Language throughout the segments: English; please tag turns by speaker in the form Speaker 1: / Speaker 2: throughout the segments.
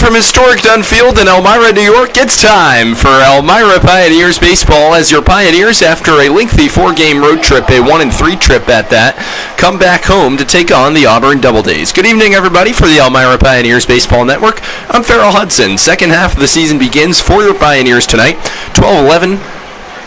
Speaker 1: From historic Dunn Field in Elmira, New York, it's time for Elmira Pioneers baseball as your Pioneers, after a lengthy 4-game road trip, a 1-3 trip at that, come back home to take on the Auburn Doubledays. Good evening, everybody, for the Elmira Pioneers Baseball Network. I'm Farrell Hudson. Second half of the season begins for your Pioneers tonight. 12-11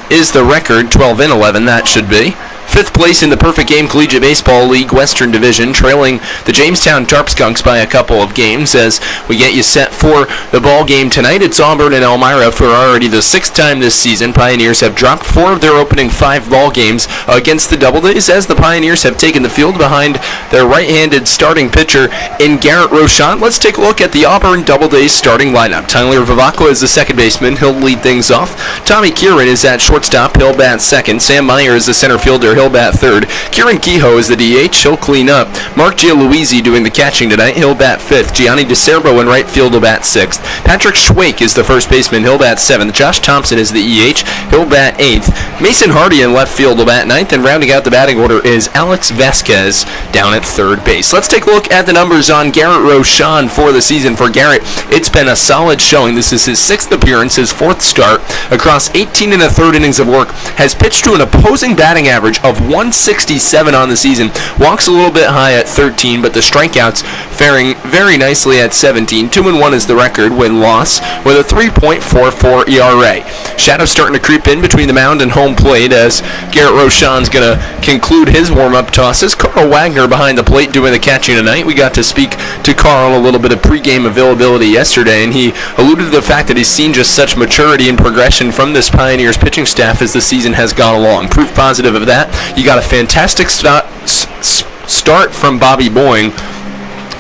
Speaker 1: is the record. 12-11, that should be. 5th place in the Perfect Game Collegiate Baseball League Western Division, trailing the Jamestown Tarpskunks by a couple of games. As we get you set for the ball game tonight, it's Auburn and Elmira for already the 6th time this season. Pioneers have dropped 4 of their opening 5 ball games against the Doubledays, as the Pioneers have taken the field behind their right-handed starting pitcher in Garrett Rochon. Let's take a look at the Auburn Doubledays starting lineup. Tyler Vivacqua is the second baseman. He'll lead things off. Tommy Kieran is at shortstop. He'll bat second. Sam Meyer is the center fielder. He'll bat third. Kieran Kehoe is the DH. He'll clean up. Mark Gialuisi doing the catching tonight. He'll bat fifth. Gianni DeCerbo in right field will bat sixth. Patrick Schwake is the first baseman. He'll bat seventh. Josh Thompson is the EH. He'll bat eighth. Mason Hardy in left field will bat ninth. And rounding out the batting order is Alex Vasquez down at third base. Let's take a look at the numbers on Garrett Rochon for the season. For Garrett, it's been a solid showing. This is his 6th appearance, his 4th start. Across 18 1/3 innings of work, has pitched to an opposing batting average of 167 on the season. Walks a little bit high at 13, but the strikeouts faring very nicely at 17. 2-1 is the record win-loss with a 3.44 ERA. Shadows starting to creep in between the mound and home plate as Garrett Rochon's going to conclude his warm-up tosses. Carl Wagner behind the plate doing the catching tonight. We got to speak to Carl a little bit of pregame availability yesterday, and he alluded to the fact that he's seen just such maturity and progression from this Pioneers pitching staff as the season has gone along. Proof positive of that, you got a fantastic start from Bobby Boying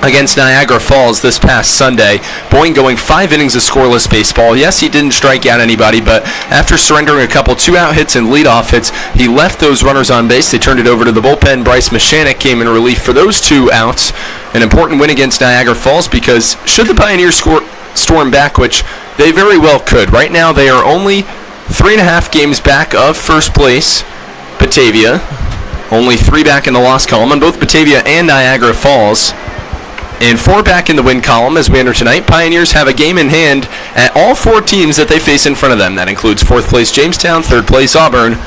Speaker 1: against Niagara Falls this past Sunday. Boying going 5 innings of scoreless baseball. Yes, he didn't strike out anybody, but after surrendering a couple 2-out hits and leadoff hits, he left those runners on base. They turned it over to the bullpen. Bryce Mechanic came in relief for those 2 outs. An important win against Niagara Falls, because should the Pioneers storm back, which they very well could. Right now they are only 3.5 games back of first place, Batavia. Only 3 back in the loss column on both Batavia and Niagara Falls. And 4 back in the win column as we enter tonight. Pioneers have a game in hand at all 4 teams that they face in front of them. That includes 4th place Jamestown, 3rd place Auburn,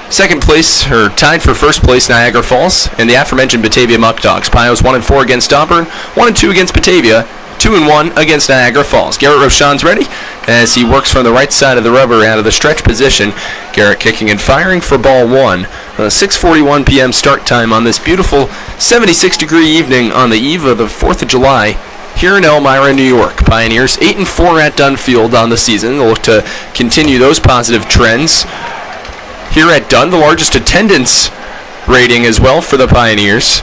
Speaker 1: 2nd place, or tied for 1st place, Niagara Falls, and the aforementioned Batavia Muck Dogs. Pios 1-4 against Auburn, 1-2 against Batavia, 2-1 against Niagara Falls. Garrett Rochon's ready as he works from the right side of the rubber out of the stretch position. Garrett kicking and firing for ball 1. 6:41 p.m. start time on this beautiful 76-degree evening on the eve of the 4th of July here in Elmira, New York. Pioneers 8-4 at Dunn Field on the season. They'll look to continue those positive trends here at Dunn. The largest attendance rating as well for the Pioneers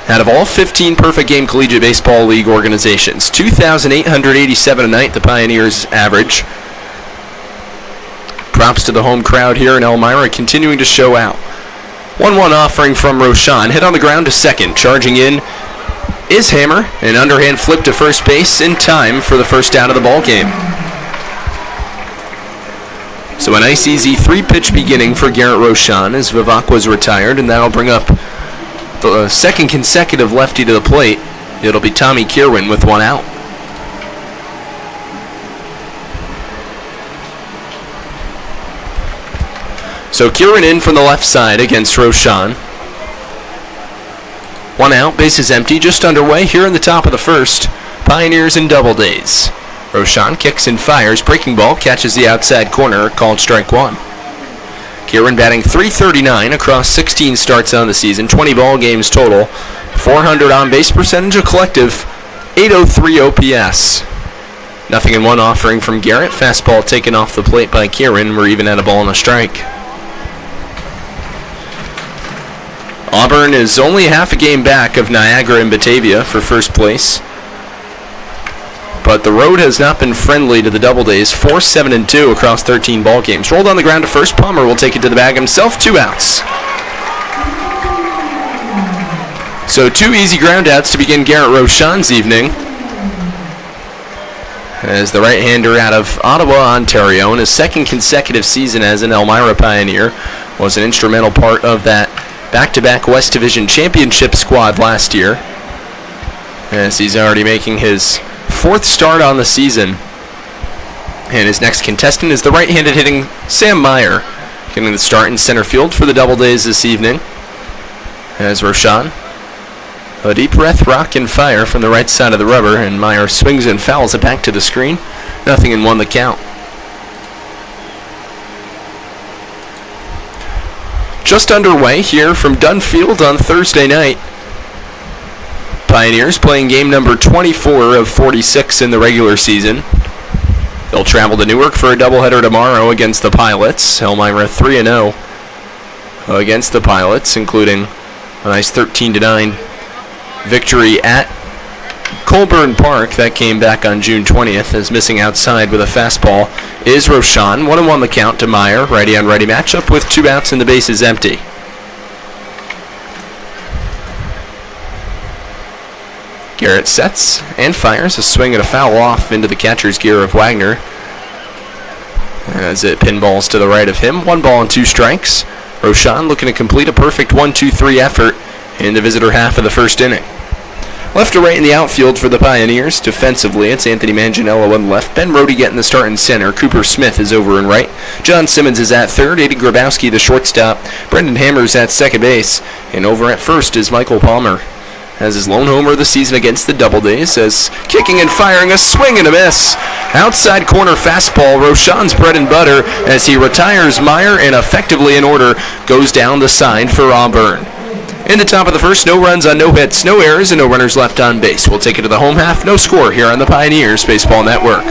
Speaker 1: out of all 15 Perfect Game Collegiate Baseball League organizations. 2,887 a night, the Pioneers average. Props to the home crowd here in Elmira, continuing to show out. 1-1 offering from Rochon. Hit on the ground to second. Charging in is Hammer. An underhand flip to first base in time for the first out of the ball game. So a nice easy 3-pitch beginning for Garrett Rochon as Vivacqua's retired, and that'll bring up the second consecutive lefty to the plate. It'll be Tommy Kieran with 1 out. So Kieran in from the left side against Rochon. 1 out, bases empty, just underway here in the top of the first. Pioneers and Doubledays. Rochon kicks and fires, breaking ball, catches the outside corner, called strike 1. Kieran batting .339 across 16 starts on the season, 20 ball games total, 400 on base percentage, a collective 803 OPS. 0-1 offering from Garrett. Fastball taken off the plate by Kieran. We're even at a ball and a strike. Auburn is only half a game back of Niagara and Batavia for first place. But the road has not been friendly to the Doubledays. 4-7-2 across 13 ball games. Rolled on the ground to first. Palmer will take it to the bag himself. 2 outs. So 2 easy ground outs to begin Garrett Rochon's evening, as the right-hander out of Ottawa, Ontario, in his 2nd consecutive season as an Elmira Pioneer, was an instrumental part of that back-to-back West Division championship squad last year, as he's already making his 4th start on the season. And his next contestant is the right-handed hitting Sam Meyer, getting the start in center field for the Doubledays this evening. As Rochon, a deep breath, rock and fire from the right side of the rubber, and Meyer swings and fouls it back to the screen. 0-1 the count. just underway here from Dunn Field on Thursday night. Pioneers playing game number 24 of 46 in the regular season. They'll travel to Newark for a doubleheader tomorrow against the Pilots. Elmira 3-0 against the Pilots, including a nice 13-9 victory at Colburn Park. That came back on June 20th, as missing outside with a fastball is Roshan. 1-1 the count to Meyer. Righty-on-righty matchup with 2 outs and the bases empty. Garrett sets and fires a swing and a foul off into the catcher's gear of Wagner, as it pinballs to the right of him. 1 ball and 2 strikes. Roshan looking to complete a perfect 1-2-3 effort in the visitor half of the first inning. Left to right in the outfield for the Pioneers. Defensively, it's Anthony Manganiello on left. Ben Rohde getting the start in center. Cooper Smith is over and right. John Simmons is at third. Aiden Grabowski, the shortstop. Brendan Hammer's at second base. And over at first is Michael Palmer. Has his lone homer of the season against the Doubledays, as kicking and firing a swing and a miss. Outside corner fastball, Roshan's bread and butter, as he retires Meyer and effectively in order goes down the side for Auburn. In the top of the first, no runs on no hits, no errors, and no runners left on base. We'll take it to the home half, no score here on the Pioneers Baseball Network.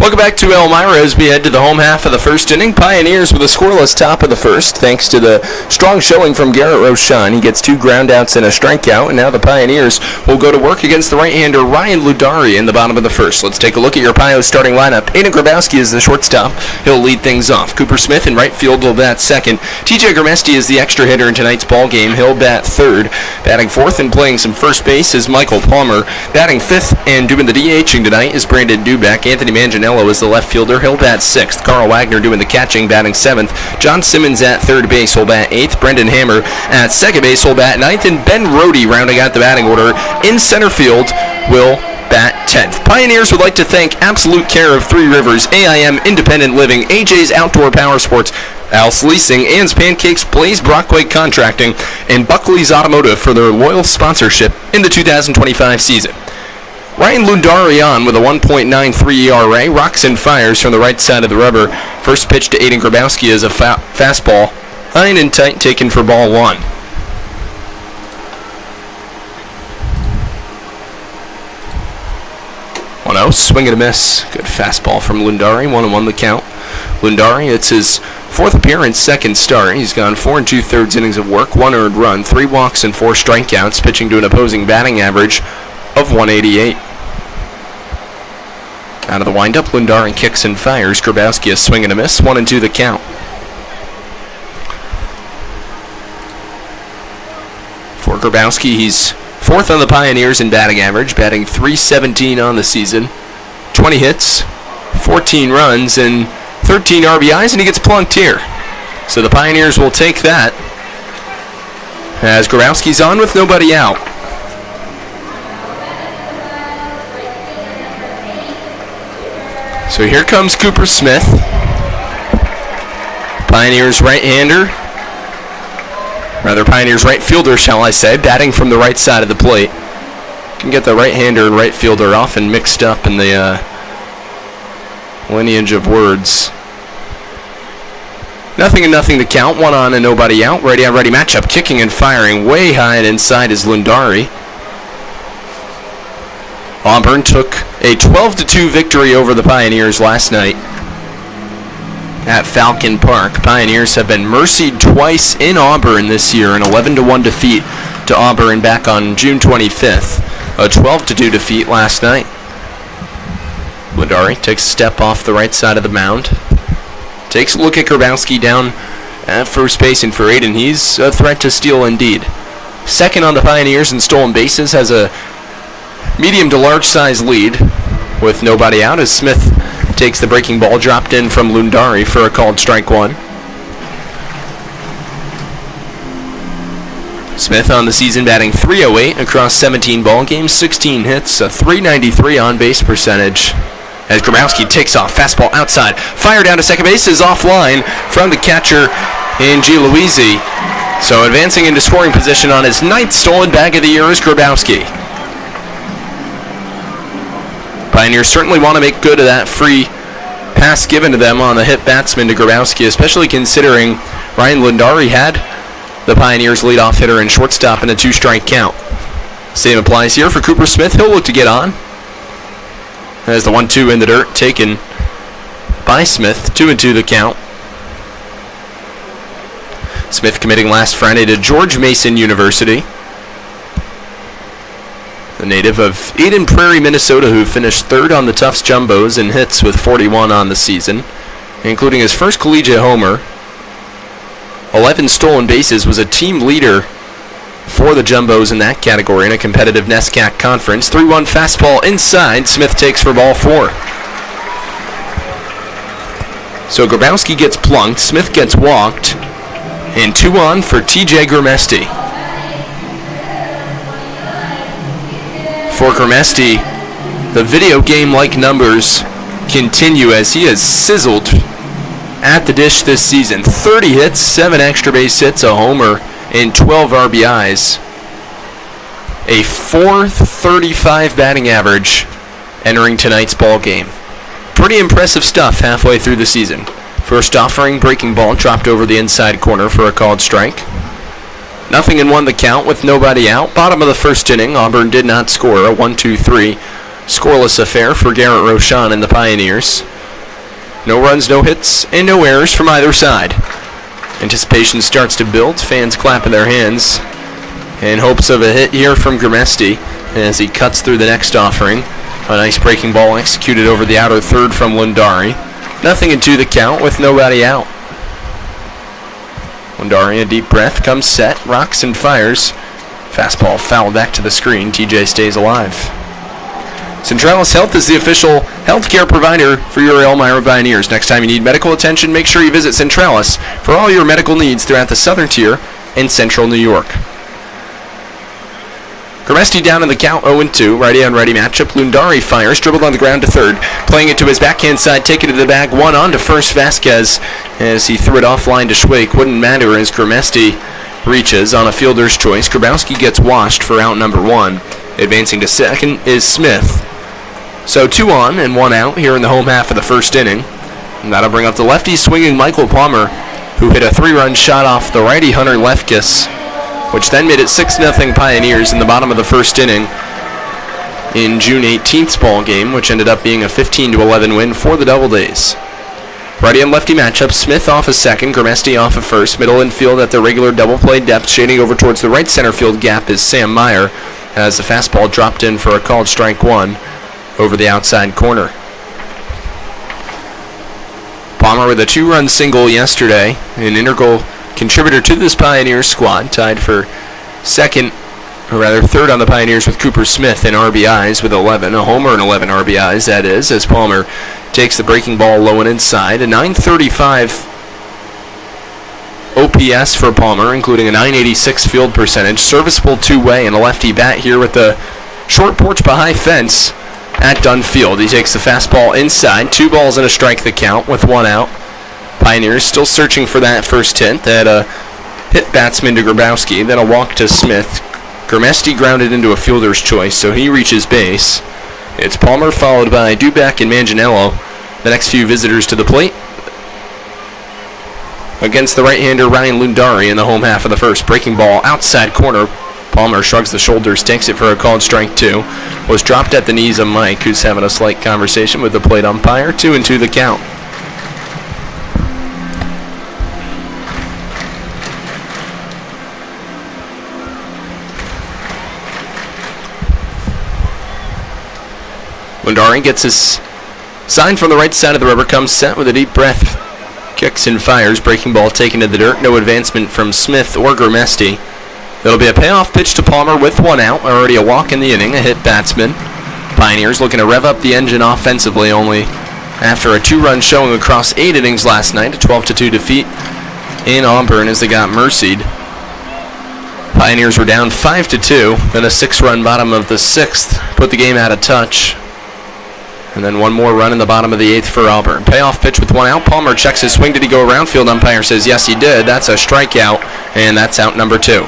Speaker 1: Welcome back to Elmira as we head to the home half of the first inning. Pioneers with a scoreless top of the first, thanks to the strong showing from Garrett Roshan. He gets 2 groundouts and a strikeout, and now the Pioneers will go to work against the right-hander Ryan Ludari in the bottom of the first. Let's take a look at your Pio's starting lineup. Aiden Grabowski is the shortstop. He'll lead things off. Cooper Smith in right field will bat second. TJ Gramesti is the extra hitter in tonight's ball game. He'll bat third. Batting fourth and playing some first base is Michael Palmer. Batting fifth and doing the DHing tonight is Brandon Duback. Anthony Manganiello is the left fielder. He'll bat sixth. Carl Wagner doing the catching, batting seventh. John Simmons at third base will bat eighth. Brendan Hammer at second base will bat ninth. And Ben Rohde rounding out the batting order in center field will bat 10th. Pioneers would like to thank Absolute Care of Three Rivers, AIM Independent Living, AJ's Outdoor Power Sports, Al's Leasing, Ann's Pancakes, Blaze Brockway Contracting, and Buckley's Automotive for their loyal sponsorship in the 2025 season. Ryan Lundari on with a 1.93 ERA. Rocks and fires from the right side of the rubber. First pitch to Aiden Grabowski is a fastball. High and tight, taken for ball one. 1-0, swing and a miss. Good fastball from Lundari, 1-1 the count. Lundari, it's his Fourth appearance, second start. He's gone 4 2/3 innings of work, 1 earned run, 3 walks, and 4 strikeouts, pitching to an opposing batting average of 188. Out of the windup, Lundari kicks and fires. Grabowski a swing and a miss, 1-2 the count. For Grabowski, he's fourth on the Pioneers in batting average, batting .317 on the season. 20 hits, 14 runs, and 13 RBIs, and he gets plunked here. So the Pioneers will take that as Grabowski's on with nobody out. So here comes Cooper Smith, Pioneers right-hander, rather Pioneers right fielder, shall I say, batting from the right side of the plate. Can get the right-hander and right fielder often mixed up in the lineage of words. 0-0 to count, 1 on and nobody out. Ready on ready matchup, kicking and firing way high and inside is Lundari. Auburn took a 12-2 victory over the Pioneers last night at Falcon Park. Pioneers have been mercied twice in Auburn this year, an 11-1 defeat to Auburn back on June 25th, a 12-2 defeat last night. Lundari takes a step off the right side of the mound, takes a look at Grabowski down at first base, and for Aiden, he's a threat to steal indeed. Second on the Pioneers in stolen bases, has a medium to large size lead with nobody out as Smith takes the breaking ball dropped in from Lundari for a called strike 1. Smith on the season batting .308 across 17 ball games, 16 hits, a .393 on base percentage. As Grabowski takes off, fastball outside, fire down to second base is offline from the catcher in Giuliuzzi. So advancing into scoring position on his 9th stolen bag of the year is Grabowski. Pioneers certainly want to make good of that free pass given to them on the hit batsman to Grabowski, especially considering Ryan Lundari had the Pioneers leadoff hitter and shortstop in a 2-strike count. Same applies here for Cooper Smith. He'll look to get on. As the 1-2 in the dirt taken by Smith, 2-2 the count. Smith committing last Friday to George Mason University. The native of Eden Prairie, Minnesota, who finished 3rd on the Tufts Jumbos in hits with 41 on the season, including his first collegiate homer. 11 stolen bases, was a team leader for the Jumbos in that category in a competitive NESCAC conference. 3-1 fastball inside. Smith takes for ball 4. So Grabowski gets plunked, Smith gets walked, and 2 on for TJ Grimesti. For Grimesti, the video game-like numbers continue as he has sizzled at the dish this season. 30 hits, 7 extra base hits, a homer, and 12 RBIs. A .435 batting average entering tonight's ball game. Pretty impressive stuff halfway through the season. First offering, breaking ball dropped over the inside corner for a called strike. 0-1 the count with nobody out. Bottom of the first inning, Auburn did not score. A 1-2-3 scoreless affair for Garrett Rochon and the Pioneers. No runs, no hits, and no errors from either side. Anticipation starts to build. Fans clapping their hands in hopes of a hit here from Grimesti as he cuts through the next offering. A nice breaking ball executed over the outer third from Lundari. 0-2 the count with nobody out. Lundari, a deep breath, comes set, rocks and fires. Fastball fouled back to the screen. TJ stays alive. Centralis Health is the official healthcare provider for your Elmira Pioneers. Next time you need medical attention, make sure you visit Centralis for all your medical needs throughout the Southern Tier and Central New York. Grimesti down in the count, 0-2. Righty on righty matchup. Lundari fires, dribbled on the ground to third. Playing it to his backhand side, taking it to the bag. 1 on to first Vasquez as he threw it offline to Schwake. Wouldn't matter as Grimesti reaches on a fielder's choice. Grabowski gets washed for out number 1. Advancing to second is Smith. So 2 on and 1 out here in the home half of the first inning. And that'll bring up the lefty swinging Michael Palmer, who hit a 3-run shot off the righty Hunter Lefkis, which then made it 6-0 Pioneers in the bottom of the first inning in June 18th's ball game, which ended up being a 15-11 win for the Doubledays. Righty and lefty matchup. Smith off of second, Grimesti off of first. Middle infield at the regular double play depth. Shading over towards the right center field gap is Sam Meyer, as the fastball dropped in for a called strike one over the outside corner. Palmer with a 2-run single yesterday, an integral contributor to this Pioneers squad, tied for third on the Pioneers with Cooper Smith in RBIs with 11, a homer and 11 RBIs, that is, as Palmer takes the breaking ball low and inside. A 935 OPS for Palmer, including a 986 field percentage, serviceable two-way, and a lefty bat here with the short porch behind fence at Dunn Field. He takes the fastball inside, 2 balls and a strike the count with 1 out. Pioneers still searching for that first hit. They had a hit batsman to Grabowski, then a walk to Smith. Grimesti grounded into a fielder's choice, so he reaches base. It's Palmer followed by Dubek and Manganiello. The next few visitors to the plate against the right-hander Ryan Lundari in the home half of the first. Breaking ball outside corner. Palmer shrugs the shoulders, takes it for a called strike 2. Was dropped at the knees of Mike, who's having a slight conversation with the plate umpire. 2-2 the count. Lundari gets his sign from the right side of the rubber, comes set with a deep breath, kicks and fires. Breaking ball taken to the dirt. No advancement from Smith or Grimesti. It'll be a payoff pitch to Palmer with 1 out. Already a walk in the inning, a hit batsman. Pioneers looking to rev up the engine offensively only after a 2-run showing across 8 innings last night. A 12-2 defeat in Auburn as they got mercied. Pioneers were down 5-2, then a 6-run bottom of the 6th put the game out of touch. And then 1 more run in the bottom of the 8th for Auburn. Payoff pitch with 1 out. Palmer checks his swing. Did he go around? Field umpire says yes, he did. That's a strikeout, and that's out number 2.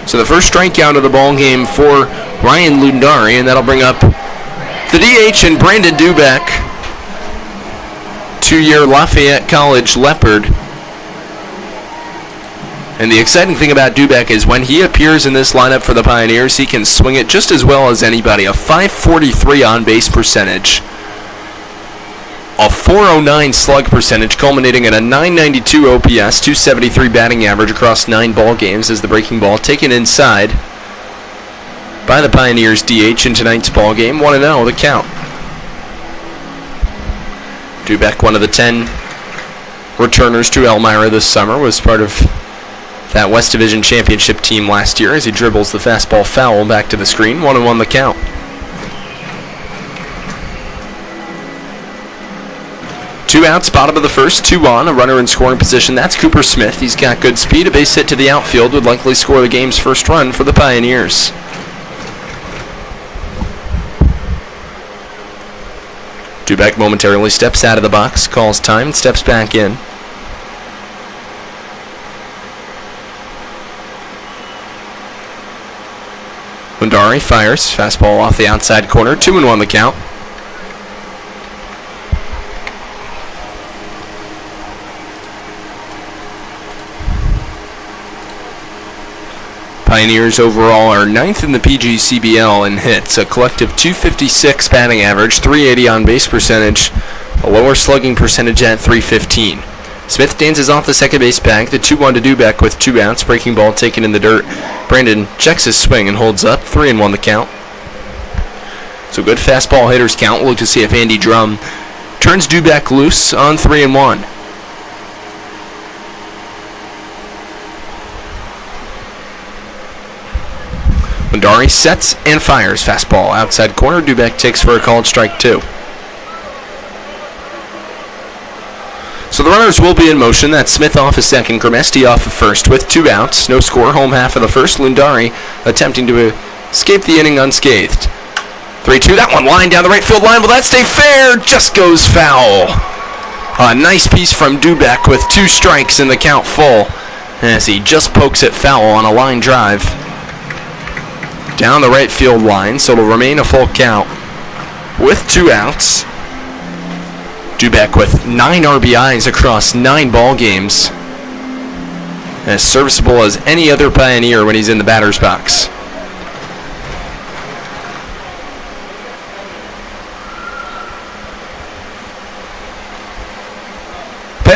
Speaker 1: So the first strikeout of the ball game for Ryan Lundari, and that'll bring up the DH and Brandon Dubek, 2-year Lafayette College Leopard. And the exciting thing about Dubek is when he appears in this lineup for the Pioneers, he can swing it just as well as anybody. A .543 on-base percentage, a .409 slug percentage, culminating in a .992 OPS, .273 batting average across 9 ball games as the breaking ball taken inside by the Pioneers DH in tonight's ball game. 1-0 the count. Dubek, one of the 10 returners to Elmira this summer, was part of that West Division Championship team last year as he dribbles the fastball foul back to the screen. 1-1 the count. Two outs, bottom of the first, 2 on, a runner in scoring position. That's Cooper Smith. He's got good speed. A base hit to the outfield would likely score the game's first run for the Pioneers. Dubek momentarily steps out of the box, calls time, steps back in. Lundari fires, fastball off the outside corner, 2-1 the count. Pioneers overall are 9th in the PGCBL in hits, a collective .256 batting average, .380 on base percentage, a lower slugging percentage at .315. Smith dances off the second base bag, the 2-1 to Dubek with 2 outs, breaking ball taken in the dirt. Brandon checks his swing and holds up, 3-1 the count. So good fastball hitters count. We'll look to see if Andy Drum turns Dubek loose on 3-1. Lundari sets and fires, fastball outside corner. Dubek takes for a called strike 2. So the runners will be in motion. That's Smith off of second, Grimesti off of first with 2 outs. No score, home half of the first. Lundari attempting to escape the inning unscathed. 3-2, that one line down the right field line. Will that stay fair? Just goes foul. A nice piece from Dubek with 2 strikes in the count full as he just pokes it foul on a line drive down the right field line, so it'll remain a full count with 2 outs. Dubek with 9 RBIs across 9 ball games, as serviceable as any other Pioneer when he's in the batter's box.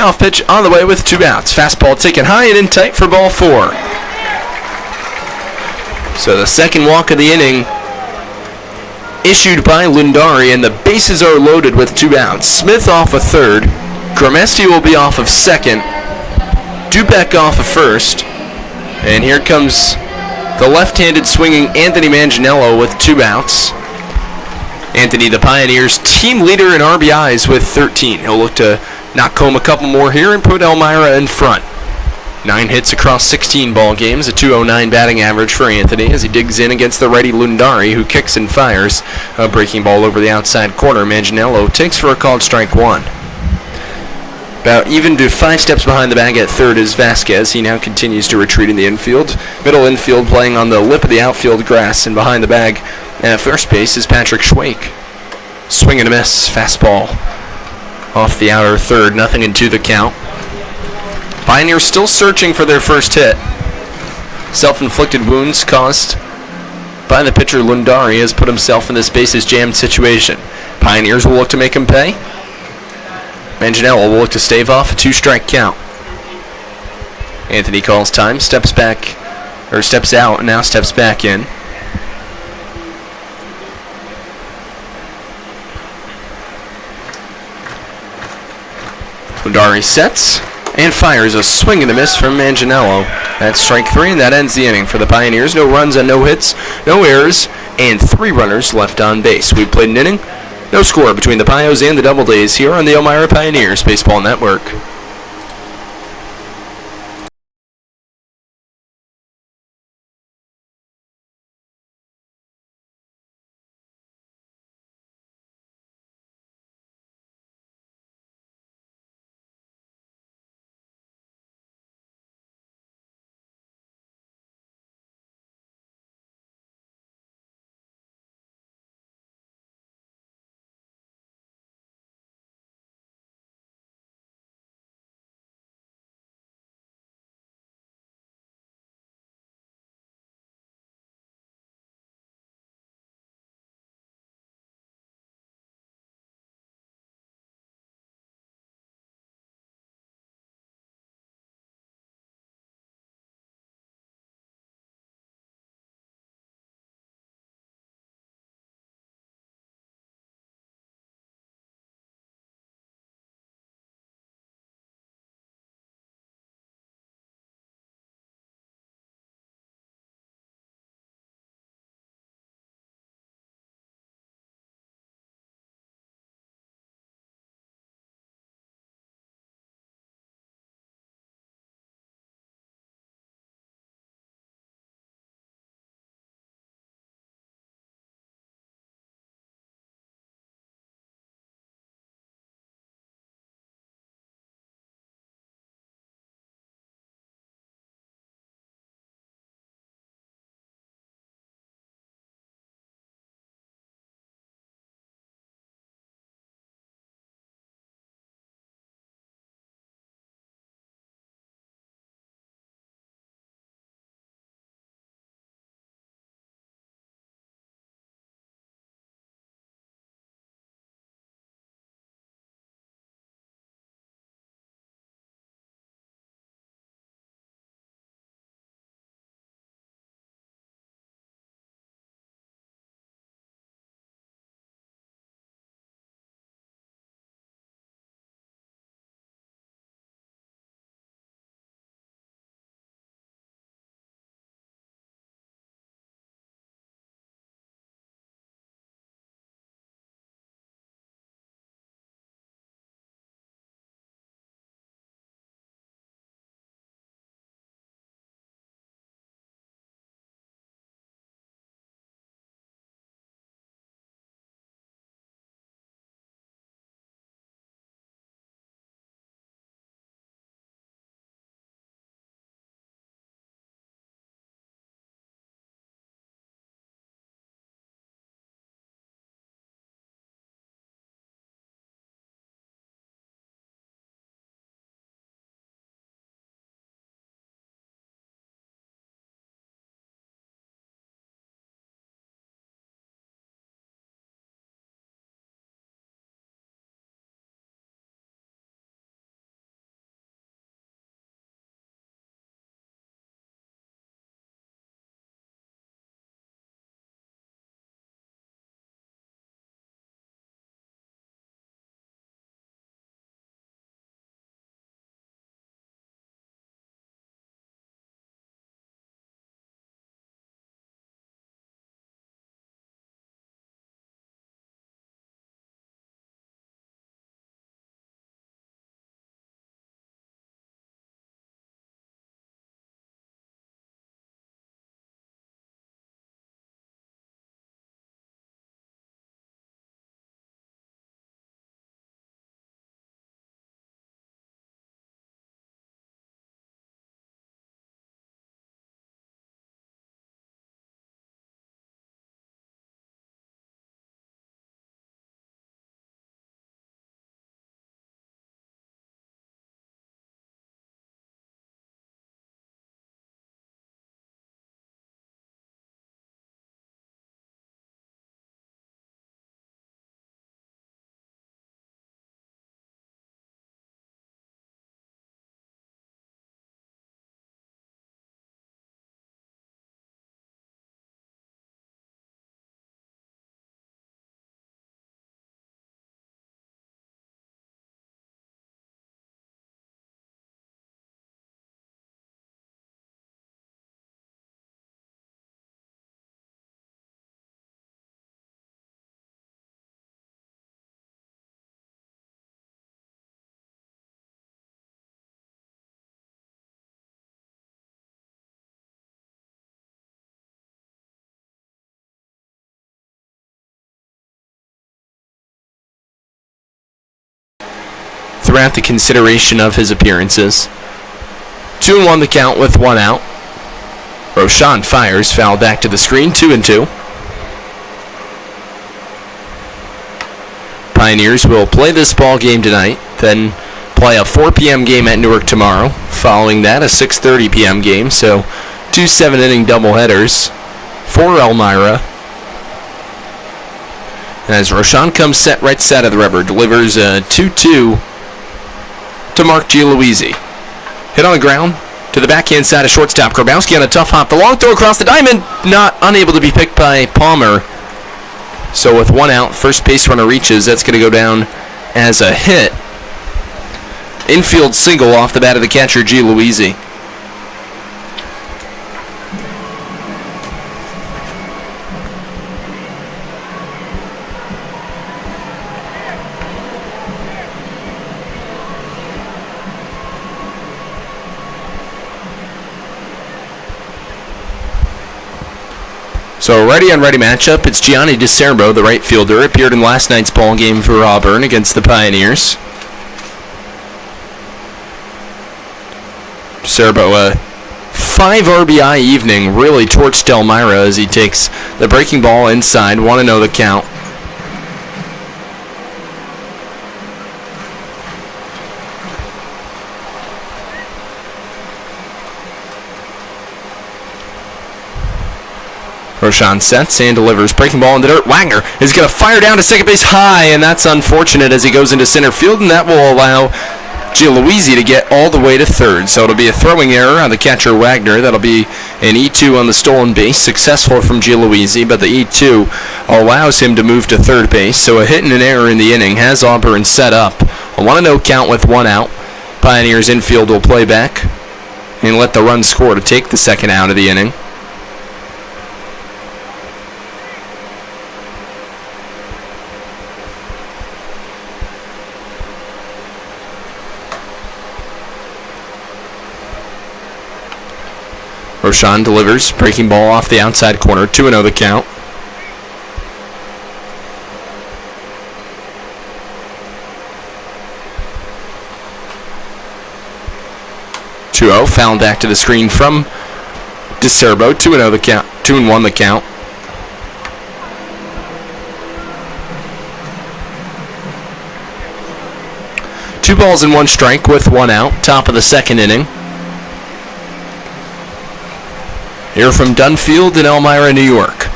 Speaker 1: payoff pitch on the way with 2 outs. Fastball taken high and in tight for ball 4. So the second walk of the inning issued by Lundari, and the bases are loaded with 2 outs. Smith off of third. Gramesti will be off of second. Dubek off of first. And here comes the left-handed swinging Anthony Manganiello with 2 outs. Anthony, the Pioneers' team leader in RBIs with 13. He'll look to knock home a couple more here and put Elmira in front. 9 hits across 16 ball games, a .209 batting average for Anthony as he digs in against the righty Lundari, who kicks and fires. A breaking ball over the outside corner. Manganiello takes for a called strike 1. About even to 5 steps behind the bag at third is Vasquez. He now continues to retreat in the infield. Middle infield playing on the lip of the outfield grass, and behind the bag at first base is Patrick Schwake. Swing and a miss. Fastball off the outer third. Nothing into the count. Pioneers still searching for their first hit. Self-inflicted wounds caused by the pitcher Lundari has put himself in this bases jammed situation. Pioneers will look to make him pay. Manganiello will look to stave off a 2-strike count. Anthony calls time, steps out, and now steps back in. Lundari sets and fires a swing and a miss from Manganiello. That's strike 3, and that ends the inning for the Pioneers. No runs and no hits, no errors, and 3 runners left on base. We played an inning. No score between the Pios and the Doubledays here on the Elmira Pioneers Baseball Network. throughout the consideration of his appearances. 2-1 the count with 1 out. Roshan fires, foul back to the screen, 2-2. Pioneers will play this ball game tonight, then play a 4 p.m. game at Newark tomorrow. Following that, a 6:30 p.m. game, so 2 7-inning doubleheaders for Elmira. And as Roshan comes set right side of the rubber, delivers a 2-2 to Mark Gialuisi. Hit on the ground to the backhand side of shortstop. Grabowski on a tough hop. The long throw across the diamond, unable to be picked by Palmer. So with 1 out, first base runner reaches. That's going to go down as a hit. Infield single off the bat of the catcher, Gialuisi. So ready on ready matchup. It's Gianni DeCerbo, the right fielder, appeared in last night's ball game for Auburn against the Pioneers. DeCerbo, a 5 RBI evening, really torched Elmira as he takes the breaking ball inside. 1-0 the count. Roshan sets and delivers. Breaking ball in the dirt. Wagner is going to fire down to second base high, and that's unfortunate as he goes into center field, and that will allow Gialuisi to get all the way to third. So it'll be a throwing error on the catcher Wagner. That'll be an E2 on the stolen base. Successful from Gialuisi, but the E2 allows him to move to third base. So a hit and an error in the inning has Auburn set up. A 1-0 count with 1 out. Pioneers infield will play back and let the run score to take the second out of the inning. Roshan delivers, breaking ball off the outside corner, 2-0 the count. Foul back to the screen from DeCerbo, 2-0 the count, 2-1 the count. Two balls and 1 strike with 1 out, top of the second inning. Here from Dunn Field in Elmira, New York.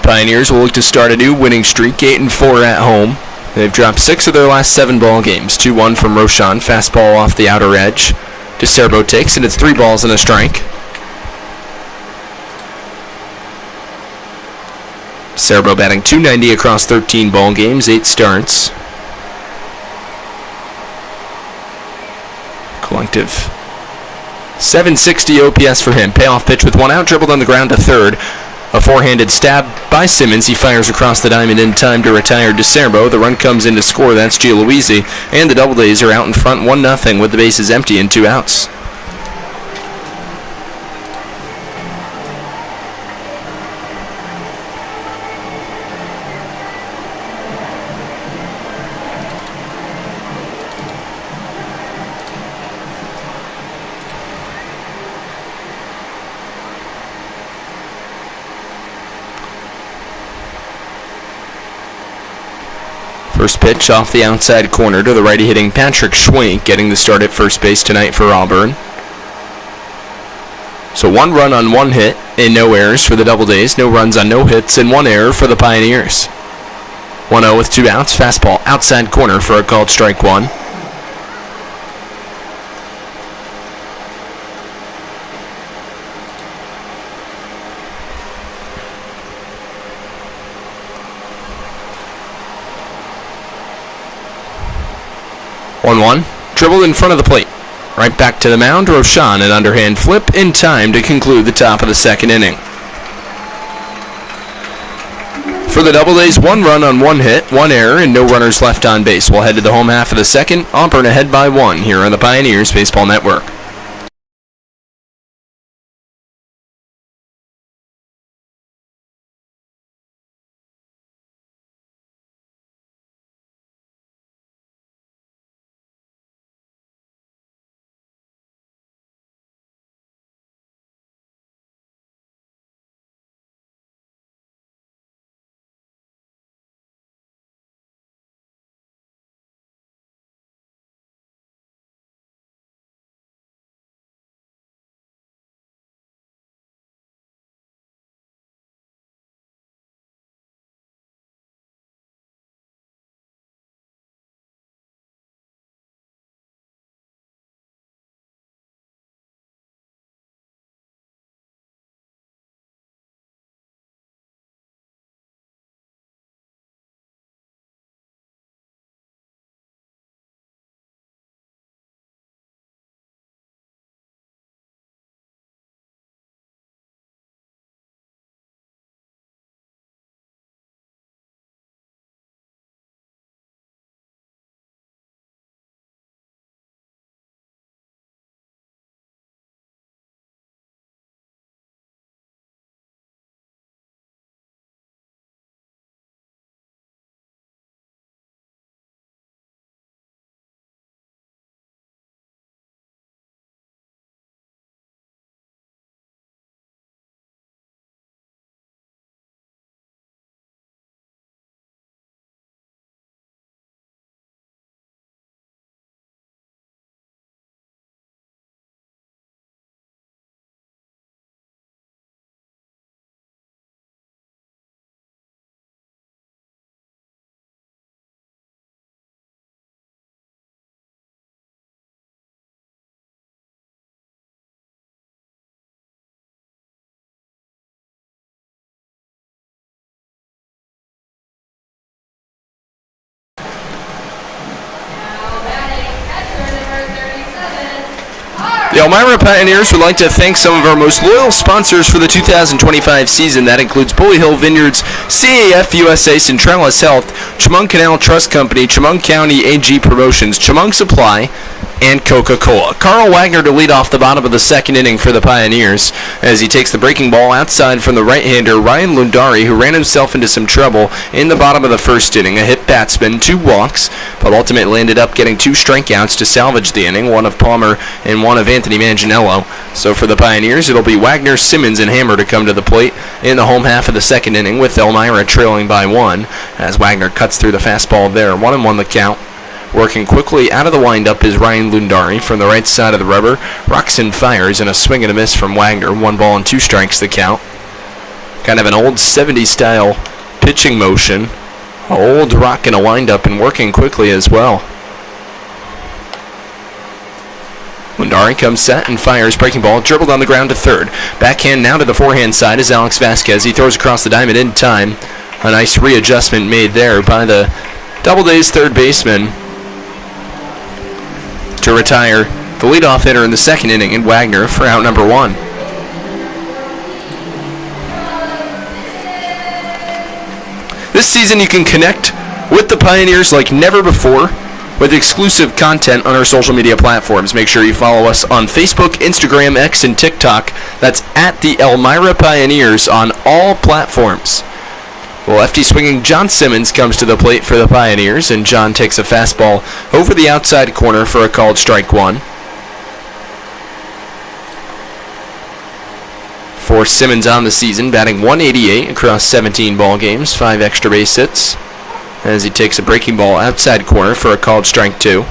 Speaker 1: Pioneers will look to start a new winning streak, 8-4 at home. They've dropped 6 of their last 7 ball games. 2-1 from Roshan, fastball off the outer edge. DeCerbo takes, and it's 3 balls and a strike. DeCerbo batting .290 across 13 ball games, 8 starts. Collective 760 OPS for him. Payoff pitch with 1 out, dribbled on the ground to third. A forehanded stab by Simmons. He fires across the diamond in time to retire DeCerbo. The run comes in to score. That's Gialuisi. And the Doubledays are out in front 1-0 with the bases empty and 2 outs. First pitch off the outside corner to the righty hitting Patrick Schwenk, getting the start at first base tonight for Auburn. So 1 run on 1 hit and no errors for the Doubledays. No runs on no hits and 1 error for the Pioneers. 1-0 with 2 outs. Fastball outside corner for a called strike 1. Dribbled in front of the plate. Right back to the mound, Roshan, an underhand flip in time to conclude the top of the second inning. For the Doubledays, 1 run on 1 hit, 1 error, and no runners left on base. We'll head to the home half of the second. Auburn ahead by 1 here on the Pioneers Baseball Network. The Elmira Pioneers would like to thank some of our most loyal sponsors for the 2025 season. That includes Bully Hill Vineyards, CAF USA, Centralis Health, Chemung Canal Trust Company, Chemung County AG Promotions, Chemung Supply, and Coca-Cola. Carl Wagner to lead off the bottom of the second inning for the Pioneers as he takes the breaking ball outside from the right-hander Ryan Lundari, who ran himself into some trouble in the bottom of the first inning. A hit batsman, 2 walks, but ultimately ended up getting 2 strikeouts to salvage the inning, one of Palmer and one of Anthony Manganiello. So for the Pioneers, it'll be Wagner, Simmons, and Hammer to come to the plate in the home half of the second inning, with Elmira trailing by 1 as Wagner cuts through the fastball there. 1-1 the count. Working quickly out of the windup is Ryan Lundari from the right side of the rubber. Rocks and fires, and a swing and a miss from Wagner. 1 ball and 2 strikes the count. Kind of an old 70s style pitching motion. Old rock and a windup, and working quickly as well. Lundari comes set and fires. Breaking ball dribbled on the ground to third. Backhand now to the forehand side is Alex Vasquez. He throws across the diamond in time. A nice readjustment made there by the Doubledays third baseman to retire the leadoff hitter in the second inning in Wagner for out number 1. This season you can connect with the Pioneers like never before with exclusive content on our social media platforms. Make sure you follow us on Facebook, Instagram, X, and TikTok. That's at the Elmira Pioneers on all platforms. Lefty swinging John Simmons comes to the plate for the Pioneers, and John takes a fastball over the outside corner for a called strike 1. For Simmons on the season, batting .188 across 17 ball games, 5 extra base hits, as he takes a breaking ball outside corner for a called strike 2.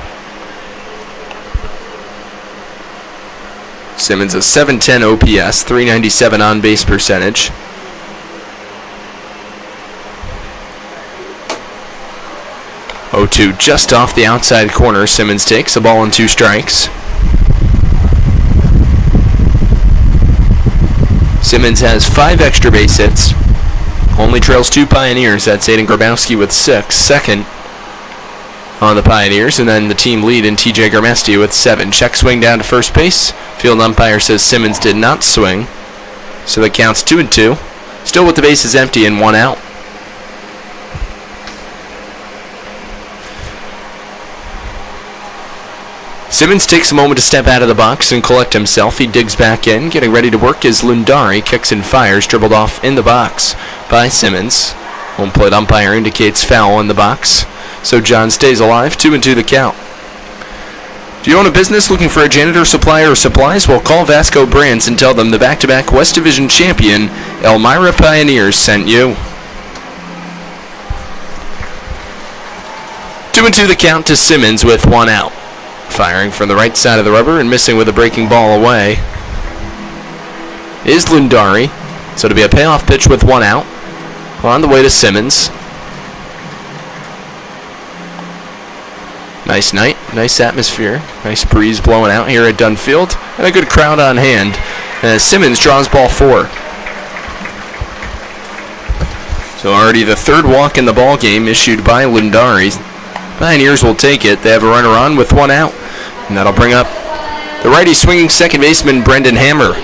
Speaker 1: Simmons a .710 OPS, .397 on base percentage. 0-2 just off the outside corner. Simmons takes a ball and 2 strikes. Simmons has 5 extra base hits. Only trails 2 Pioneers. That's Aiden Grabowski with 6. Second on the Pioneers. And then the team lead in TJ Garmesti with 7. Check swing down to first base. Field umpire says Simmons did not swing. So the count's 2-2. Still with the bases empty and 1 out. Simmons takes a moment to step out of the box and collect himself. He digs back in, getting ready to work as Lundari kicks and fires, dribbled off in the box by Simmons. Home plate umpire indicates foul in the box, so John stays alive. 2-2 the count. Do you own a business looking for a janitor, supplier, or supplies? Well, call Vasco Brands and tell them the back-to-back West Division champion, Elmira Pioneers, sent you. 2-2 the count to Simmons with 1 out. Firing from the right side of the rubber and missing with a breaking ball away is Lundari. So to be a payoff pitch with 1 out. On the way to Simmons. Nice night, nice atmosphere, nice breeze blowing out here at Dunn Field, and a good crowd on hand as Simmons draws ball 4. So already the 3rd walk in the ball game issued by Lundari. Pioneers will take it. They have a runner on with 1 out. And that'll bring up the righty swinging second baseman, Brendan Hammer.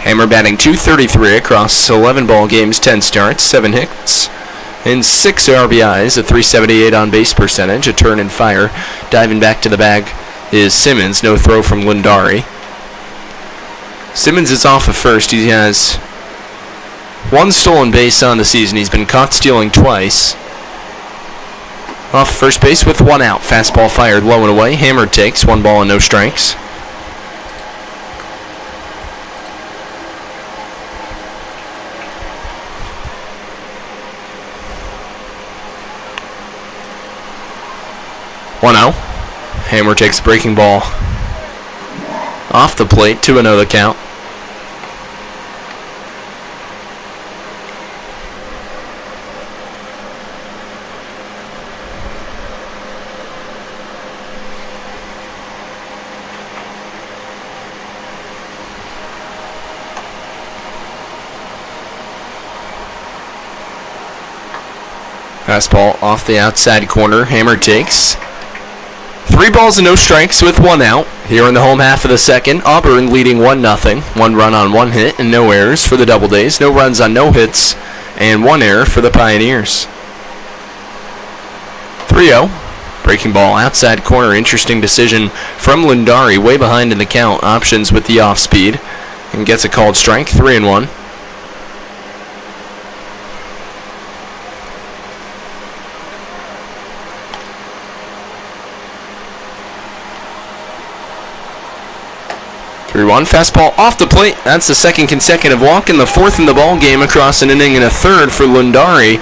Speaker 1: Hammer batting .233 across 11 ball games, 10 starts, 7 hits, and 6 RBIs, a .378 on base percentage, a turn and fire. Diving back to the bag is Simmons. No throw from Lundari. Simmons is off of first. He has 1 stolen base on the season. He's been caught stealing twice. Off first base with 1 out. Fastball fired low and away. Hammer takes 1 ball and no strikes. Hammer takes a breaking ball off the plate. 2-0 the count. Fastball off the outside corner. Hammer takes. 3 balls and no strikes with 1 out. Here in the home half of the second, Auburn leading 1-0. 1 run on 1 hit and no errors for the Doubledays. No runs on no hits and 1 error for the Pioneers. 3-0. Breaking ball outside corner. Interesting decision from Lundari. Way behind in the count. Options with the off speed. And gets a called strike. 3-1. Fastball off the plate. That's the second consecutive walk and the 4th in the ball game across an inning and a 3rd for Lundari.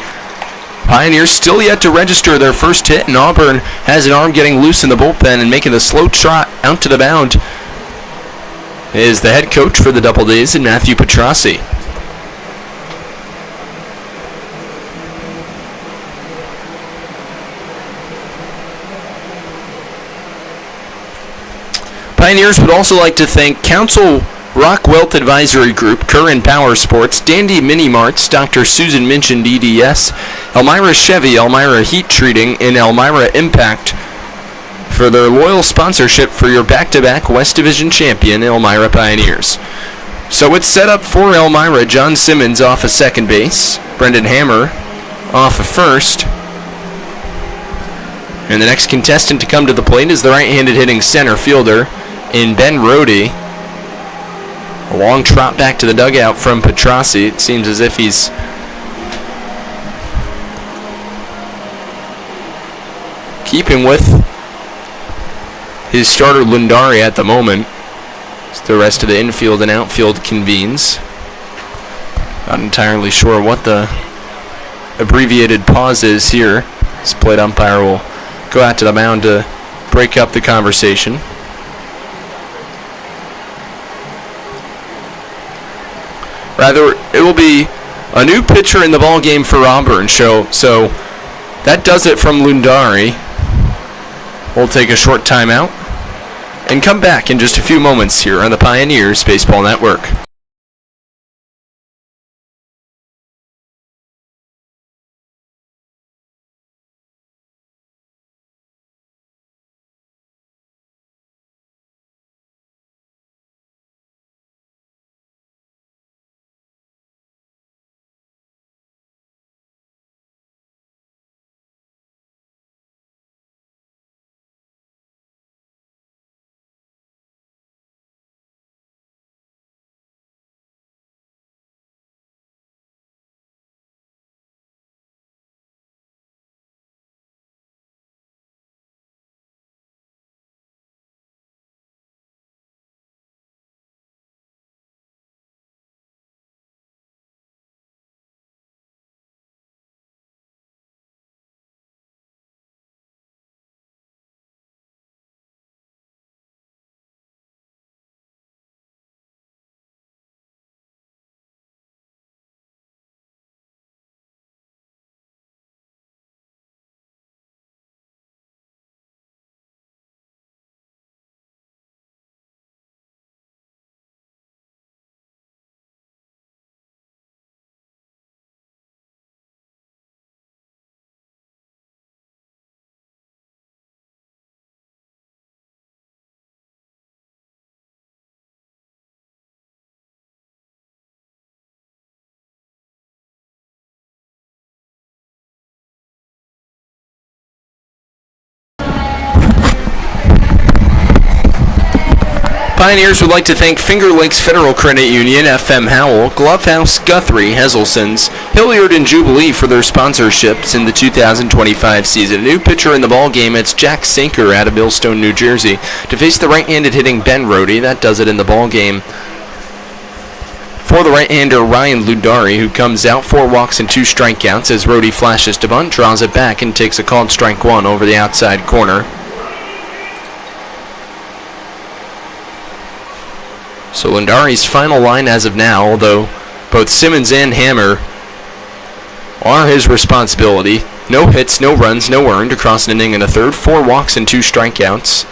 Speaker 1: Pioneers still yet to register their first hit, and Auburn has an arm getting loose in the bullpen and making a slow trot out to the mound is the head coach for the Doubledays, and Matthew Petrossi. Pioneers would also like to thank Council Rock Wealth Advisory Group, Curran Power Sports, Dandy Mini Marts, Dr. Susan Minchin DDS, Elmira Chevy, Elmira Heat Treating, and Elmira Impact for their loyal sponsorship for your back-to-back West Division champion, Elmira Pioneers. So it's set up for Elmira. John Simmons off of second base, Brendan Hammer off of first. And the next contestant to come to the plate is the right-handed hitting center fielder in Ben Rohde. A long trot back to the dugout from Petrossi. It seems as if he's keeping with his starter Lundari at the moment. As the rest of the infield and outfield convenes. Not entirely sure what the abbreviated pause is here. This plate umpire will go out to the mound to break up the conversation. Rather, it will be a new pitcher in the ball game for Auburn. So that does it from Lundari. We'll take a short timeout and come back in just a few moments here on the Pioneers Baseball Network. Pioneers would like to thank Finger Lakes Federal Credit Union, FM Howell, Glovehouse, Guthrie, Hesselson's, Hilliard, and Jubilee for their sponsorships in the 2025 season. A new pitcher in the ball game, it's Jack Sanker out of Millstone, New Jersey, to face the right-handed hitting Ben Rohde. That does it in the ball game for the right-hander Ryan Lundari, who comes out 4 walks and 2 strikeouts as Rohde flashes to bunt, draws it back, and takes a called strike 1 over the outside corner. So Lundari's final line as of now, although both Simmons and Hammer are his responsibility. No hits, no runs, no earned across an inning and a third. 4 walks and 2 strikeouts.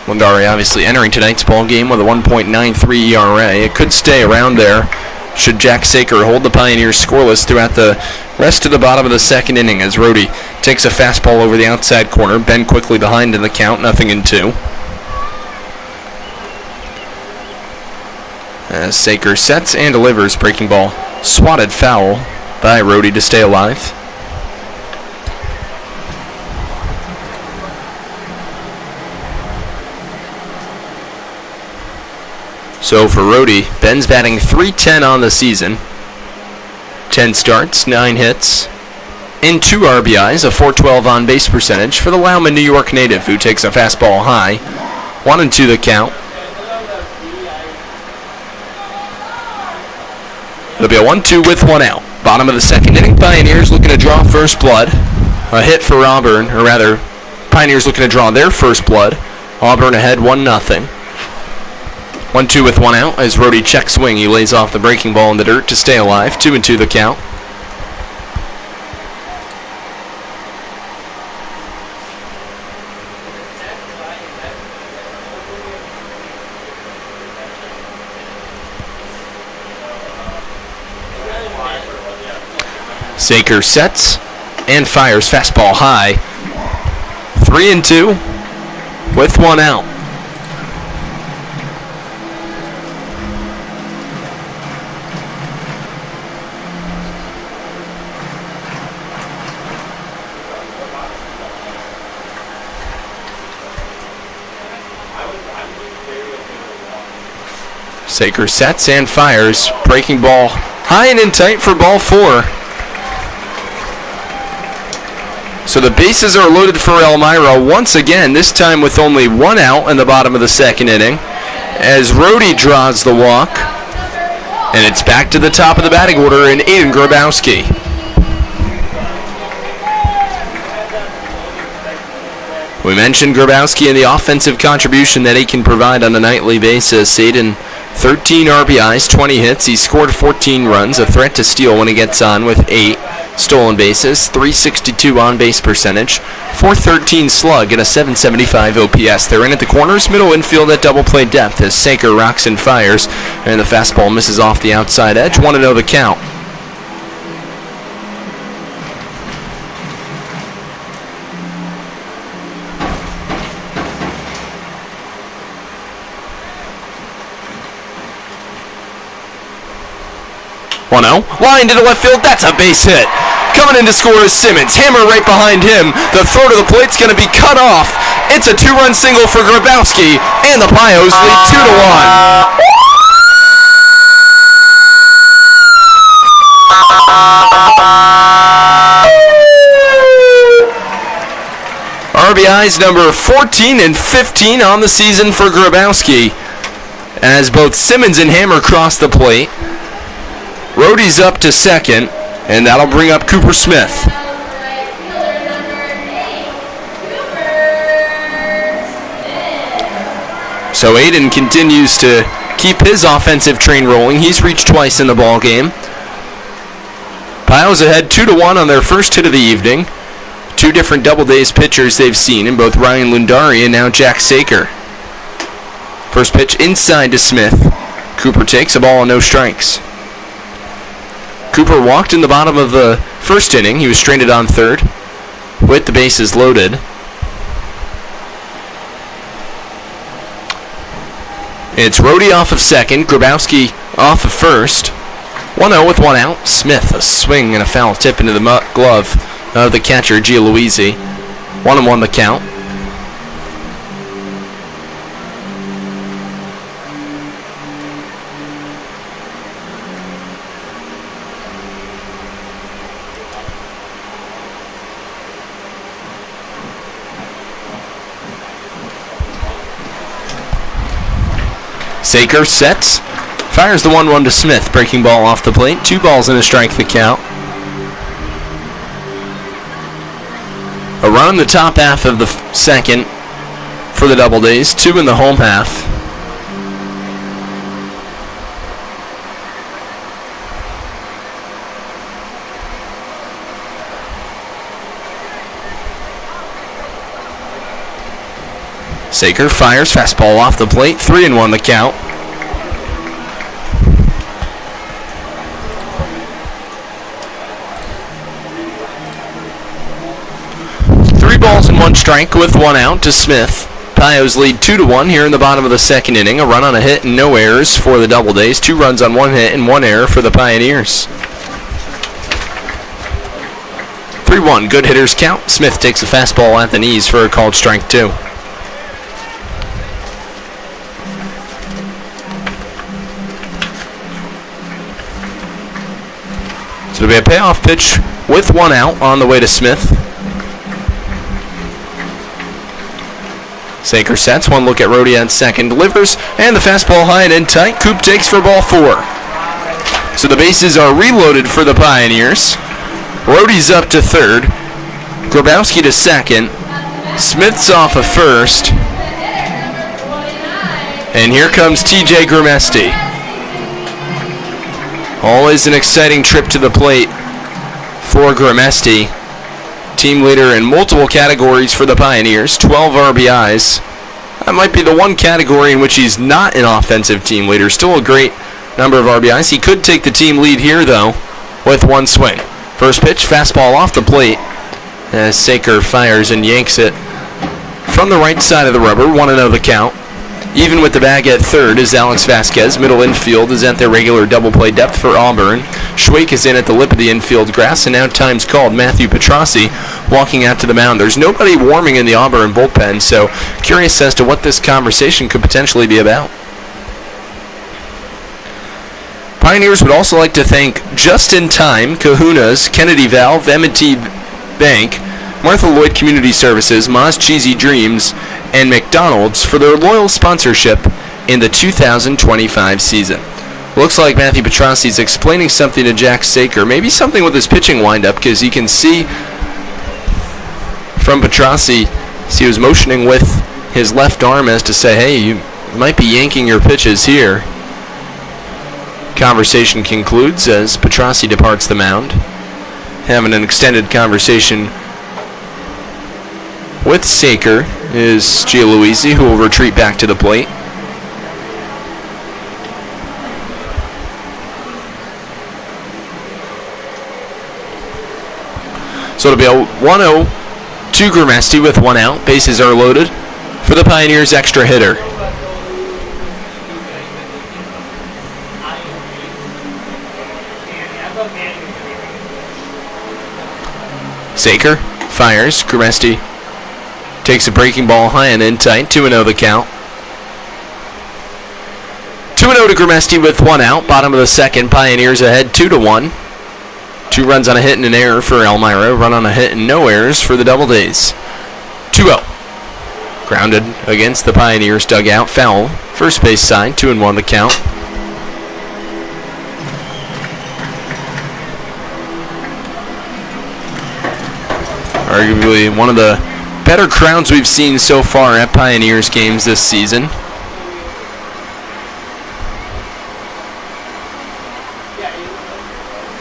Speaker 1: Lundari obviously entering tonight's ball game with a 1.93 ERA. It could stay around there should Jack Saker hold the Pioneers scoreless throughout the rest of the bottom of the second inning as Rhodey takes a fastball over the outside corner. Ben quickly behind in the count, 0-2. As Saker sets and delivers, breaking ball swatted foul by Rhodey to stay alive. So for Rhodey, Ben's batting .310 on the season. 10 starts, 9 hits, and 2 RBIs, a .412 on-base percentage for the Lauman, New York native, who takes a fastball high. 1-2 the count. It'll be a 1-2 with 1 out. Bottom of the second inning, Pioneers looking to draw first blood. A hit for Auburn, or rather, Pioneers looking to draw their first blood. Auburn ahead 1-0. 1-2 with 1 out as Rhodey checks swing. He lays off the breaking ball in the dirt to stay alive. 2-2 the count. Saker sets and fires fastball high. 3-2 with 1 out. Saker sets and fires. Breaking ball high and in tight for ball 4. So the bases are loaded for Elmira once again, this time with only 1 out in the bottom of the second inning, as Rhodey draws the walk. And it's back to the top of the batting order in Aiden Grabowski. We mentioned Grabowski and the offensive contribution that he can provide on a nightly basis. Aiden, 13 RBIs, 20 hits. He scored 14 runs, a threat to steal when he gets on with 8 stolen bases, .362 on-base percentage, .413 slug, and a .775 OPS. They're in at the corners, middle infield at double play depth as Saker rocks and fires, and the fastball misses off the outside edge. 1-0 the count. Line to the left field, that's a base hit. Coming in to score is Simmons. Hammer right behind him. The throw to the plate's going to be cut off. It's a 2-run single for Grabowski, and the Pios lead 2-1. RBIs number 14 and 15 on the season for Grabowski, as both Simmons and Hammer cross the plate. Rhodey's up to second, and that'll bring up Cooper Smith. So Aiden continues to keep his offensive train rolling. He's reached twice in the ball game. Pios ahead 2-1 on their first hit of the evening. 2 different Doubledays pitchers they've seen in both Ryan Lundari and now Jack Saker. First pitch inside to Smith. Cooper takes a ball and no strikes. Cooper walked in the bottom of the first inning. He was stranded on third with the bases loaded. It's Rhodey off of second, Grabowski off of first. 1-0 with 1 out. Smith, a swing and a foul tip into the glove of the catcher, Gialuisi. 1-1 the count. Saker sets, fires the 1-1 to Smith, breaking ball off the plate. 2 balls and a strike the count. A run in the top half of the second for the Doubledays, 2 in the home half. Saker fires, fastball off the plate, 3-1 the count. strike with one out to Smith. Pios lead 2-1 here in the bottom of the second inning. A run on a hit and no errors for the Doubledays. 2 runs on 1 hit and 1 error for the Pioneers. 3-1, good hitters count. Smith takes a fastball at the knees for a called strike 2. So it'll be a payoff pitch with 1 out on the way to Smith. Saker sets, 1 look at Rhodey on second, delivers, and the fastball high and in tight. Coop takes for ball 4. So the bases are reloaded for the Pioneers. Rhodey's up to third, Grabowski to second, Smith's off of first, and here comes TJ Grimesti. Always an exciting trip to the plate for Grimesti. Team leader in multiple categories for the Pioneers, 12 RBIs. That might be the one category in which he's not an offensive team leader. Still a great number of RBIs. He could take the team lead here, though, with 1 swing. First pitch, fastball off the plate as Saker fires and yanks it from the right side of the rubber. 1-0 the count. Even with the bag at third is Alex Vasquez. Middle infield is at their regular double play depth for Auburn. Schwake is in at the lip of the infield grass, and now time's called. Matthew Petrossi walking out to the mound. There's nobody warming in the Auburn bullpen, so curious as to what this conversation could potentially be about. Pioneers would also like to thank Just in Time, Kahuna's, Kennedy Valve, M&T Bank, Martha Lloyd Community Services, Moz Cheesy Dreams, and McDonald's for their loyal sponsorship in the 2025 season. Looks like Matthew Petrossi's explaining something to Jack Saker, maybe something with his pitching windup, because you can see from Petrossi, he was motioning with his left arm as to say, hey, you might be yanking your pitches here. Conversation concludes as Petrossi departs the mound, having an extended conversation with Saker is Gialuisi, who will retreat back to the plate. So it'll be a 1-0 to Grimesti with 1 out. Bases are loaded for the Pioneers' extra hitter. Saker fires. Grimesti takes a breaking ball high and in tight. 2-0 the count. 2-0 to Grimesti with 1 out. Bottom of the second. Pioneers ahead 2-1. 2 runs on a hit and an error for Elmira. Run on a hit and no errors for the Doubledays. 2-0. Grounded against the Pioneers dugout. Foul. First base side. 2-1 the count. Arguably one of the better crowds we've seen so far at Pioneers games this season.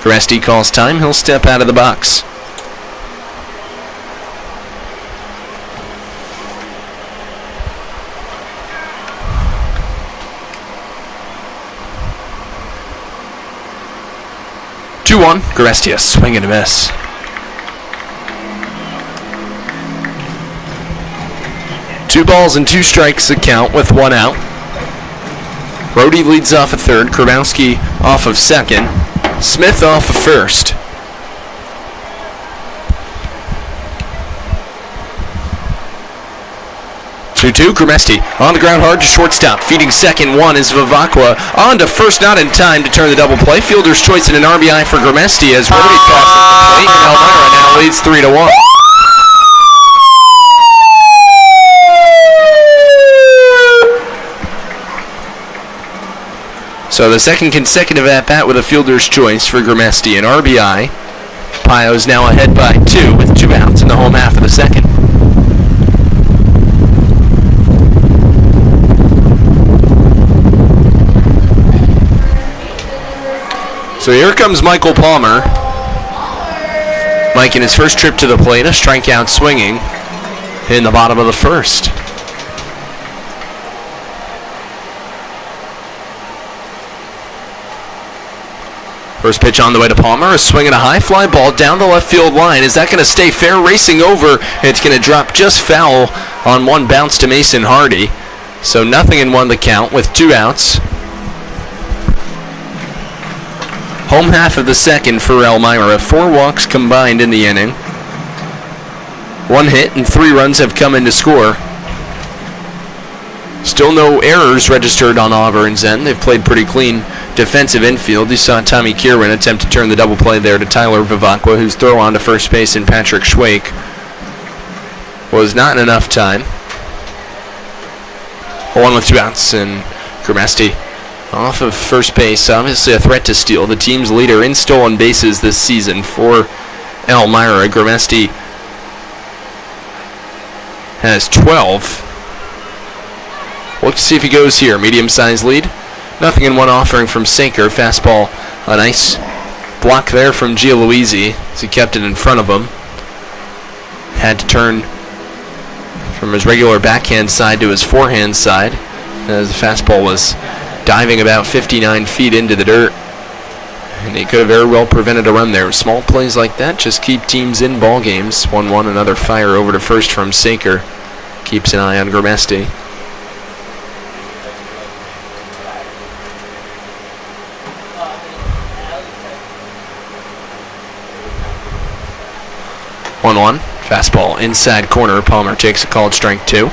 Speaker 1: Grimesti calls time. He'll step out of the box. Grimesti, a swing and a miss. Two balls and 2 strikes to count with 1 out. Rhodey leads off of third. Grabowski off of second. Smith off of first. Grimesti on the ground hard to shortstop. Feeding second 1 is Vivacqua. On to first, not in time to turn the double play. Fielder's choice and an RBI for Grimesti as Rhodey crosses the plate, and Elmira now leads 3-1. So the second consecutive at-bat with a fielder's choice for Grimesti, an RBI. Pios now ahead by 2 with 2 outs in the home half of the second. So here comes Michael Palmer. Mike in his first trip to the plate, a strikeout swinging in the bottom of the first. First pitch on the way to Palmer. A swing and a high fly ball down the left field line. Is that going to stay fair? Racing over. It's going to drop just foul on one bounce to Mason Hardy. So nothing in one the count with 2 outs. Home half of the second for Elmira. 4 walks combined in the inning. 1 hit and 3 runs have come in to score. Still no errors registered on Auburn's end. They've played pretty clean defensive infield. You saw Tommy Kierwin attempt to turn the double play there to Tyler Vivacqua, whose throw on to first base and Patrick Schwake was not in enough time. 1 with 2 outs, and Grimesti off of first base. Obviously a threat to steal. The team's leader in stolen bases this season for Elmira. Grimesti has 12. Look to see if he goes here. Medium-sized lead. Nothing in one offering from Saker. Fastball, a nice block there from Gialuisi as he kept it in front of him. Had to turn from his regular backhand side to his forehand side as the fastball was diving about 59 feet into the dirt. And he could have very well prevented a run there. Small plays like that just keep teams in ball games. 1-1, another fire over to first from Saker. Keeps an eye on Grimesti. Fastball inside corner. Palmer takes a called strike 2.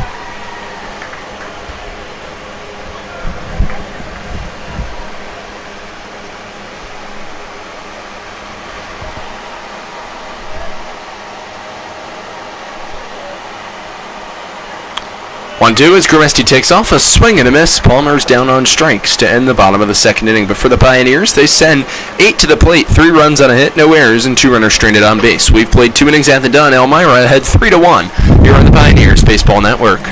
Speaker 1: As Grimesti takes off, a swing and a miss. Palmer's down on strikes to end the bottom of the second inning. But for the Pioneers, they send 8 to the plate, 3 runs on a hit, no errors, and 2 runners stranded on base. We've played 2 innings at the Dunn. Elmira ahead 3-1 here on the Pioneers Baseball Network.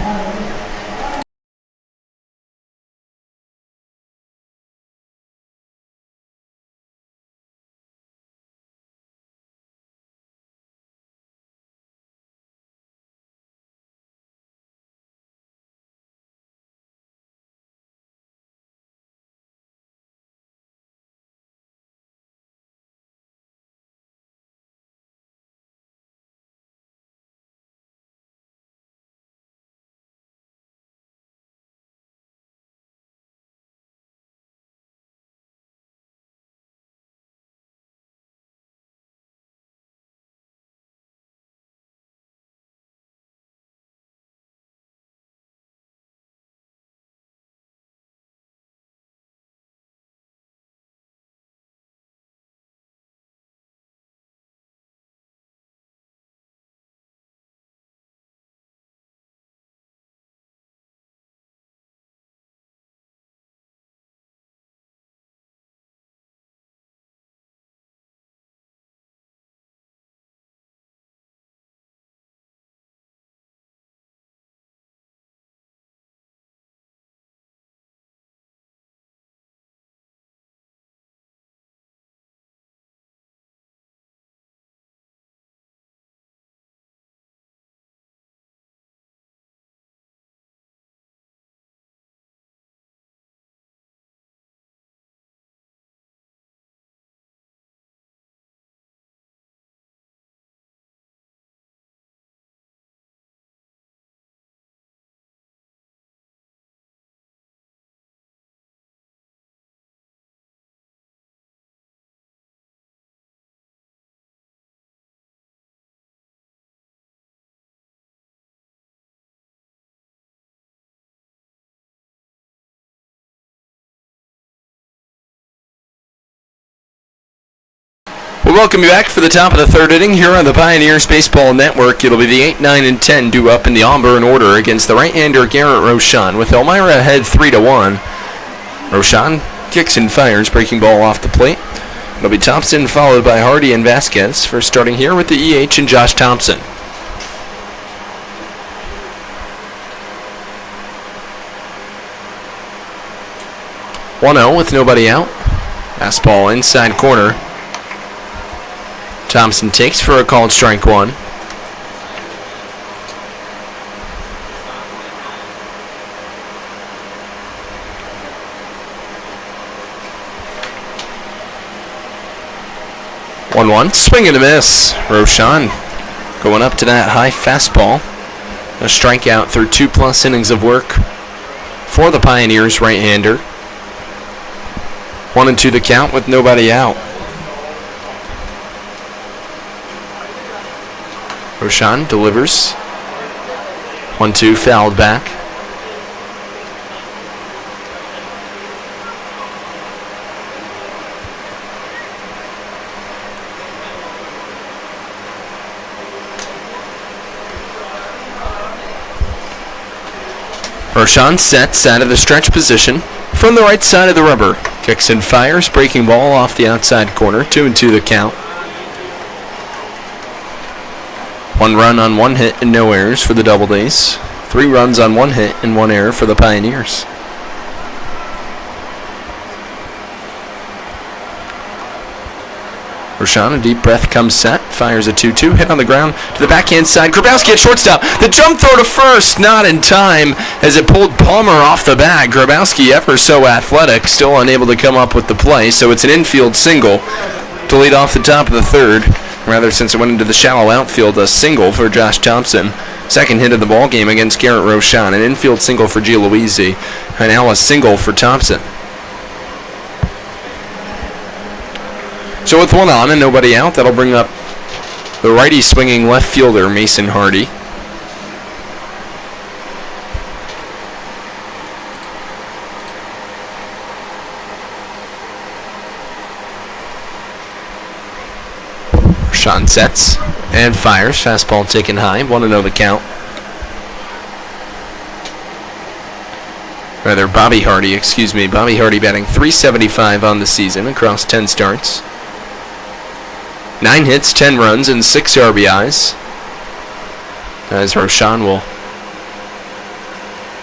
Speaker 1: We welcome you back for the top of the third inning here on the Pioneers Baseball Network. It'll be the 8, 9, and 10 due up in the Auburn order against the right-hander Garrett Rochon. With Elmira ahead 3-1. Rochon kicks and fires, breaking ball off the plate. It'll be Thompson followed by Hardy and Vasquez. First starting here with the EH and Josh Thompson. 1-0 with nobody out. Fastball inside corner. Thompson takes for a called strike 1. 1-1. Swing and a miss. Roshan going up to that high fastball. A strikeout through 2+ innings of work for the Pioneers right-hander. 1-2 the count with nobody out. Roshan delivers. 1-2 fouled back. Roshan sets out of the stretch position from the right side of the rubber. Kicks and fires, breaking ball off the outside corner. 2-2 the count. 1 run on 1 hit and no errors for the Doubledays. 3 runs on 1 hit and 1 error for the Pioneers. Roshan, a deep breath, comes set, fires a 2-2, hit on the ground to the backhand side. Grabowski at shortstop. The jump throw to first, not in time as it pulled Palmer off the bat. Grabowski, ever so athletic, still unable to come up with the play, so it's an infield single to lead off the top of the third. Rather, since it went into the shallow outfield, a single for Josh Thompson. Second hit of the ball game against Garrett Roshan. An infield single for Gialoisi, and now a single for Thompson. So with 1 on and nobody out, that'll bring up the righty swinging left fielder, Mason Hardy. Roshan sets and fires. Fastball taken high. 1-0 the count. Bobby Hardy batting .375 on the season across 10 starts. 9 hits, 10 runs, and 6 RBIs. As Roshan will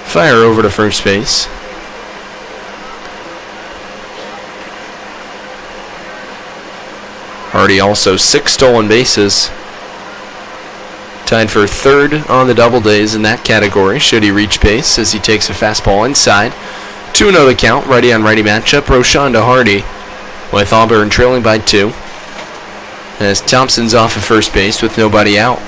Speaker 1: fire over to first base. Hardy also 6 stolen bases. Tied for third on the Doubledays in that category, should he reach base as he takes a fastball inside. 2-0 the count, righty on righty matchup. Roshan to Hardy, with Auburn trailing by 2. As Thompson's off at first base with nobody out.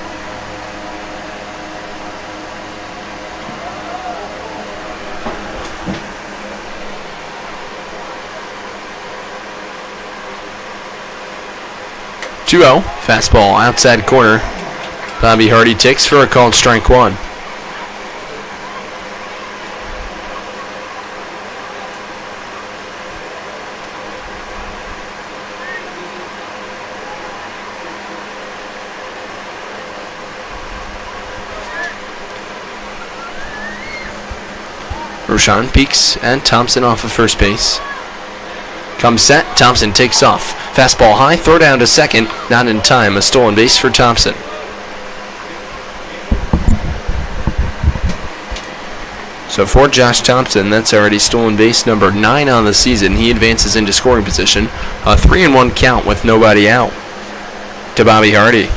Speaker 1: Fastball outside corner. Bobby Hardy takes for a called strike 1. Roshan peeks and Thompson off of first base. Comes set, Thompson takes off. Fastball high, throw down to second, not in time. A stolen base for Thompson. So for Josh Thompson, that's already stolen base number 9 on the season. He advances into scoring position. A 3-1 count with nobody out to Bobby Hardy.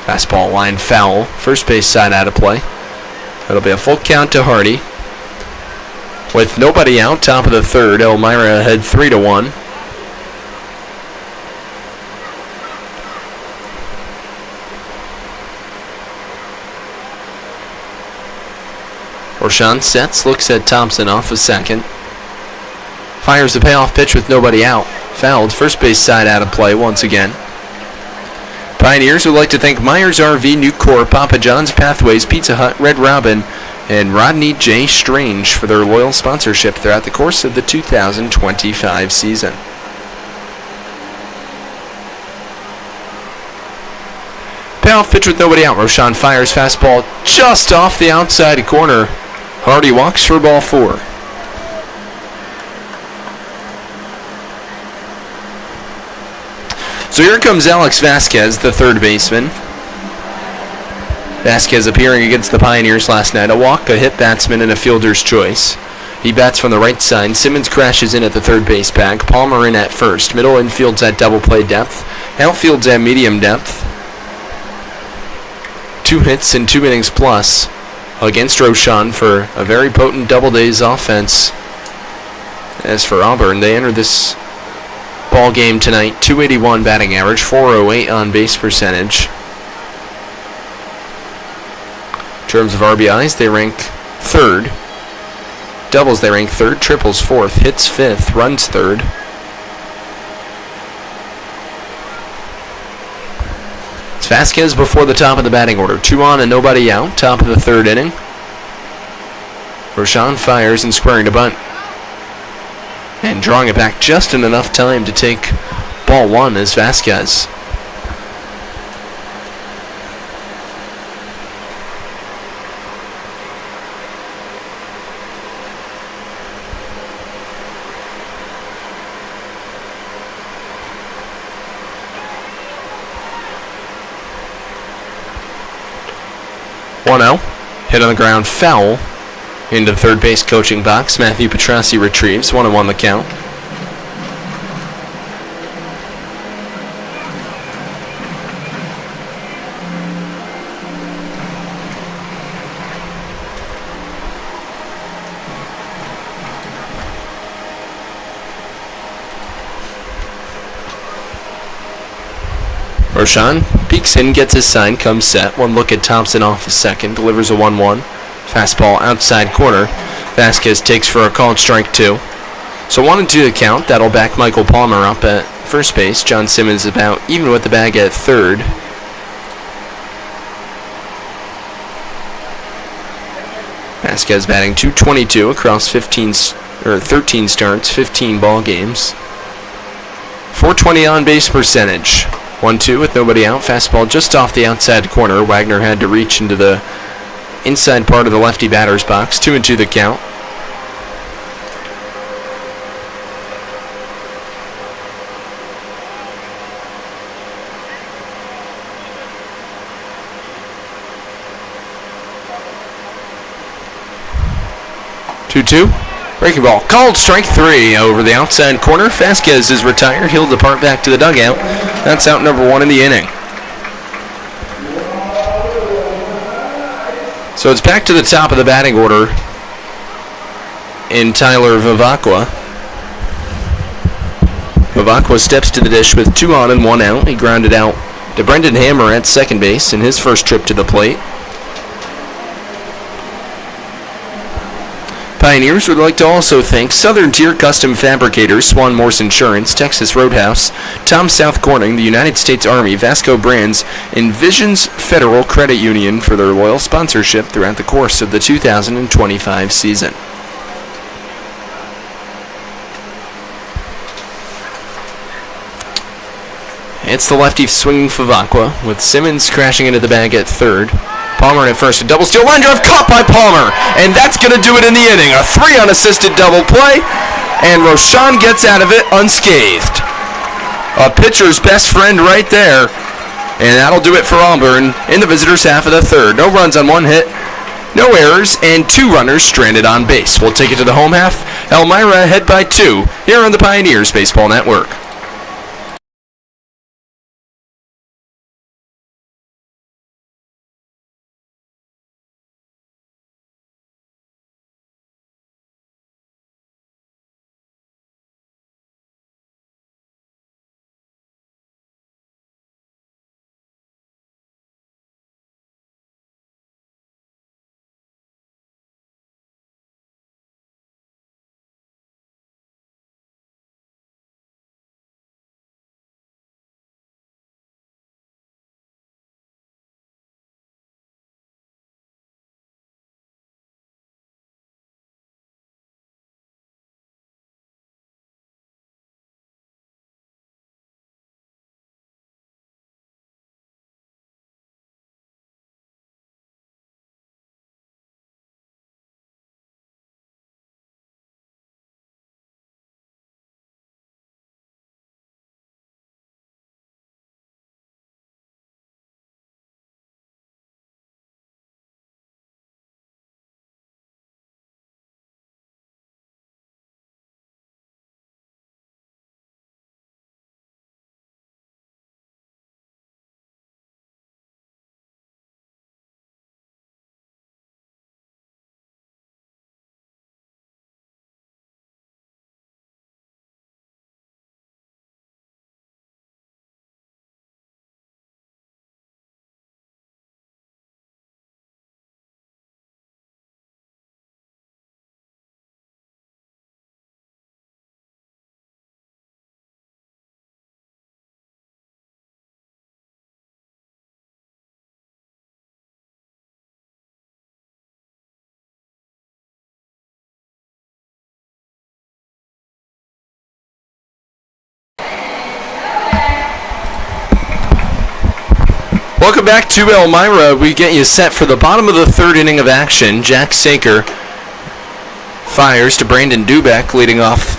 Speaker 1: Fastball line foul. First base side out of play. That'll be a full count to Hardy. With nobody out, top of the third, Elmira ahead 3-1. Roshan sets, looks at Thompson off a second. Fires the payoff pitch with nobody out. Fouled. First base side out of play once again. Pioneers would like to thank Myers RV, Nucor, Papa John's, Pathways, Pizza Hut, Red Robin, and Rodney J. Strange for their loyal sponsorship throughout the course of the 2025 season. Payoff pitch with nobody out. Roshan fires fastball just off the outside corner. Hardy walks for ball 4. So here comes Alex Vasquez, the third baseman. Vasquez appearing against the Pioneers last night. A walk, a hit batsman, and a fielder's choice. He bats from the right side. Simmons crashes in at the third base bag. Palmer in at first. Middle infield's at double play depth. Outfield's at medium depth. 2 hits in 2 innings plus against Roshan for a very potent Doubledays offense. As for Auburn, they enter this ball game tonight, 281 batting average, 408 on base percentage. In terms of RBIs, they rank 3rd. Doubles, they rank 3rd. Triples, 4th. Hits, 5th. Runs, 3rd. It's Vasquez before the top of the batting order. 2 on and nobody out. Top of the 3rd inning. Roshan fires and squaring to bunt. And drawing it back just in enough time to take ball 1 is Vasquez. Hit on the ground, foul. Into the third base coaching box. Matthew Petrassi retrieves. 1-1 the count. Roshan peeks in, gets his sign, comes set. 1 look at Thompson off a second, delivers a 1-1. Fastball outside corner. Vasquez takes for a called strike 2. So 1-2 the count. That'll back Michael Palmer up at first base. John Simmons about even with the bag at 3rd. Vasquez batting .222 across 13 starts, 15 ball games. 420 on base percentage. 1-2 with nobody out. Fastball just off the outside corner. Wagner had to reach into the inside part of the lefty batter's box. 2-2 the count. Breaking ball. Called strike 3 over the outside corner. Vasquez is retired. He'll depart back to the dugout. That's out number 1 in the inning. So it's back to the top of the batting order in Tyler Vivacqua. Vivacqua steps to the dish with 2 on and 1 out. He grounded out to Brendan Hammer at second base in his first trip to the plate. Pioneers would like to also thank Southern Tier Custom Fabricators, Swan Morse Insurance, Texas Roadhouse, Tom South Corning, the United States Army, Vasco Brands, and Visions Federal Credit Union for their loyal sponsorship throughout the course of the 2025 season. It's the lefty swinging Vivacqua, with Simmons crashing into the bag at 3rd. Palmer at first, a double steal, line drive caught by Palmer, and that's going to do it in the inning. A 3 unassisted double play, and Roshan gets out of it unscathed. A pitcher's best friend right there, and that'll do it for Auburn in the visitors' half of the 3rd. No runs on 1 hit, no errors, and 2 runners stranded on base. We'll take it to the home half. Elmira ahead by 2 here on the Pioneers Baseball Network. back to Elmira. We get you set for the bottom of the third inning of action. Jack Saker fires to Brandon Dubeck, leading off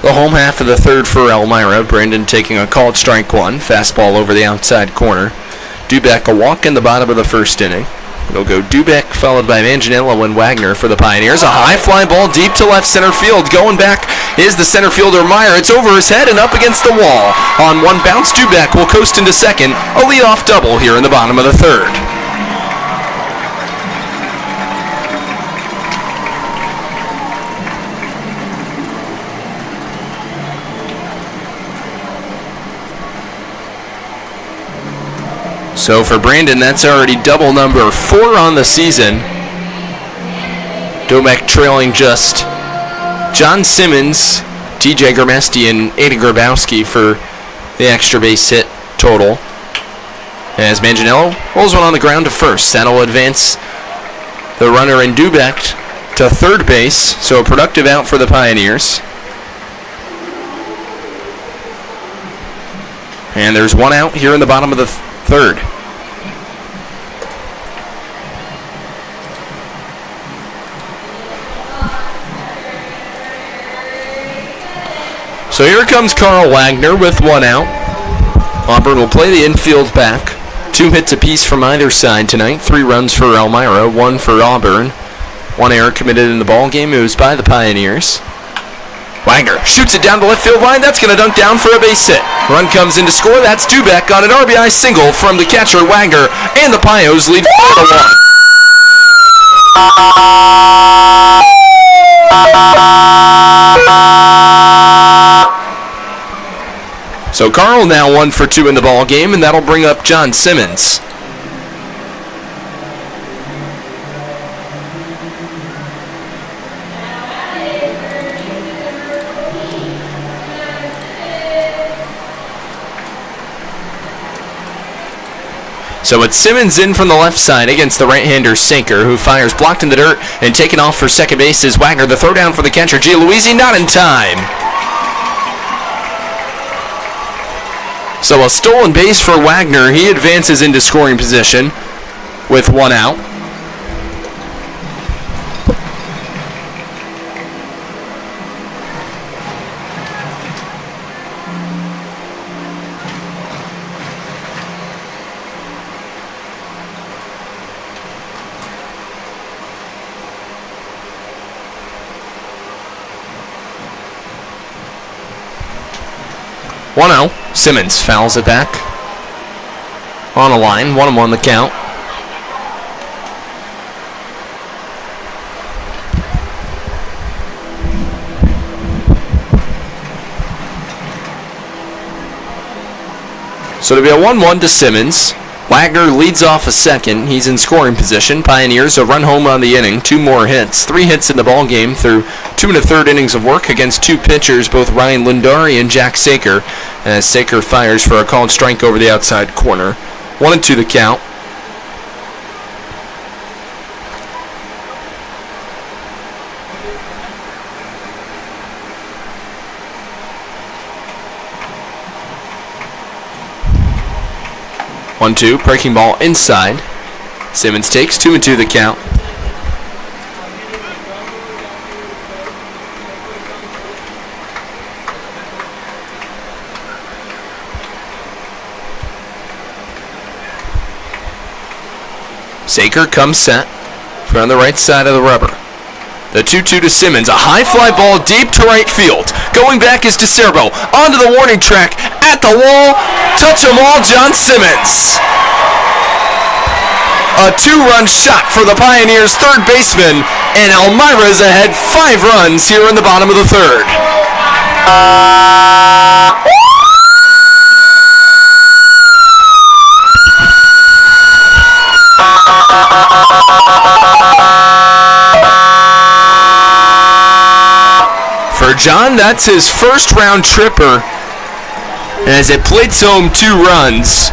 Speaker 1: the home half of the third for Elmira. Brandon taking a called strike one. Fastball over the outside corner. Dubeck a walk in the bottom of the first inning. It'll go Dubeck followed by Manganiello and Wagner for the Pioneers. A high fly ball deep to left center field. Going back is the center fielder Meyer. It's over his head and up against the wall. On one bounce, Dubeck will coast into second. A leadoff double here in the bottom of the third. So for Brandon, that's already double number 4 on the season. Dubeck trailing just John Simmons, TJ Gramesti, and Aiden Grabowski for the extra base hit total. As Manganiello rolls one on the ground to first. That'll advance the runner in Dubeck to third base. So a productive out for the Pioneers. And there's one out here in the bottom of the third. So here comes Carl Wagner with one out. Auburn will play the infield back. 2 hits apiece from either side tonight. 3 runs for Elmira, 1 for Auburn. 1 error committed in the ball game. It was by the Pioneers. Wagner shoots it down the left field line. That's going to dunk down for a base hit. Run comes in to score. That's Dubeck on an RBI single from the catcher Wagner, and the Pios lead 4-1. So Carl now 1 for 2 in the ball game, and that'll bring up John Simmons. So it's Simmons in from the left side against the right-hander Saker, who fires blocked in the dirt and taken off for second base is Wagner. The throw down for the catcher Gialuisi, not in time. So a stolen base for Wagner. He advances into scoring position with 1 out. One out. Simmons fouls it back. On a line, 1-1 the count. So to be a 1-1 to Simmons. Wagner leads off a second. He's in scoring position. Pioneers a run home on the inning. 2 more hits. 3 hits in the ball game through 2 1/3 innings of work against 2 pitchers, both Ryan Lindari and Jack Saker. As Saker fires for a called strike over the outside corner. 1-2 the count. One, 2, breaking ball inside. Simmons takes 2-2 the count. Saker comes set from the right side of the rubber. The 2-2 to Simmons. A high fly ball deep to right field. Going back is DeCerbo. Onto the warning track. At the wall. Touch 'em all, John Simmons. A 2-run shot for the Pioneers' third baseman. And Elmira's ahead 5 runs here in the bottom of the third. For John, that's his first round tripper as it plates home 2 runs.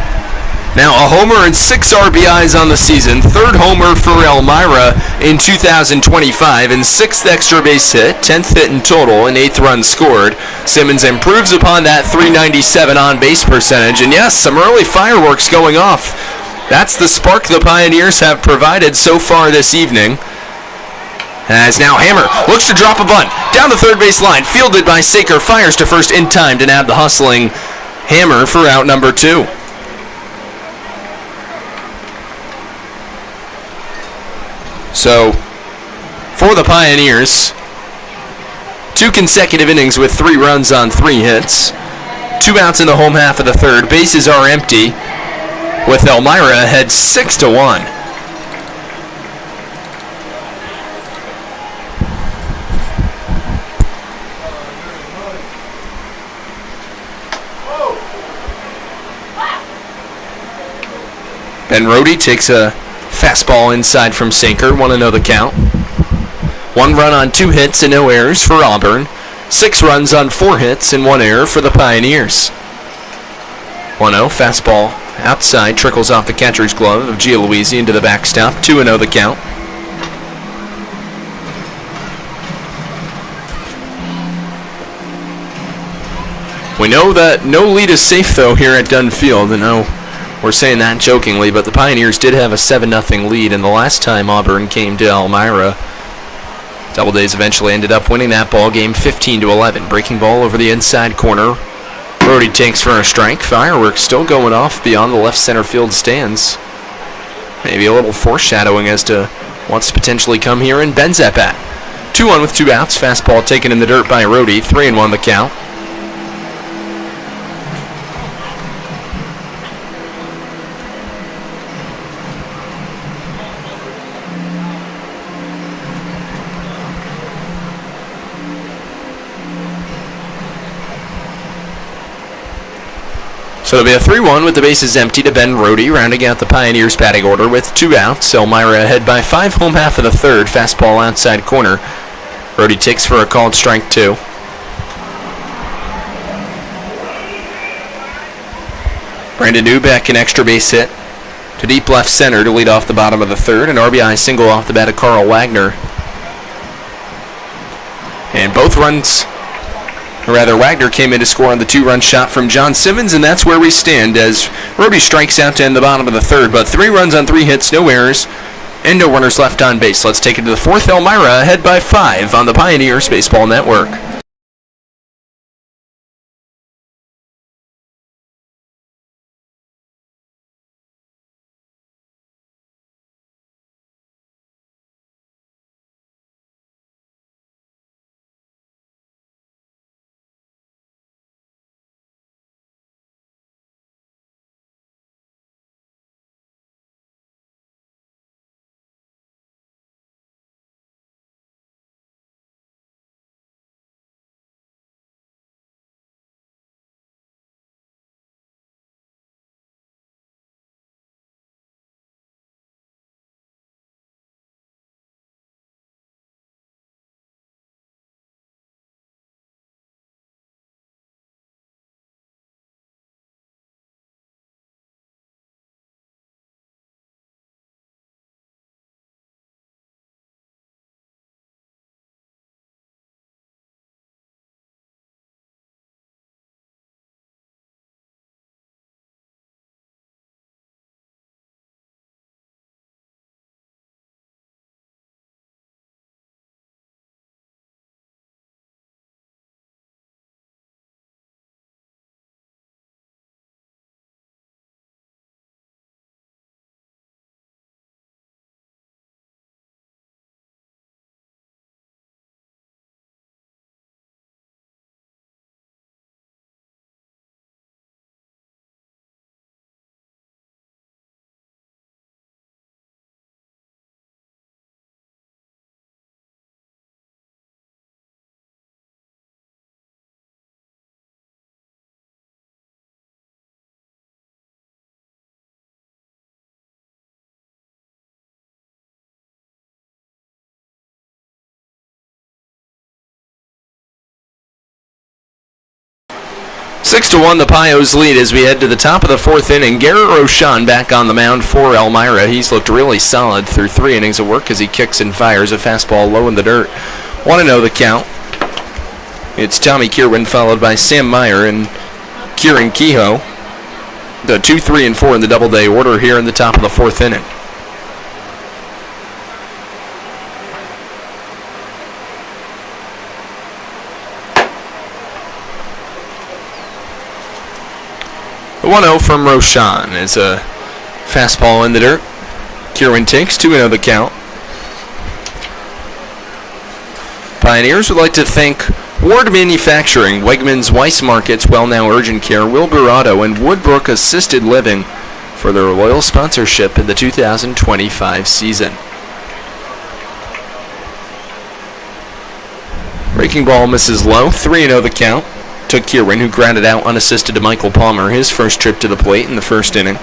Speaker 1: Now a homer and 6 RBIs on the season. 3rd homer for Elmira in 2025 and 6th extra base hit, 10th hit in total, and 8th run scored. Simmons improves upon that .397 on base percentage. And yes, some early fireworks going off That's the spark the Pioneers have provided so far this evening. As now Hammer looks to drop a bunt down the third base line, fielded by Saker, fires to first in time to nab the hustling Hammer for out number 2. So, for the Pioneers, 2 consecutive innings with 3 runs on 3 hits. 2 outs in the home half of the third. Bases are empty, with Elmira ahead 6-1. Ben Rohde takes a fastball inside from Saker. 1-0 the count. 1 run on 2 hits and no errors for Auburn. 6 runs on 4 hits and 1 error for the Pioneers. 1-0 fastball outside, trickles off the catcher's glove of Gialuisi into the backstop. 2-0 the count. We know that no lead is safe though here at Dunn Field. I know we're saying that jokingly, but the Pioneers did have a 7-0 lead, and the last time Auburn came to Elmira, Doubledays eventually ended up winning that ball game 15-11. Breaking ball over the inside corner. Rohde takes for a strike. Fireworks still going off beyond the left center field stands. Maybe a little foreshadowing as to what's to potentially come here in Ben's at bat. 2-1 with 2 outs. Fastball taken in the dirt by Rohde. 3-1 the count. So it'll be a 3-1 with the bases empty to Ben Rohde, rounding out the Pioneers batting order with 2 outs. Elmira ahead by 5, home half of the third. Fastball outside corner. Rohde takes for a called strike 2. Brandon Newbeck, an extra base hit to deep left center to lead off the bottom of the third. An RBI single off the bat of Carl Wagner. And both runs, or rather Wagner came in to score on the 2-run shot from John Simmons, and that's where we stand as Rohde strikes out to end the bottom of the third. But 3 runs on 3 hits, no errors, and no runners left on base. Let's take it to the 4th. Elmira ahead by 5 on the Pioneers Baseball Network. Six to 1 the Pios lead as we head to the top of the 4th inning. Garrett Rochon back on the mound for Elmira. He's looked really solid through 3 innings of work as he kicks and fires a fastball low in the dirt. 1-0 the count. It's Tommy Kierwin followed by Sam Meyer and Kieran Kehoe. The 2, 3, and 4 in the Doubleday order here in the top of the fourth inning. The 1-0 from Roshan is a fastball in the dirt. Kierwin takes 2-0 the count. Pioneers would like to thank Ward Manufacturing, Wegmans, Weiss Markets, Well Now Urgent Care, Wilbur Auto, and Woodbrook Assisted Living for their loyal sponsorship in the 2025 season. Breaking ball misses low, 3-0 the count. To Kierwin, who grounded out unassisted to Michael Palmer, his first trip to the plate in the first inning.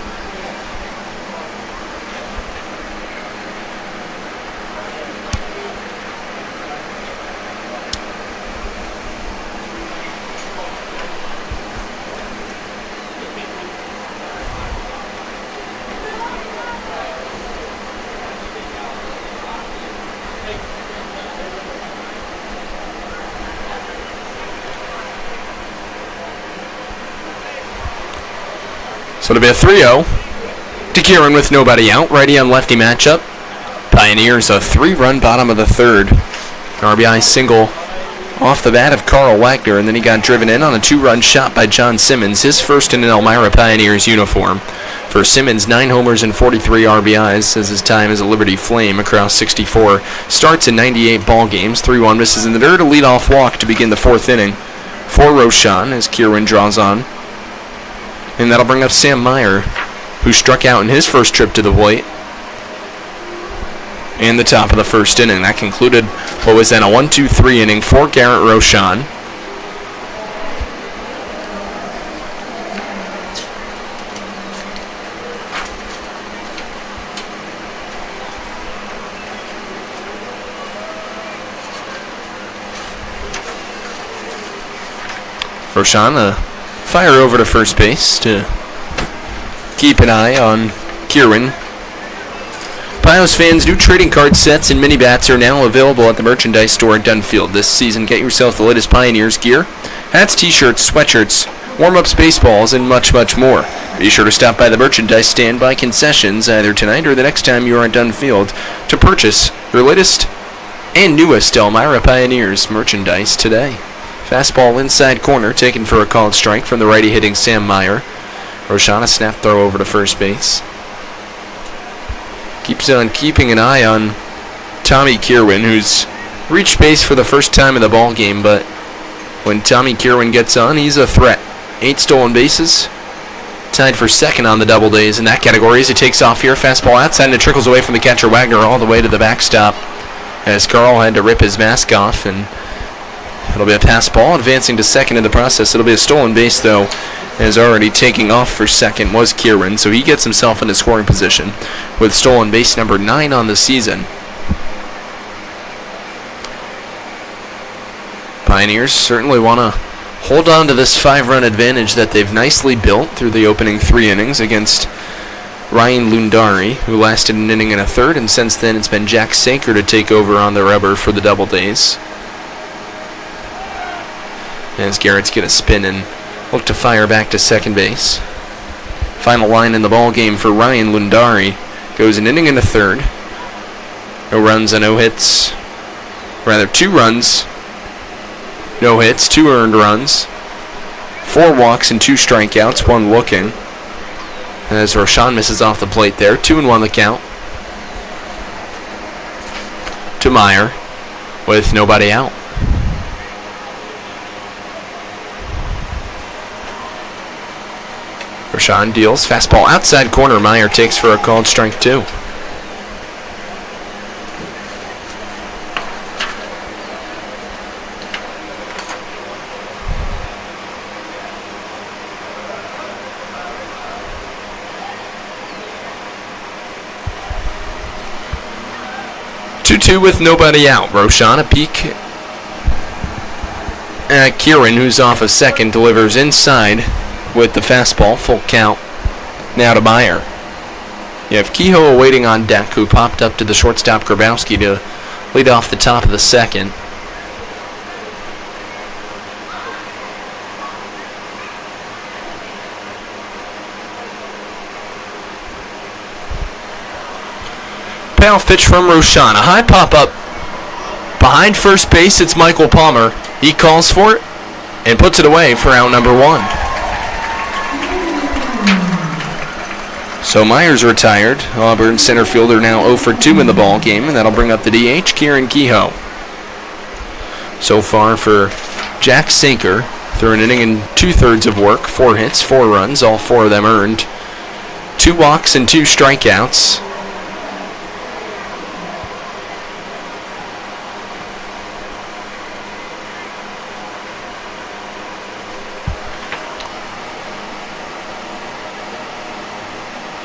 Speaker 1: So it'll be a 3-0 to Kierwin with nobody out. Righty on lefty matchup. Pioneers a 3-run bottom of the third. An RBI single off the bat of Carl Wagner, and then he got driven in on a 2-run shot by John Simmons, his first in an Elmira Pioneers uniform. For Simmons, 9 homers and 43 RBIs as his time as a Liberty Flame across 64 starts in 98 ball games. 3-1 misses in the dirt, a leadoff walk to begin the fourth inning for Roshan as Kierwin draws on. And that'll bring up Sam Meyer, who struck out in his first trip to the plate in the top of the first inning. That concluded what was then a 1-2-3 inning for Garrett Roshan. Roshan, fire over to first base to keep an eye on Kierwin. Pios fans, new trading card sets and mini bats are now available at the merchandise store at Dunn Field. This season, get yourself the latest Pioneers gear, hats, t-shirts, sweatshirts, warm-ups, baseballs, and much, much more. Be sure to stop by the merchandise stand by concessions either tonight or the next time you are at Dunn Field to purchase your latest and newest Elmira Pioneers merchandise today. Fastball inside corner, taken for a called strike from the righty hitting Sam Meyer. Roshan, a snap throw over to first base. Keeps on keeping an eye on Tommy Kierwin, who's reached base for the first time in the ball game, but when Tommy Kierwin gets on, he's a threat. 8 stolen bases, tied for second on the Doubledays in that category as he takes off here. Fastball outside and it trickles away from the catcher Wagner all the way to the backstop as Carl had to rip his mask off, and it'll be a pass ball, advancing to second in the process. It'll be a stolen base, though, as already taking off for second was Kierwin, so he gets himself into scoring position with stolen base number 9 on the season. Pioneers certainly want to hold on to this 5-run advantage that they've nicely built through the opening 3 innings against Ryan Lundari, who lasted an inning and a third, and since then it's been Jack Saker to take over on the rubber for the Doubledays. As Garrett's going to spin and look to fire back to second base. Final line in the ball game for Ryan Lundari goes an inning and a third. No runs and no hits. Rather, 2 runs, no hits, 2 earned runs, 4 walks and 2 strikeouts, 1 looking. As Roshan misses off the plate there, 2-1 the count. To Meyer with nobody out. Roshan deals. Fastball outside corner. Meyer takes for a called strike 2. Two with nobody out. Roshan a peek at Kierwin, who's off a second, delivers inside with the fastball, full count. Now to Meyer. You have Kehoe waiting on deck, who popped up to the shortstop Grabowski to lead off the top of the second. Payoff pitch from Roshan. A high pop-up behind first base. It's Michael Palmer. He calls for it and puts it away for out number 1. So Myers retired. Auburn center fielder now 0 for 2 in the ball game, and that'll bring up the DH, Kieran Kehoe. So far for Jack Sanker, through an inning and 2/3 of work, 4 hits, 4 runs, all 4 of them earned. 2 walks and 2 strikeouts.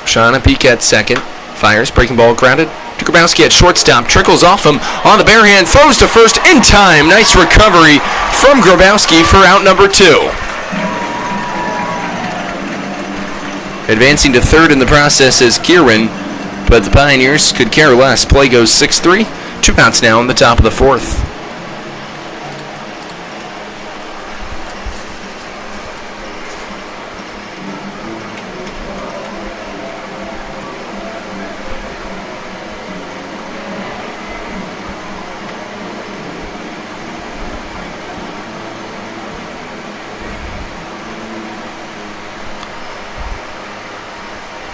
Speaker 1: Sean a peek at second. Fires, breaking ball grounded to Grabowski at shortstop. Trickles off him on the bare hand. Throws to first in time. Nice recovery from Grabowski for out number 2. Advancing to third in the process is Kieran, but the Pioneers could care less. Play goes 6-3. 2 outs now in the top of the 4th.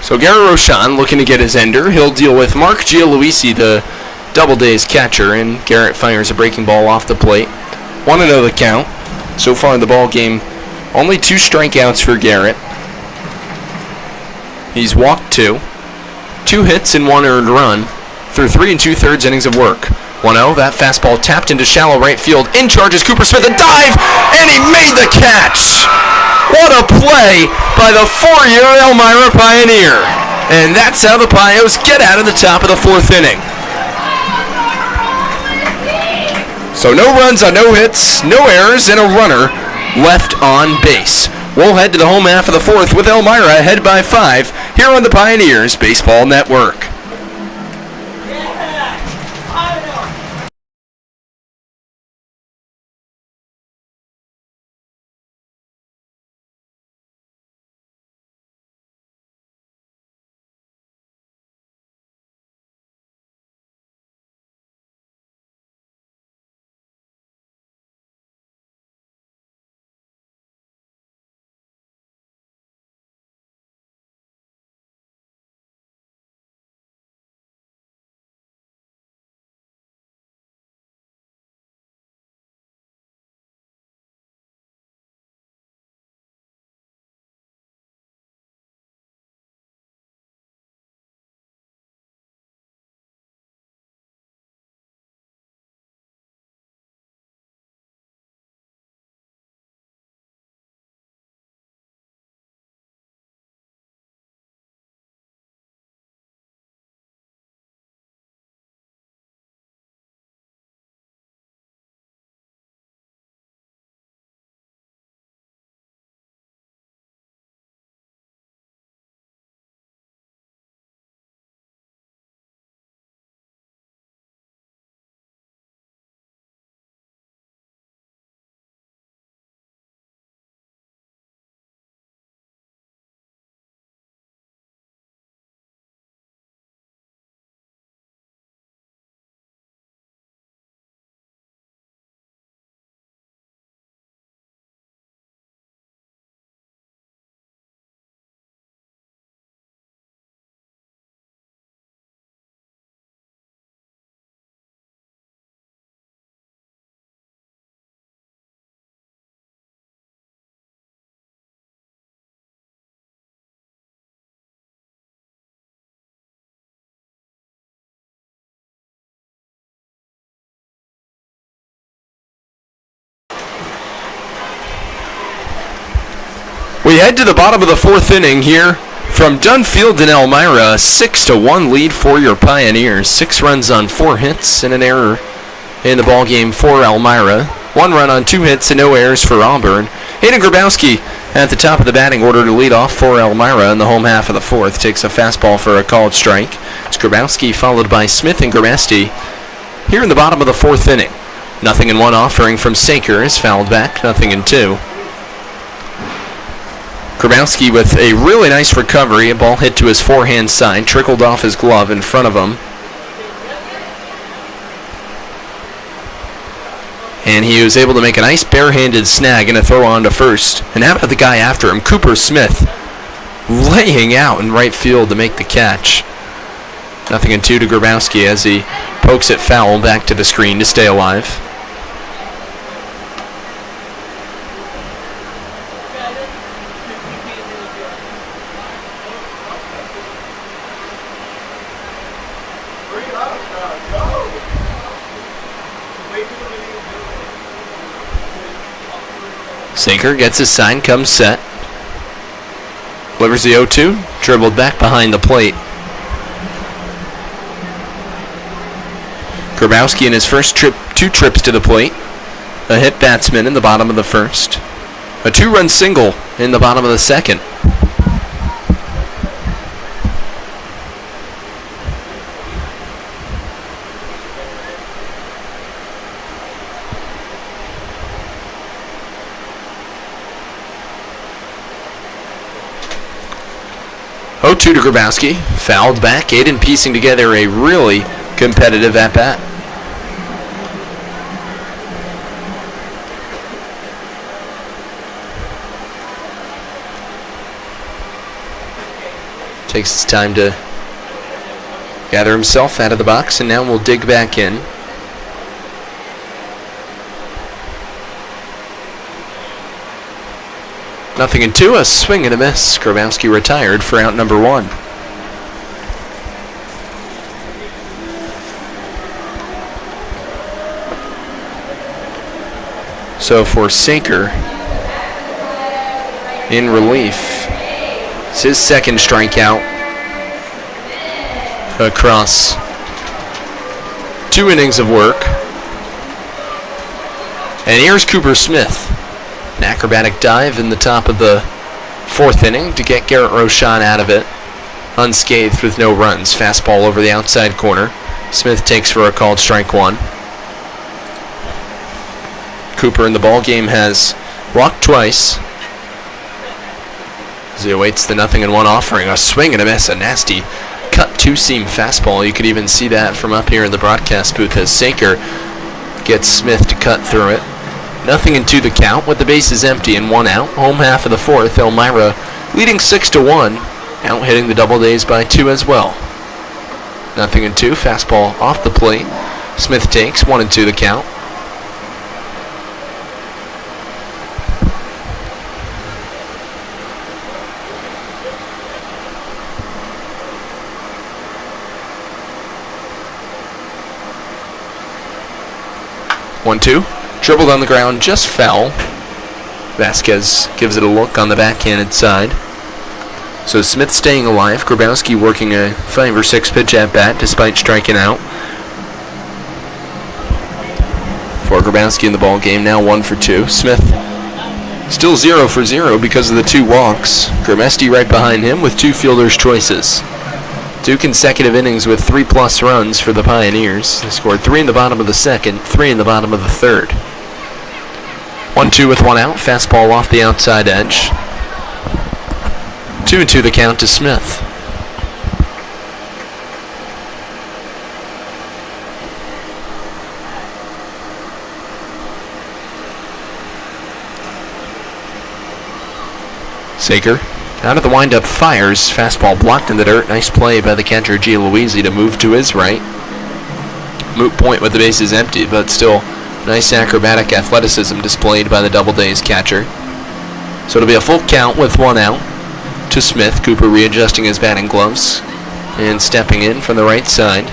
Speaker 1: So Garrett Roshan looking to get his ender. He'll deal with Mark Gialuisi, the Doubledays catcher, and Garrett fires a breaking ball off the plate. 1-0 the count. So far in the ball game, only 2 strikeouts for Garrett. He's walked 2. 2 hits and 1 earned run through 3 2/3 innings of work. 1-0, that fastball tapped into shallow right field. In charges Cooper Smith, a dive, and he made the catch. What a play by the 4-year Elmira Pioneer. And that's how the Pios get out of the top of the 4th inning. So no runs on no hits, no errors, and a runner left on base. We'll head to the home half of the 4th with Elmira ahead by 5 here on the Pioneers Baseball Network. We head to the bottom of the 4th inning here from Dunn Field in Elmira. 6-1 lead for your Pioneers. 6 runs on 4 hits and an error in the ball game for Elmira. 1 run on 2 hits and no errors for Auburn. Hayden Grabowski at the top of the batting order to lead off for Elmira in the home half of the 4th. Takes a fastball for a called strike. It's Grabowski followed by Smith and Gramesti here in the bottom of the 4th inning. 0-1 offering from Sanker is fouled back. 0-2. Grabowski with a really nice recovery. A ball hit to his forehand side, trickled off his glove in front of him. And he was able to make a nice barehanded snag and a throw on to first. And how about the guy after him, Cooper Smith, laying out in right field to make the catch. 0-2 to Grabowski as he pokes it foul back to the screen to stay alive. Sinker gets his sign, comes set. Delivers the 0-2, dribbled back behind the plate. Grabowski in his first two trips to the plate. A hit batsman in the bottom of the first. A 2-run single in the bottom of the second. To Grabowski, fouled back. Aiden piecing together a really competitive at-bat. Takes his time to gather himself out of the box, and now we'll dig back in. Nothing in two, a swing and a miss. Grabowski retired for out number 1. So for Sinker, in relief, it's his second strikeout across 2 innings of work. And here's Cooper Smith. An acrobatic dive in the top of the 4th inning to get Garrett Rochon out of it, unscathed with no runs. Fastball over the outside corner. Smith takes for a called strike 1. Cooper in the ball game has walked twice as he awaits the 0-1 offering. A swing and a miss, a nasty cut 2-seam fastball. You could even see that from up here in the broadcast booth as Sinker gets Smith to cut through it. 0-2 the count with the bases empty and 1 out. Home half of the 4th, Elmira leading 6-1, out hitting the Doubledays by 2 as well. 0-2, fastball off the plate. Smith takes 1-2 the count. One-two. Dribbled on the ground, just fell. Vasquez gives it a look on the backhanded side. So Smith staying alive. Grabowski working a 5 or 6 pitch at bat despite striking out. For Grabowski in the ball game, now 1 for 2. Smith still 0 for 0 because of the 2 walks. Gramesti right behind him with 2 fielders' choices. 2 consecutive innings with 3+ runs for the Pioneers. They scored 3 in the bottom of the second, 3 in the bottom of the third. 1-2 with 1 out. Fastball off the outside edge. 2-2 the count to Smith. Sager out of the windup, fires. Fastball blocked in the dirt. Nice play by the catcher Gialuisi to move to his right. Moot point with the bases empty, but still nice acrobatic athleticism displayed by the Doubledays catcher. So it'll be a full count with 1 out to Smith. Cooper readjusting his batting gloves and stepping in from the right side.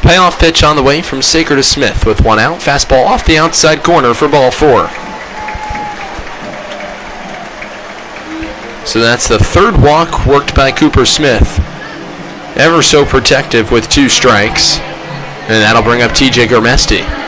Speaker 1: Payoff pitch on the way from Saker to Smith with 1 out. Fastball off the outside corner for ball 4. So that's the 3rd walk worked by Cooper Smith. Ever so protective with 2 strikes. And that'll bring up TJ Gramesti.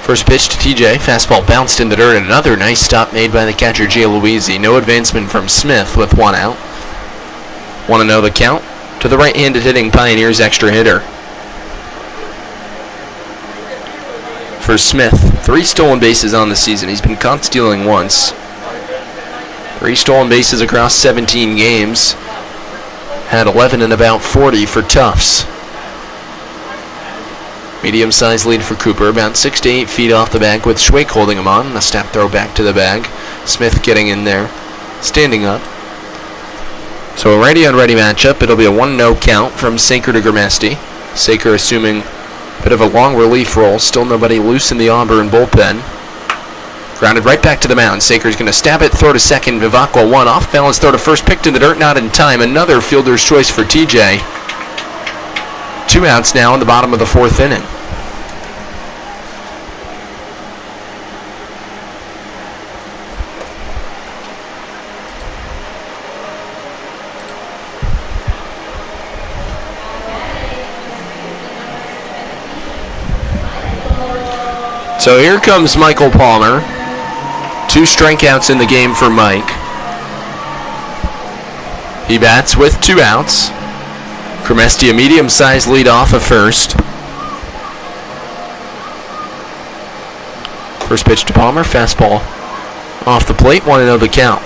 Speaker 1: First pitch to TJ. Fastball bounced in the dirt, and another nice stop made by the catcher, Jay Louisi. No advancement from Smith with 1 out. 1-0 the count to the right-handed hitting Pioneers extra hitter. For Smith, 3 stolen bases on the season. He's been caught stealing once. 3 stolen bases across 17 games. Had 11 in about 40 for Tufts. Medium-sized lead for Cooper, about 6 to 8 feet off the bag with Schwake holding him on. A snap throw back to the bag. Smith getting in there, standing up. So a righty-on-righty matchup. It'll be a 1-0 count from Saker to Grimesti. Saker assuming a bit of a long relief role. Still nobody loose in the Auburn bullpen. Grounded right back to the mound. Saker's going to stab it, throw to second. Vivacqua 1 off balance, throw to first, picked in the dirt, not in time. Another fielder's choice for TJ. 2 outs now in the bottom of the 4th inning. So here comes Michael Palmer. 2 strikeouts in the game for Mike. He bats with 2 outs. Grimesti a medium-sized lead off of first. First pitch to Palmer, fastball off the plate, 1-0 the count.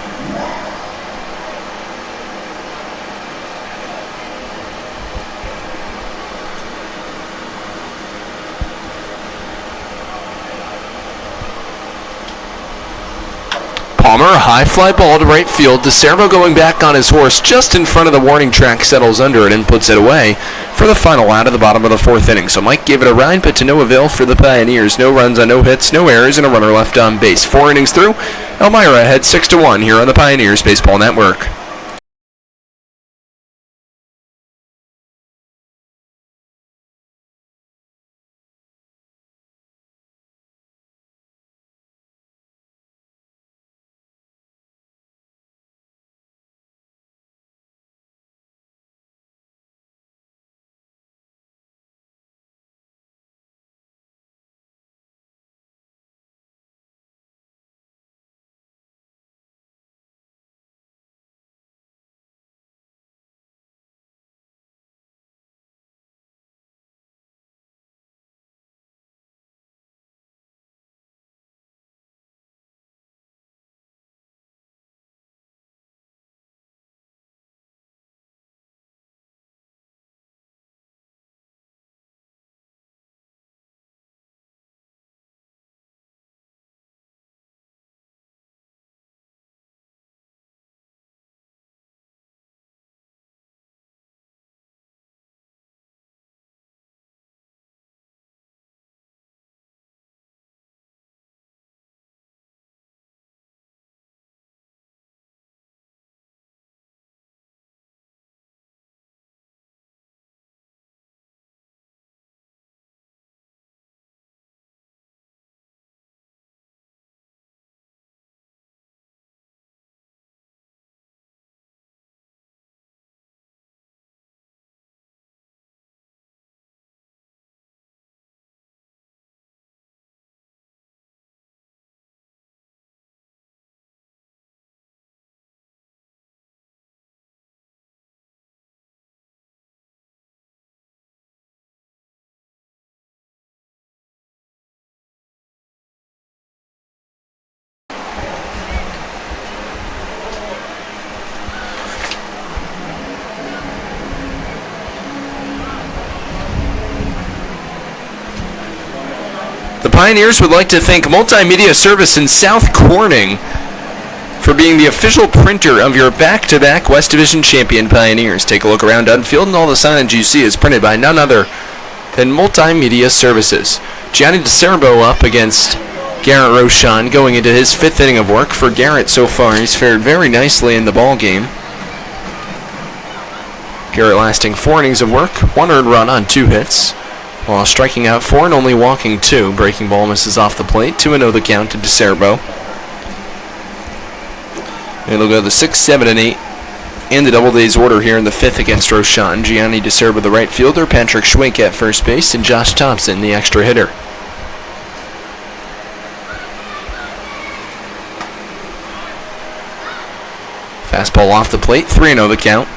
Speaker 1: Palmer, a high fly ball to right field. DeCervo going back on his horse just in front of the warning track, settles under it and puts it away for the final out of the bottom of the 4th inning. So Mike gave it a ride, but to no avail for the Pioneers. No runs on no hits, no errors, and a runner left on base. 4 innings through, Elmira heads 6-1 here on the Pioneers Baseball Network. The Pioneers would like to thank Multimedia Service in South Corning for being the official printer of your back-to-back West Division champion Pioneers. Take a look around Dunn Field, and all the signage you see is printed by none other than Multimedia Services. Gianni DeCerbo up against Garrett Rochon going into his 5th inning of work. For Garrett so far, he's fared very nicely in the ball game. Garrett lasting 4 innings of work, 1 earned run on 2 hits, while striking out 4 and only walking 2. Breaking ball misses off the plate. 2-0 the count to DeCerbo. It'll go the 6, 7, and 8 in the Doubledays order here in the 5th against Rochon. Gianni DeCerbo, the right fielder, Patrick Schwake at first base, and Josh Thompson, the extra hitter. Fastball off the plate, 3-0 the count.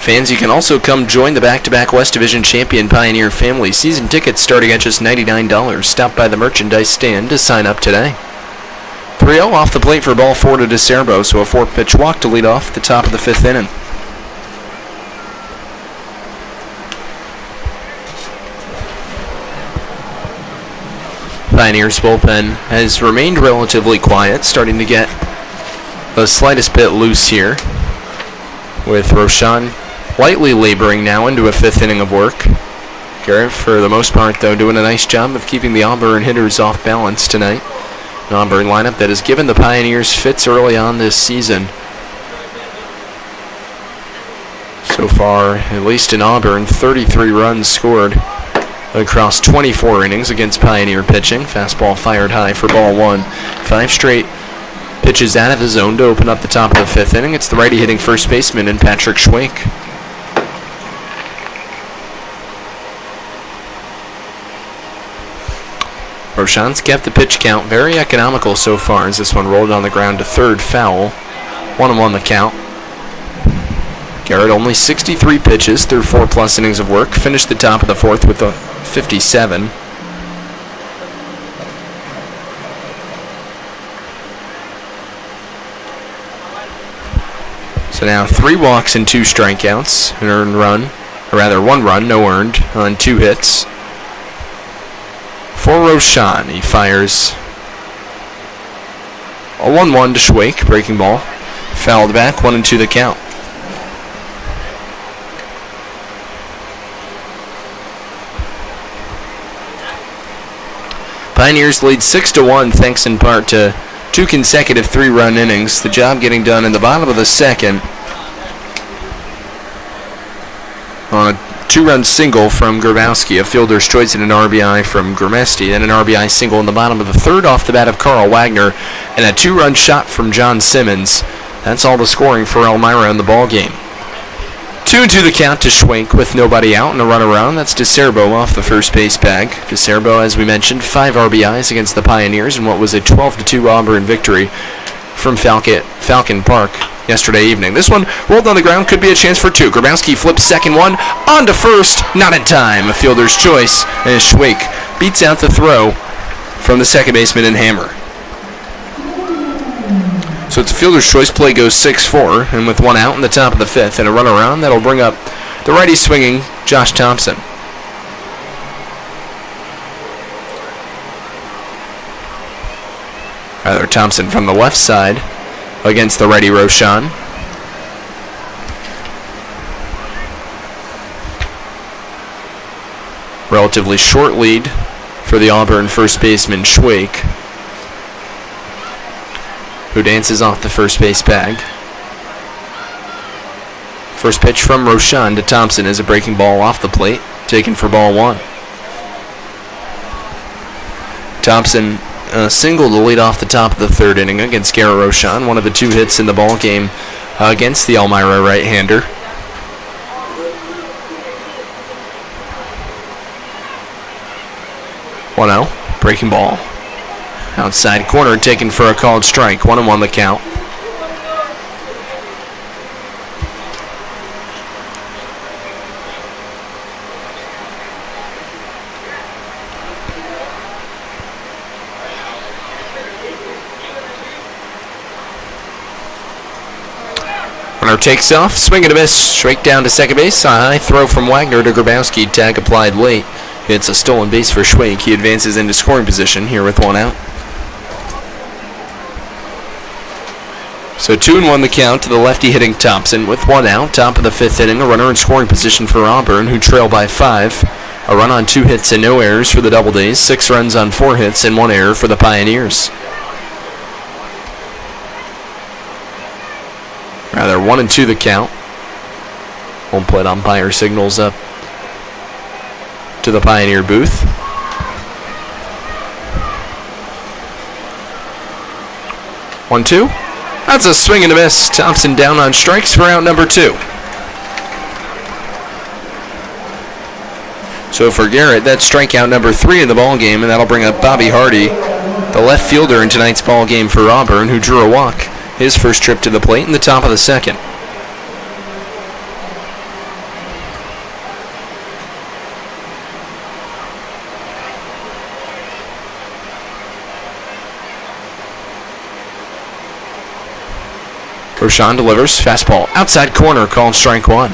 Speaker 1: Fans, you can also come join the back-to-back West Division champion Pioneer family. Season tickets starting at just $99. Stop by the merchandise stand to sign up today. 3-0 off the plate for ball 4 to DeCerbo, so a 4-pitch walk to lead off the top of the 5th inning. Pioneers bullpen has remained relatively quiet, starting to get the slightest bit loose here, with Roshan lightly laboring now into a 5th inning of work. Garrett, for the most part, though, doing a nice job of keeping the Auburn hitters off balance tonight. An Auburn lineup that has given the Pioneers fits early on this season. So far, at least in Auburn, 33 runs scored across 24 innings against Pioneer pitching. Fastball fired high for ball 1. 5 straight pitches out of the zone to open up the top of the 5th inning. It's the righty hitting first baseman in Patrick Schwenk. Roshan's kept the pitch count very economical so far as this one rolled on the ground to third, foul. 1-1 the count. Garrett only 63 pitches through 4+ innings of work. Finished the top of the 4th with a 57. So now 3 walks and 2 strikeouts. An earned run, or rather 1 run, no earned, on 2 hits. For Roshan, he fires a 1-1 to Schwenk, breaking ball. Fouled back, 1-2 the count. Pioneers lead 6-1 thanks in part to 2 consecutive 3-run innings. The job getting done in the bottom of the 2nd on a 2-run single from Grabowski, a fielder's choice and an RBI from Grimesti, then an RBI single in the bottom of the 3rd off the bat of Carl Wagner, and a 2-run shot from John Simmons. That's all the scoring for Elmira in the ball game. 2-2 the count to Schwenk with nobody out and a run around. That's DeCerbo off the first base bag. DeCerbo, as we mentioned, 5 RBIs against the Pioneers in what was a 12-2 Auburn victory from Falcon Park yesterday evening. This one rolled on the ground, could be a chance for 2. Grabowski flips second one, on to first, not in time. A fielder's choice, and Schwenk beats out the throw from the second baseman in Hammer. So it's a fielder's choice. Play goes 6-4, and with 1 out in the top of the 5th and a run around, that'll bring up the righty swinging Josh Thompson. Rather, Thompson from the left side against the righty Roshan. Relatively short lead for the Auburn first baseman Schwenk, who dances off the first base bag. First pitch from Roshan to Thompson is a breaking ball off the plate, taken for ball 1. Thompson single to lead off the top of the 3rd inning against Garrett Roshan, one of the 2 hits in the ball game against the Elmira right-hander. Breaking ball. Outside corner, taken for a called strike. 1-1 the count. Runner takes off, swing and a miss, straight down to second base. A high throw from Wagner to Grabowski, tag applied late. It's a stolen base for Schwenk. He advances into scoring position here with 1 out. So 2-1 the count to the lefty hitting Thompson with 1 out. Top of the 5th inning, a runner in scoring position for Auburn, who trail by 5. A run on 2 hits and no errors for the Doubledays. 6 runs on 4 hits and 1 error for the Pioneers. Rather, 1-2 the count. Home plate umpire signals up to the Pioneer booth. 1-2. That's a swing and a miss. Thompson down on strikes for out number 2. So for Garrett, that's strikeout number 3 in the ball game, and that'll bring up Bobby Hardy the left fielder in tonight's ball game for Auburn, who drew a walk his first trip to the plate in the top of the second. Roshan delivers, fastball outside corner, called strike one.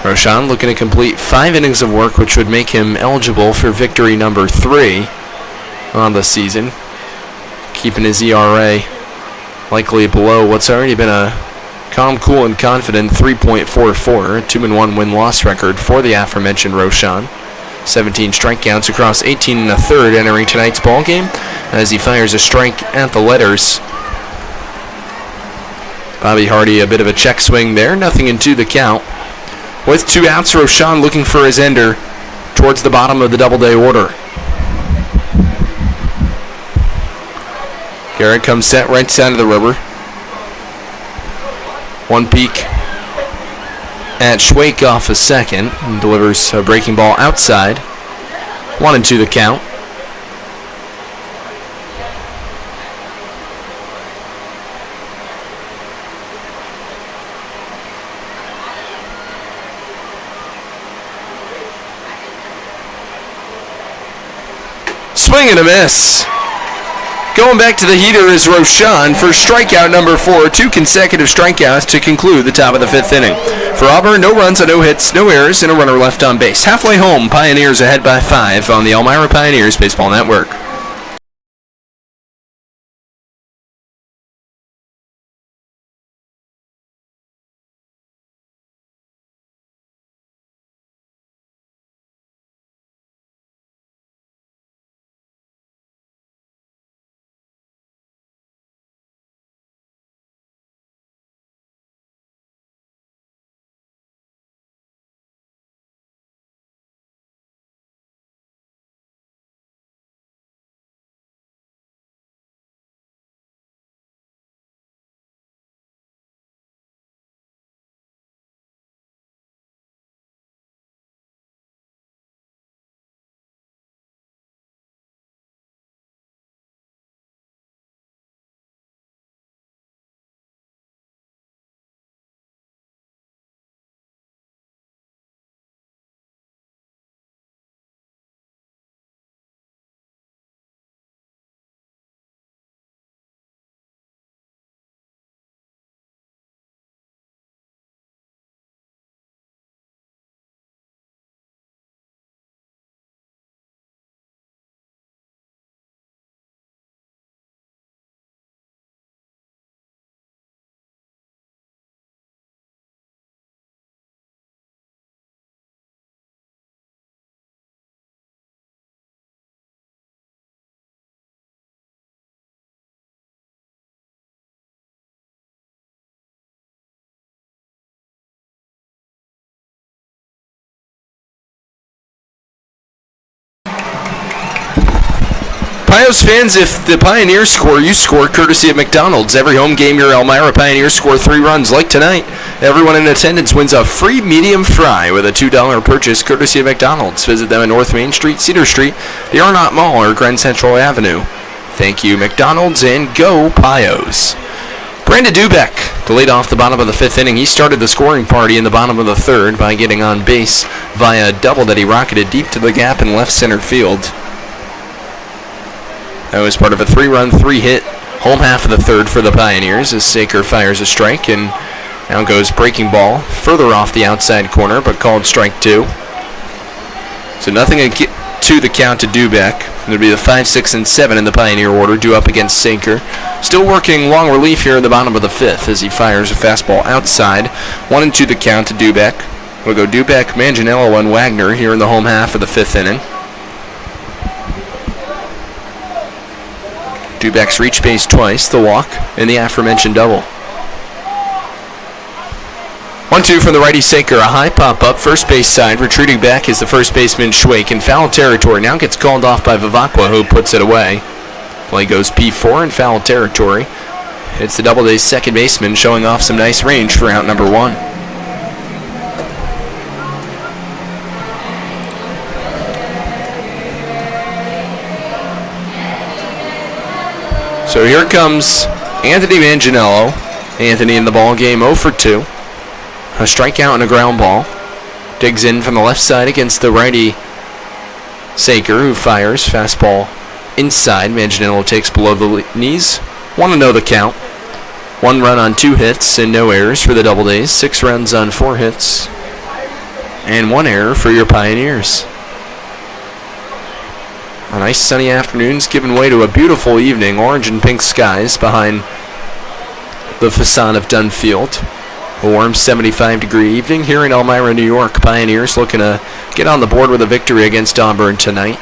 Speaker 1: Roshan looking to complete 5 innings of work, which would make him eligible for victory number 3 on the season, keeping his ERA likely below what's already been a calm, cool, and confident 3.44, a 2-1 win-loss record for the aforementioned Roshan. 17 strikeouts across 18 1/3 entering tonight's ball game as he fires a strike at the letters. Bobby Hardy, a bit of a check swing there, nothing into the count. With 2 outs, Roshan looking for his ender towards the bottom of the Doubleday order. Garrett comes set right side of the river. One peek at Schwake off a second and delivers a breaking ball outside. 1-2 the count. Swing and a miss. Going back to the heater is Roshan for strikeout number 4. 2 consecutive strikeouts to conclude the top of the 5th inning. For Auburn, no runs, no hits, no errors, and a runner left on base. Halfway home, Pioneers ahead by 5 on the Elmira Pioneers Baseball Network. Pios fans, if the Pioneers score, you score courtesy of McDonald's. Every home game, your Elmira Pioneers score 3 runs. Like tonight, everyone in attendance wins a free medium fry with a $2 purchase courtesy of McDonald's. Visit them at North Main Street, Cedar Street, the Arnott Mall, or Grand Central Avenue. Thank you, McDonald's, and go Pios. Brandon Dubeck to lead off the bottom of the 5th inning. He started the scoring party in the bottom of the 3rd by getting on base via a double that he rocketed deep to the gap in left center field. That was part of a 3-run, 3-hit home half of the 3rd for the Pioneers as Saker fires a strike, and now goes breaking ball further off the outside corner, but called strike 2. So nothing to the count to Dubeck. It'll be the 5, 6, and 7 in the Pioneer order, due up against Saker. Still working long relief here in the bottom of the 5th as he fires a fastball outside. 1-2 the count to Dubeck. We'll go Dubeck, Manganiello, and Wagner here in the home half of the 5th inning. Dubeck's reached base twice, the walk, and the aforementioned double. 1-2 from the righty Saker, a high pop-up, first base side. Retreating back is the first baseman Schwake in foul territory. Now gets called off by Vivacqua, who puts it away. Play goes P4 in foul territory. It's the Doubleday's second baseman showing off some nice range for out number 1. So here comes Anthony Manganiello. Anthony in the ball game 0 for 2. A strikeout and a ground ball. Digs in from the left side against the righty Saker, who fires. Fastball inside. Manganiello takes below the knees. 1-0 the count. 1 run on 2 hits and no errors for the Doubledays. 6 runs on 4 hits and 1 error for your Pioneers. A nice sunny afternoon's given way to a beautiful evening. Orange and pink skies behind the facade of Dunn Field. A warm 75-degree evening here in Elmira, New York. Pioneers looking to get on the board with a victory against Auburn tonight.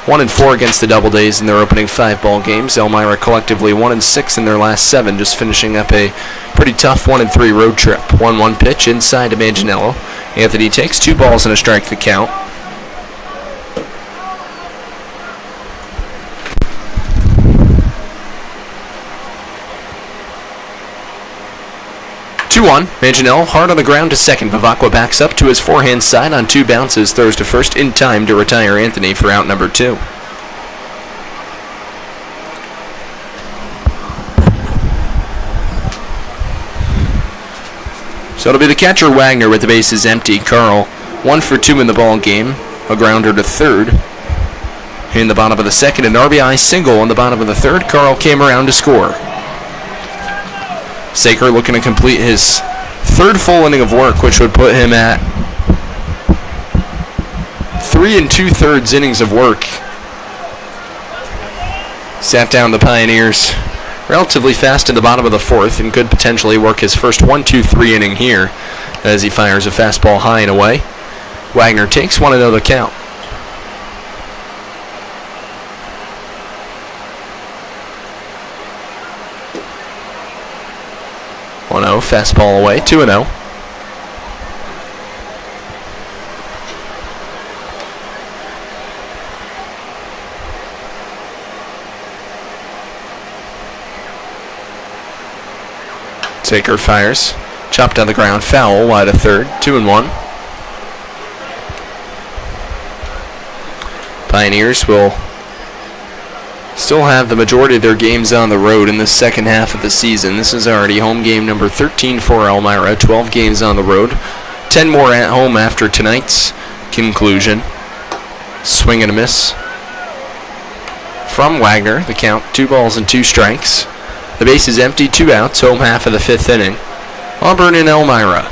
Speaker 1: 1-4 against the Doubledays in their opening 5 ball games. Elmira collectively 1-6 in their last 7, just finishing up a pretty tough 1-3 road trip. 1-1 pitch inside to Manganiello. Anthony takes 2 balls and a strike the count. 2-1. Manganiello hard on the ground to second. Vivacqua backs up to his forehand side on 2 bounces. Throws to first in time to retire Anthony for out number 2. So it'll be the catcher Wagner with the bases empty. Carl 1 for 2 in the ball game. A grounder to third. In the bottom of the second, an RBI single in the bottom of the third. Carl came around to score. Saker looking to complete his 3rd full inning of work, which would put him at 3 2/3 innings of work. Sat down the Pioneers relatively fast in the bottom of the 4th and could potentially work his first 1-2-3 inning here as he fires a fastball high and away. Wagner takes 1-0 the count. 1-0, fastball away, 2-0. Saker fires, chopped on the ground, foul, wide of third, 2-1. Pioneers will still have the majority of their games on the road in the second half of the season. This is already home game number 13 for Elmira. 12 games on the road. 10 more at home after tonight's conclusion. Swing and a miss from Wagner. The count 2 balls and 2 strikes. The base is empty, 2 outs. Home half of the 5th inning. Auburn and Elmira.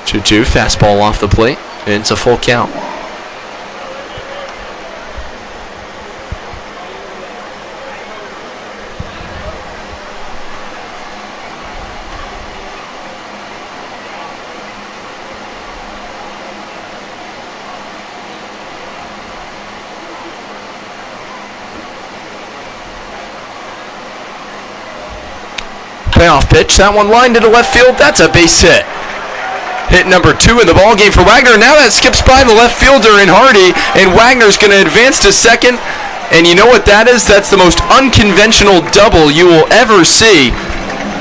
Speaker 1: Two, fastball off the plate, and it's a full count. Payoff pitch, that one lined into left field, that's a base hit. Hit number 2 in the ball game for Wagner. Now that skips by the left fielder in Hardy, and Wagner's going to advance to second. And you know what that is? That's the most unconventional double you will ever see.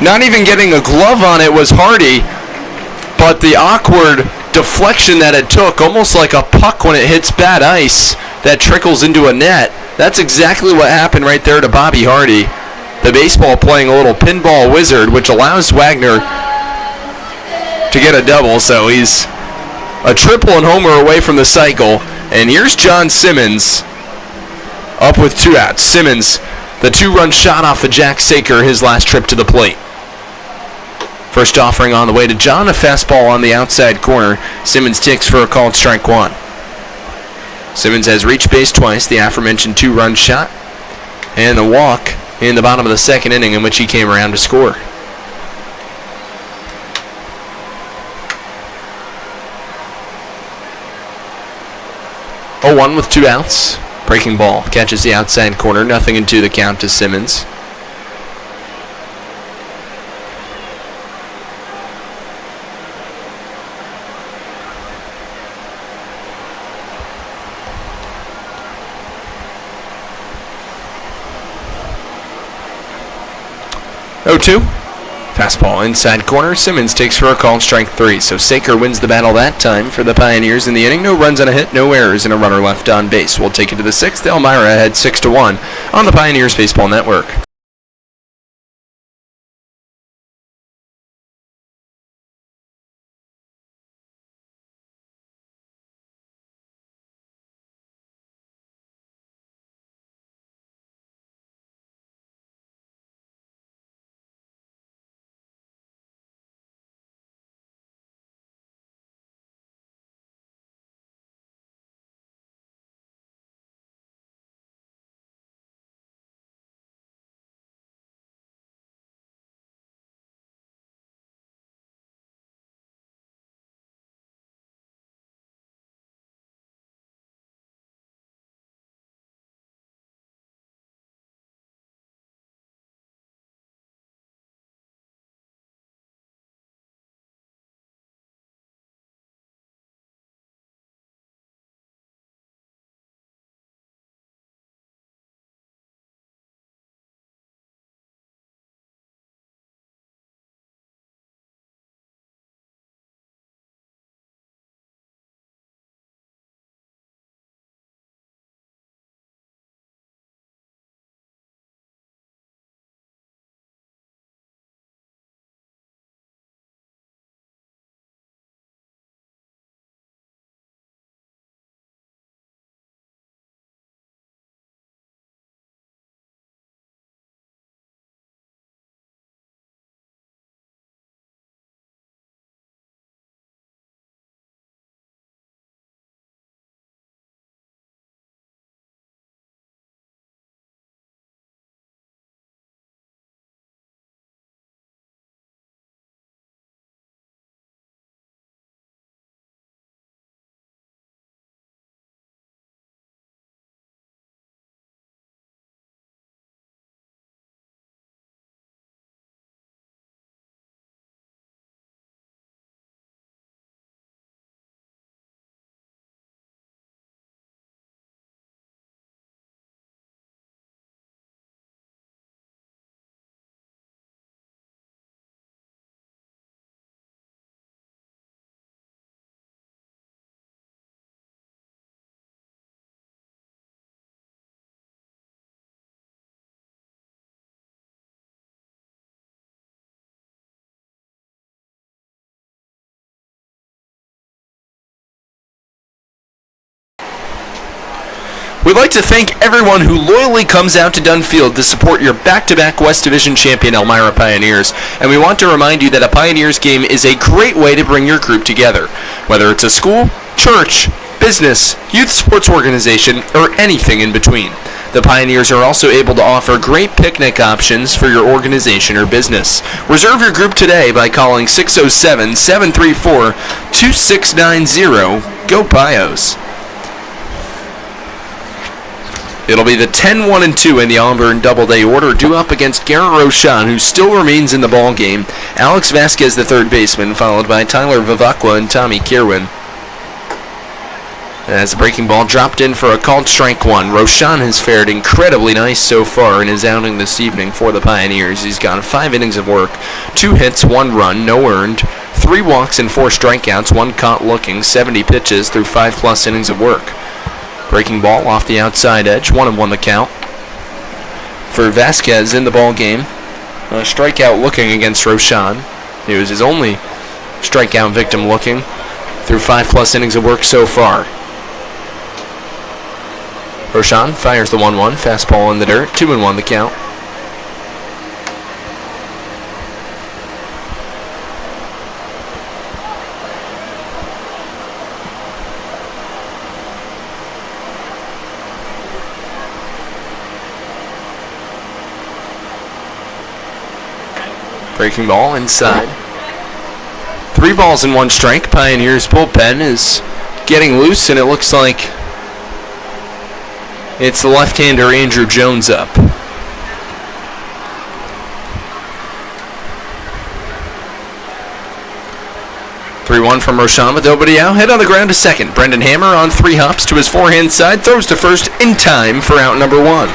Speaker 1: Not even getting a glove on it was Hardy, but the awkward deflection that it took, almost like a puck when it hits bad ice that trickles into a net. That's exactly what happened right there to Bobby Hardy. The baseball playing a little pinball wizard, which allows Wagner to get a double, so he's a triple and homer away from the cycle. And here's John Simmons up with 2 outs. Simmons, the 2-run shot off of Jack Saker, his last trip to the plate. First offering on the way to John, a fastball on the outside corner. Simmons takes for a called strike 1. Simmons has reached base twice, the aforementioned 2-run shot, and the walk in the bottom of the 2nd inning in which he came around to score. Oh, 1 with 2 outs. Breaking ball. Catches the outside corner. Nothing into the count to Simmons. Oh, 2. Fastball inside corner. Simmons takes for a called strike 3. So Saker wins the battle that time for the Pioneers in the inning. No runs on a hit, no errors, and a runner left on base. We'll take it to the 6th. Elmira ahead 6-1 on the Pioneers Baseball Network. We'd like to thank everyone who loyally comes out to Dunn Field to support your back-to-back West Division champion Elmira Pioneers, and we want to remind you that a Pioneers game is a great way to bring your group together. Whether it's a school, church, business, youth sports organization, or anything in between. The Pioneers are also able to offer great picnic options for your organization or business. Reserve your group today by calling 607-734-2690. Go Pios! It'll be the 10-1-2 in the Auburn Doubleday order, due up against Garrett Roshan, who still remains in the ball game. Alex Vasquez, the third baseman, followed by Tyler Vivacqua and Tommy Kirwan. As the breaking ball dropped in for a called strike 1, Roshan has fared incredibly nice so far in his outing this evening for the Pioneers. He's gone 5 innings of work, 2 hits, 1 run, no earned, 3 walks and 4 strikeouts, 1 caught looking, 70 pitches through 5+ innings of work. Breaking ball off the outside edge, 1-1 the count. For Vasquez in the ball game, a strikeout looking against Roshan. He was his only strikeout victim looking through 5+ innings of work so far. Roshan fires the 1-1, fastball in the dirt, 2-1 the count. Breaking ball inside. 3 balls and 1 strike. Pioneers bullpen is getting loose, and it looks like it's the left-hander Andrew Jones up. (3-1) from Roshan with nobody out. Hit on the ground to second. Brendan Hammer on 3 hops to his forehand side. Throws to first in time for out number 1.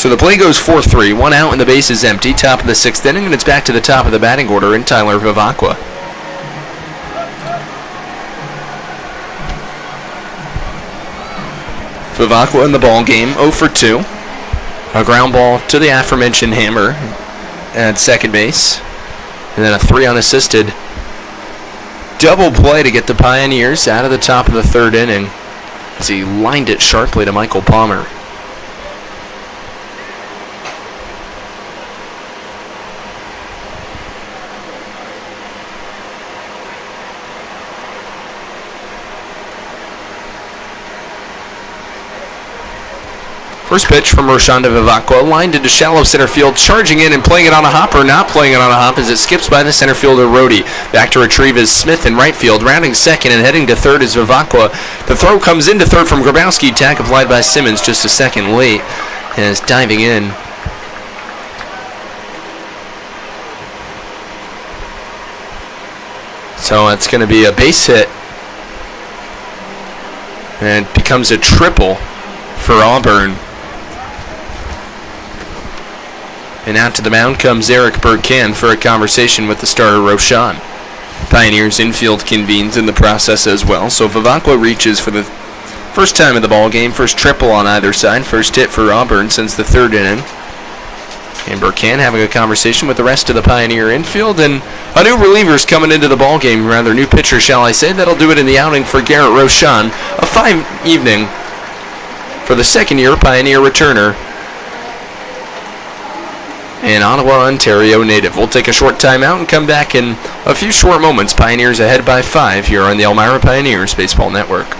Speaker 1: So the play goes 4-3, 1 out and the base is empty, top of the 6th inning, and it's back to the top of the batting order in Tyler Vivacqua. Vivacqua in the ball game, 0 for 2. A ground ball to the aforementioned Hammer at second base, and then a 3 unassisted double play to get the Pioneers out of the top of the 3rd inning as he lined it sharply to Michael Palmer. First pitch from Roshonda Vivacqua, lined into shallow center field, charging in and playing it on a hopper, not playing it on a hop as it skips by the center fielder Rohde. Back to retrieve is Smith in right field, rounding second and heading to third is Vivacqua. The throw comes into third from Grabowski, tag applied by Simmons just a second late, and is diving in. So it's going to be a base hit, and it becomes a triple for Auburn. And out to the mound comes Eric Burkan for a conversation with the starter Roshan. Pioneers infield convenes in the process as well, so Vivacqua reaches for the first time in the ball game, first triple on either side, first hit for Auburn since the 3rd inning. And Burkan having a conversation with the rest of the Pioneer infield, and a new reliever's coming into the ball game, rather new pitcher, shall I say. That'll do it in the outing for Garrett Roshan. A fine evening for the second-year Pioneer returner, an Ottawa, Ontario native. We'll take a short timeout and come back in a few short moments. Pioneers ahead by 5 here on the Elmira Pioneers Baseball Network.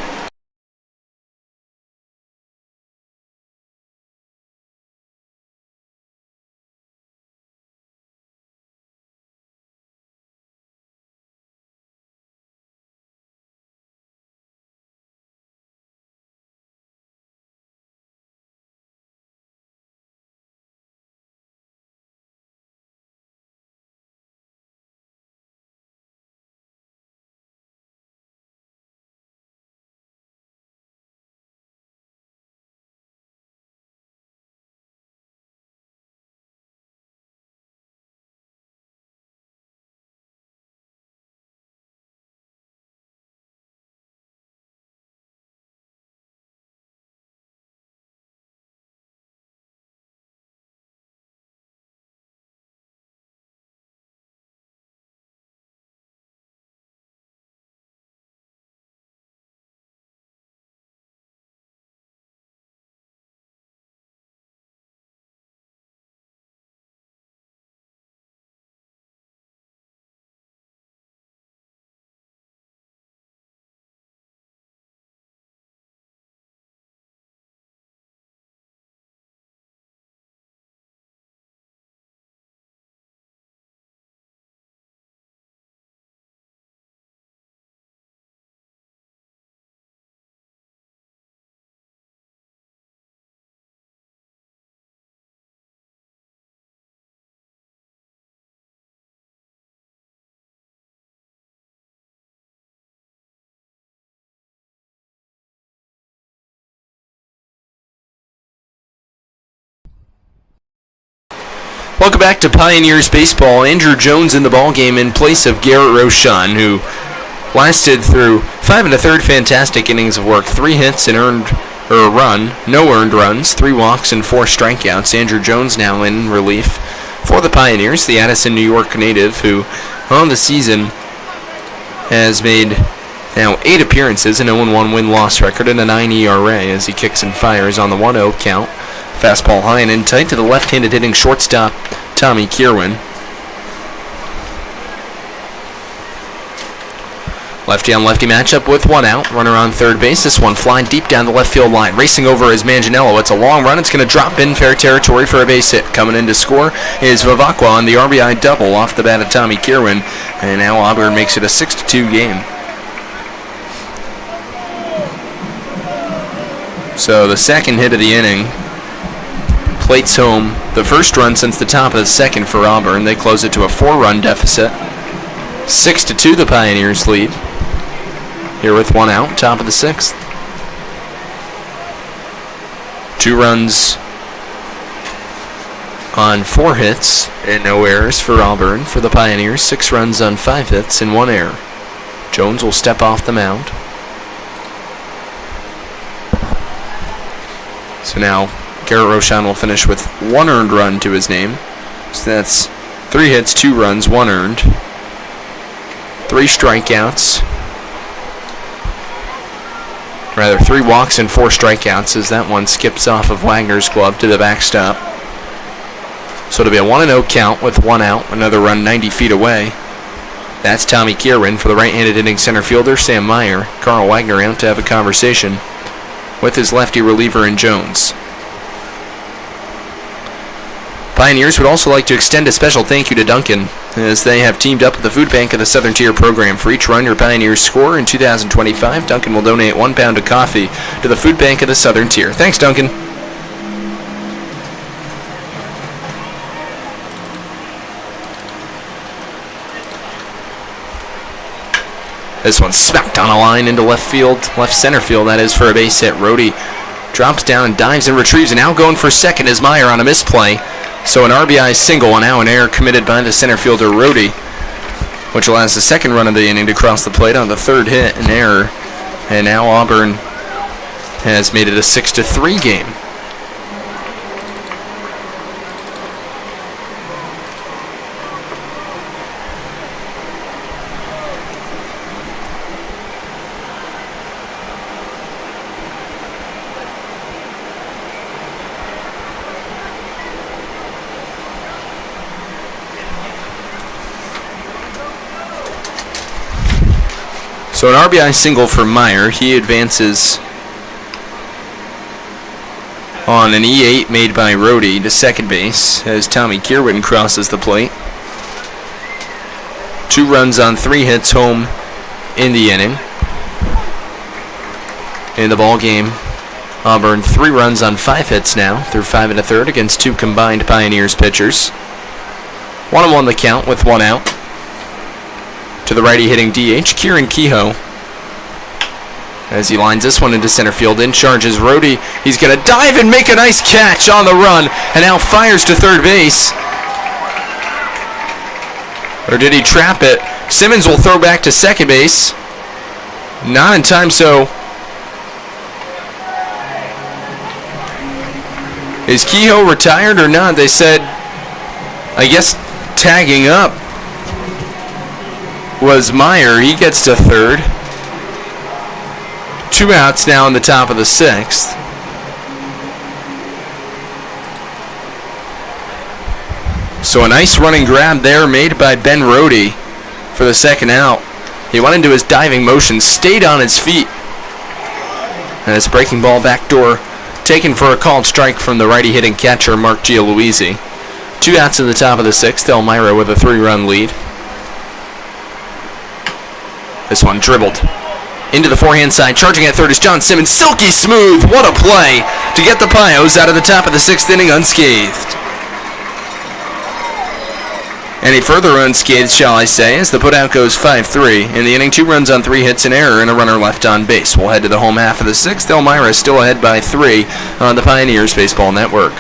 Speaker 1: Welcome back to Pioneers Baseball. Andrew Jones in the ballgame in place of Garrett Roshan, who lasted through 5 1/3 fantastic innings of work, 3 hits and a run, no earned runs, 3 walks and 4 strikeouts. Andrew Jones now in relief for the Pioneers, the Addison, New York native, who on the season has made now 8 appearances, an 0-1 win-loss record, and a 9 ERA as he kicks and fires on the 1-0 count. Fastball high and in tight to the left-handed hitting shortstop Tommy Kierwin. Lefty-on-lefty matchup with 1 out. Runner on third base. This one flying deep down the left field line. Racing over is Manganiello. It's a long run. It's going to drop in fair territory for a base hit. Coming in to score is Vivacqua on the RBI double off the bat of Tommy Kierwin. And now Auburn makes it a 6-2 game. So the second hit of the inning plates home the first run since the top of the second for Auburn. They close it to a 4-run deficit. 6-2 the Pioneers lead. Here with 1 out, top of the 6th. 2 runs on 4 hits and no errors for Auburn. For the Pioneers, 6 runs on 5 hits and 1 error. Jones will step off the mound. So now Garrett Rochon will finish with 1 earned run to his name. So that's 3 hits, 2 runs, 1 earned. 3 strikeouts. Rather, 3 walks and 4 strikeouts as that one skips off of Wagner's glove to the backstop. So it'll be a 1-0 count with 1 out, another run 90 feet away. That's Tommy Kierwin. For the right-handed hitting center fielder, Sam Meyer. Carl Wagner out to have a conversation with his lefty reliever in Jones. Pioneers would also like to extend a special thank you to Duncan, as they have teamed up with the Food Bank of the Southern Tier program. For each run your Pioneers score in 2025, Duncan will donate 1 pound of coffee to the Food Bank of the Southern Tier. Thanks, Duncan. This one smacked on a line into left center field, that is, for a base hit. Rohde drops down and dives and retrieves, and now going for second is Meyer on a misplay. So an RBI single, and now an error committed by the center fielder Rohde, which allows the second run of the inning to cross the plate on the 3rd hit, an error. And now Auburn has made it a 6-3 game. So an RBI single for Meyer. He advances on an E8 made by Rohde to second base as Tommy Kierwin crosses the plate. 2 runs on 3 hits home in the inning. In the ball game, Auburn 3 runs on 5 hits now through 5 1/3 against 2 combined Pioneers pitchers. 1-1 the count with 1 out. To the righty hitting DH, Kieran Kehoe. As he lines this one into center field, in charge is Rohde. He's going to dive and make a nice catch on the run, and now fires to third base. Or did he trap it? Simmons will throw back to second base. Not in time, so is Kehoe retired or not? They said, I guess, tagging up was Meyer. He gets to third. 2 outs now in the top of the 6th. So a nice running grab there made by Ben Rohde for the second out. He went into his diving motion, stayed on his feet. And it's a breaking ball backdoor taken for a called strike from the righty hitting catcher Mark Gialuisi. 2 outs in the top of the 6th. Elmira with a 3-run lead. This one dribbled into the forehand side. Charging at third is John Simmons. Silky smooth. What a play to get the Pios out of the top of the 6th inning unscathed. Any further unscathed, shall I say, as the putout goes 5-3. In the inning, 2 runs on 3 hits, an error, and a runner left on base. We'll head to the home half of the 6th. Elmira is still ahead by 3 on the Pioneers Baseball Network.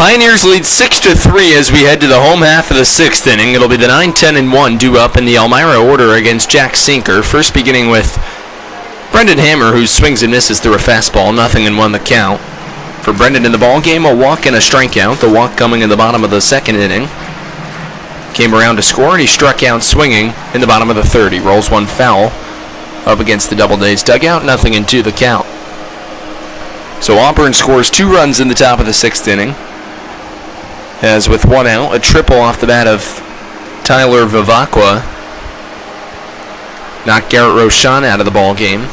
Speaker 1: Pioneers lead 6-3 as we head to the home half of the 6th inning. It'll be the 9, 10, and 1 due up in the Elmira order against Jack Sinker. First beginning with Brendan Hammer, who swings and misses through a fastball. 0-1 the count. For Brendan in the ball game, a walk and a strikeout. The walk coming in the bottom of the 2nd inning. Came around to score, and he struck out swinging in the bottom of the 3rd. He rolls one foul up against the Doubledays dugout. 0-2 the count. So Auburn scores 2 runs in the top of the 6th inning. As with 1 out, a triple off the bat of Tyler Vivacqua knocked Garrett Rochon out of the ball game.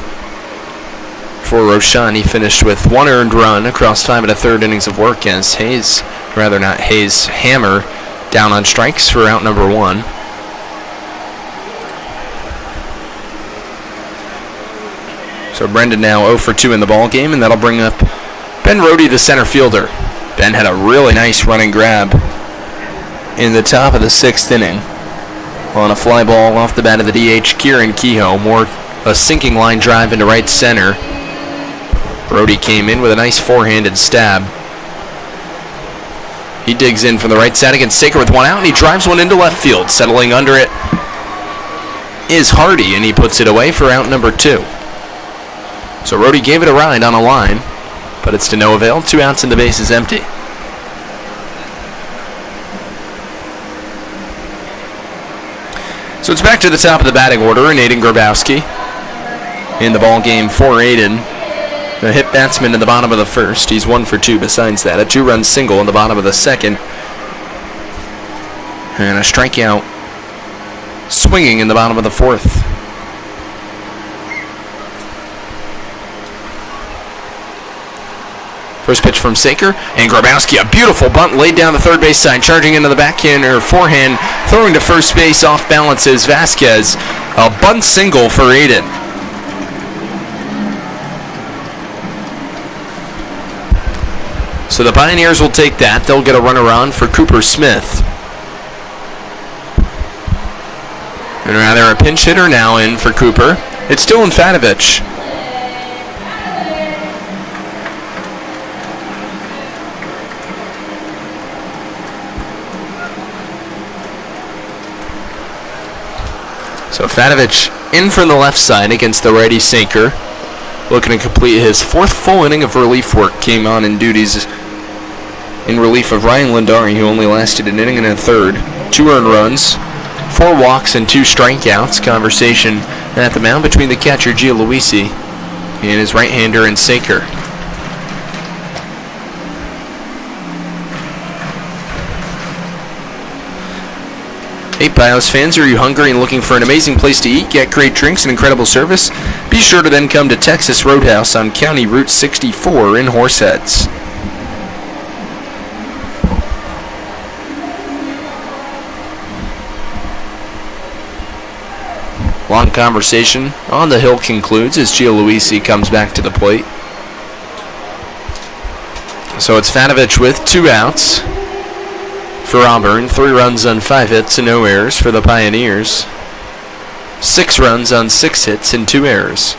Speaker 1: For Rochon, he finished with 1 earned run across 5 1/3 innings of work as Hammer down on strikes for out number 1. So Brendan now 0 for 2 in the ball game, and that'll bring up Ben Rohde, the center fielder. Ben had a really nice running grab in the top of the 6th inning on a fly ball off the bat of the DH, Kieran Kehoe. More a sinking line drive into right center. Rohde came in with a nice four-handed stab. He digs in from the right side against Saker with 1 out, and he drives one into left field. Settling under it is Hardy, and he puts it away for out number 2. So Rohde gave it a ride on a line, but it's to no avail. 2 outs and the base is empty. So it's back to the top of the batting order, and Aiden Grabowski in the ball game for Aiden. A hit batsman in the bottom of the 1st. He's 1 for 2 besides that. A 2-run single in the bottom of the 2nd. And a strikeout swinging in the bottom of the 4th. First pitch from Saker, and Grabowski, a beautiful bunt laid down the third base side, charging into the backhand or forehand, throwing to first base, off balance is Vasquez. A bunt single for Aiden. So the Pioneers will take that. They'll get a runner on for Cooper Smith. And rather a pinch hitter now in for Cooper. It's Dylan Fatovich. So Fatovich in from the left side against the righty Saker. Looking to complete his 4th full inning of relief work. Came on in duties in relief of Ryan Lindari, who only lasted an inning and a third. 2 earned runs, 4 walks, and 2 strikeouts. Conversation at the mound between the catcher Gianluisi and his right-hander and Saker. Hey Pios fans, are you hungry and looking for an amazing place to eat, get great drinks, and incredible service? Be sure to then come to Texas Roadhouse on County Route 64 in Horseheads. Long conversation on the hill concludes as Gianluisi comes back to the plate. So it's Fatovich with 2 outs. For Auburn, 3 runs on 5 hits and no errors for the Pioneers. 6 runs on 6 hits and 2 errors.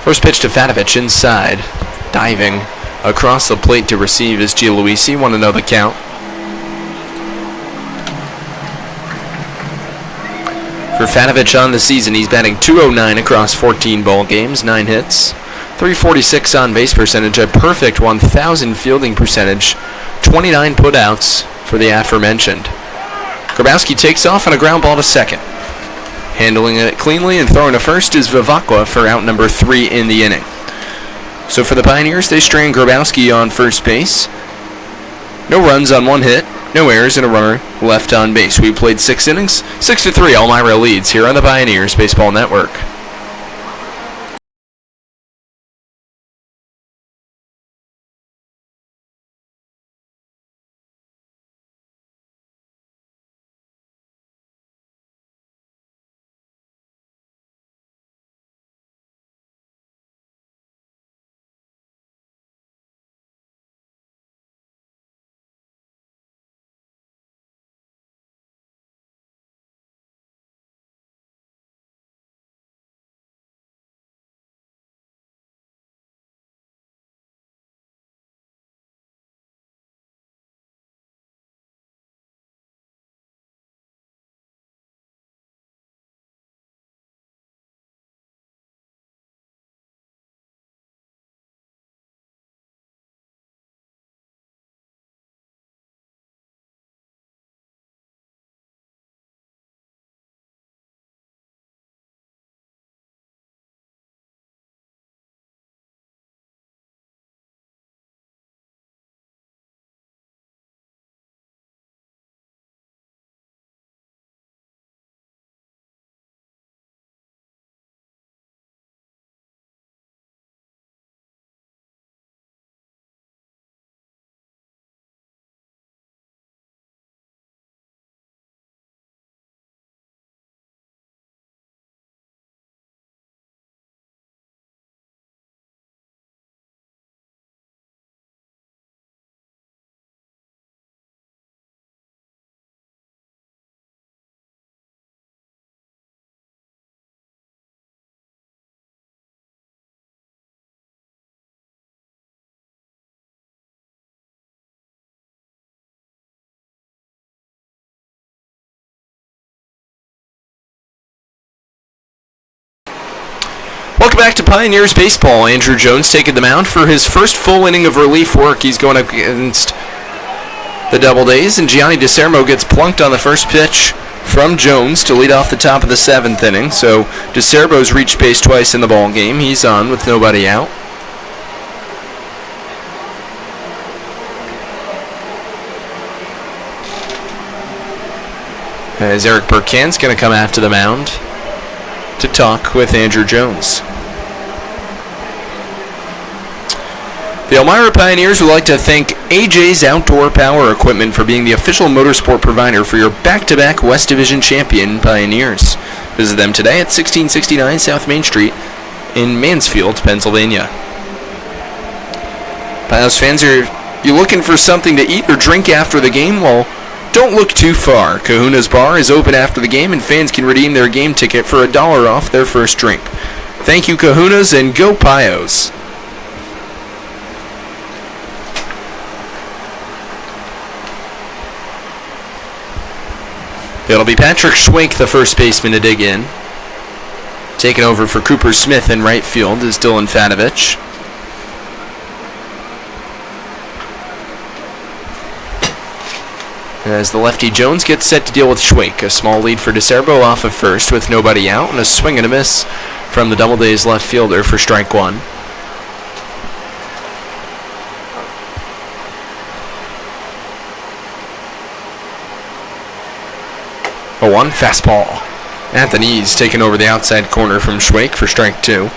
Speaker 1: First pitch to Fatovich inside. Diving across the plate to receive is Gianluisi. Want to know the count. For Fatovich on the season, he's batting .209 across 14 ball games, 9 hits, .346 on base percentage, a perfect 1,000 fielding percentage, 29 putouts for the aforementioned. Grabowski takes off on a ground ball to second. Handling it cleanly and throwing to first is Vivacqua for out number 3 in the inning. So for the Pioneers, they strand Grabowski on first base. No runs on 1 hit. No errors and a runner left on base. We played 6 innings. 6-3, Elmira leads here on the Pioneers Baseball Network. Welcome back to Pioneers Baseball. Andrew Jones taking the mound for his first full inning of relief work. He's going up against the Doubledays, and Gianni DeSermo gets plunked on the first pitch from Jones to lead off the top of the 7th inning. So DeSermo's reached base twice in the ball game. He's on with nobody out. As Eric Burkhan's going to come out to the mound to talk with Andrew Jones. The Elmira Pioneers would like to thank AJ's Outdoor Power Equipment for being the official motorsport provider for your back-to-back West Division champion Pioneers. Visit them today at 1669 South Main Street in Mansfield, Pennsylvania. Pioneers fans, are you looking for something to eat or drink after the game? Well, don't look too far. Kahuna's Bar is open after the game, and fans can redeem their game ticket for $1 off their first drink. Thank you, Kahuna's, and go Pios. It'll be Patrick Schwenk, the first baseman, to dig in. Taking over for Cooper Smith in right field is Dylan Fatovich. As the lefty Jones gets set to deal with Schwenk. A small lead for DeSerbo off of first with nobody out, and a swing and a miss from the Doubledays left fielder for strike one. A 1 fastball at the knees, taking over the outside corner from Schwenk for strike two.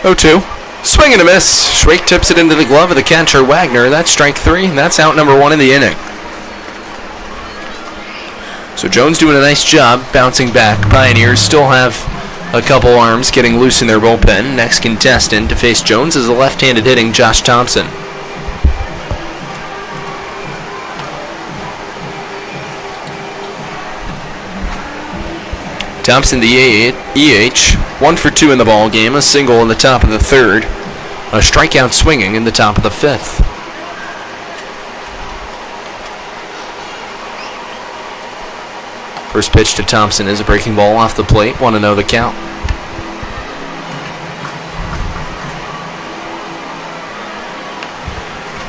Speaker 1: Oh, 2. Swing and a miss. Schwenk tips it into the glove of the catcher, Wagner. That's strike three, and that's out number one in the inning. So Jones doing a nice job bouncing back. Pioneers still have a couple arms getting loose in their bullpen. Next contestant to face Jones is a left-handed hitting Josh Thompson. Thompson, the EH, 1 for 2 in the ball game, a single in the top of the third, a strikeout swinging in the top of the fifth. First pitch to Thompson is a breaking ball off the plate. 1-0 the count.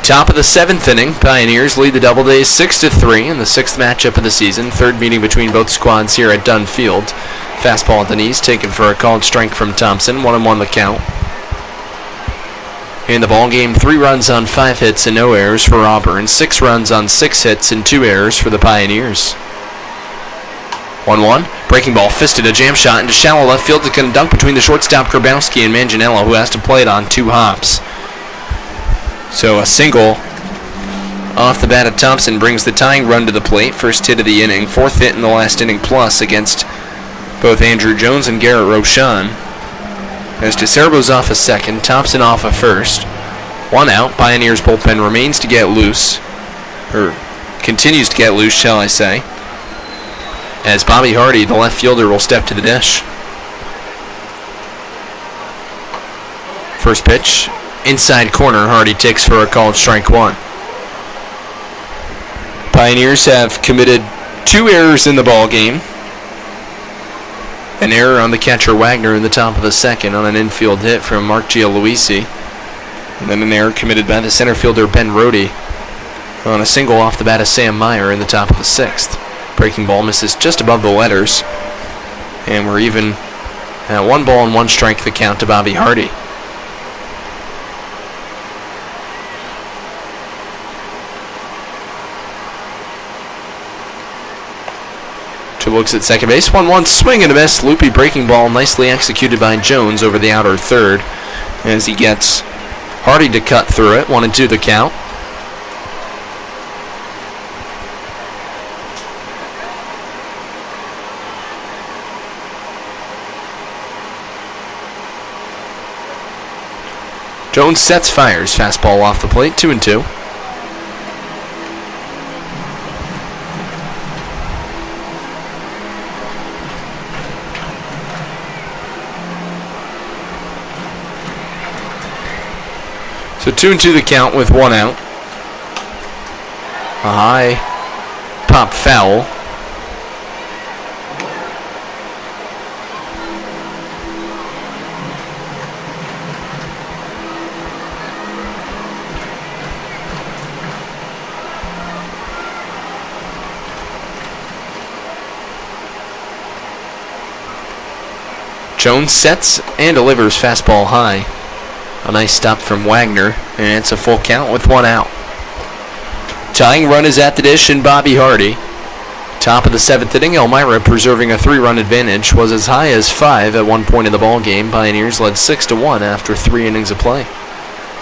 Speaker 1: Top of the 7th inning, Pioneers lead the Doubledays 6-3 in the 6th matchup of the season. Third meeting between both squads here at Dunn Field. Fastball at the knees, taken for a called strike from Thompson. 1-1 the count. In the ball game, 3 runs on 5 hits and no errors for Auburn. 6 runs on 6 hits and 2 errors for the Pioneers. 1-1. Breaking ball fisted a jam shot into shallow left field to dunk between the shortstop Grabowski and Manganiello, who has to play it on 2 hops. So a single off the bat of Thompson brings the tying run to the plate. First hit of the inning. 4th hit in the last inning plus against both Andrew Jones and Garrett Rochon. As DeSerbo's off a second, Thompson off a first. 1 out. Pioneers bullpen remains to get loose. Or continues to get loose, shall I say. As Bobby Hardy, the left fielder, will step to the dish. First pitch. Inside corner, Hardy takes for a called strike one. Pioneers have committed 2 errors in the ball game. An error on the catcher Wagner in the top of the 2nd on an infield hit from Mark Gialuisi. And then an error committed by the center fielder Ben Rohde on a single off the bat of Sam Meyer in the top of the 6th. Breaking ball misses just above the letters. And we're even at 1 ball and 1 strike the count to Bobby Hardy. 2 looks at second base. 1-1 swing and a miss. Loopy breaking ball nicely executed by Jones over the outer third as he gets Hardy to cut through it. 1-2 the count. Jones sets, fires. Fastball off the plate. 2-2. So 2-2 the count with 1 out. A high pop foul. Jones sets and delivers fastball high. A nice stop from Wagner, and it's a full count with 1 out. Tying run is at the dish in Bobby Hardy. Top of the 7th inning, Elmira preserving a 3-run advantage, was as high as 5 at one point in the ball game. Pioneers led 6-1 after 3 innings of play,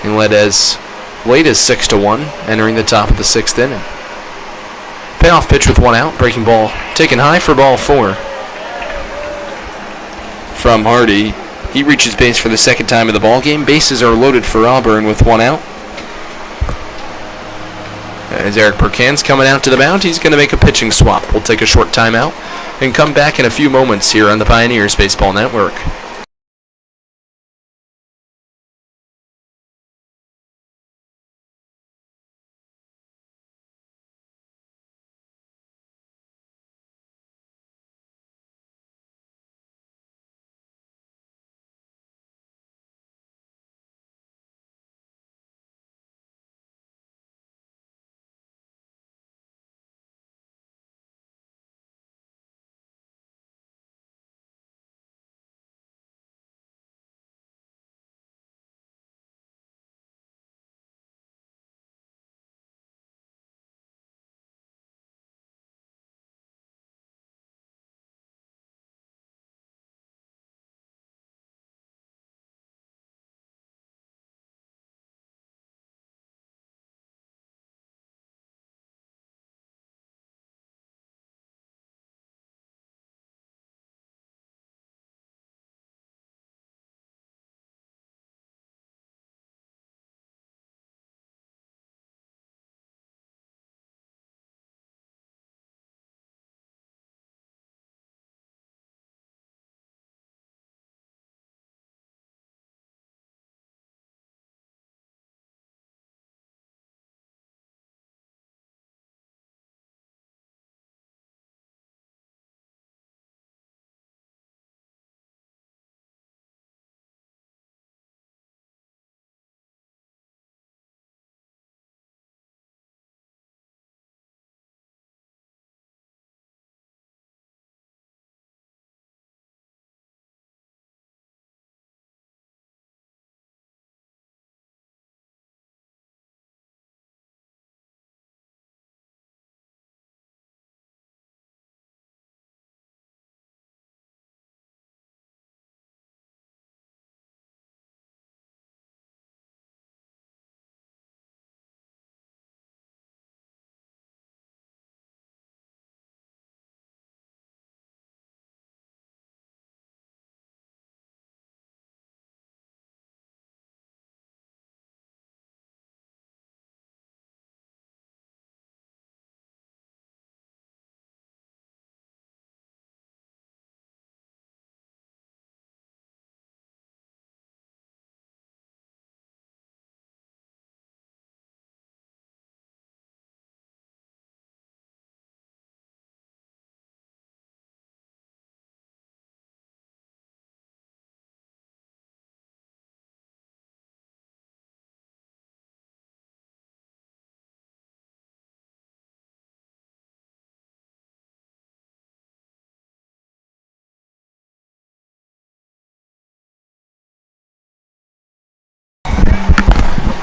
Speaker 1: and led as late as 6-1 entering the top of the 6th inning. Payoff pitch with 1 out, breaking ball taken high for ball 4. From Hardy, he reaches base for the 2nd time of the ball game. Bases are loaded for Auburn with 1 out. As Eric Percan's coming out to the mound, he's going to make a pitching swap. We'll take a short timeout and come back in a few moments here on the Pioneers Baseball Network.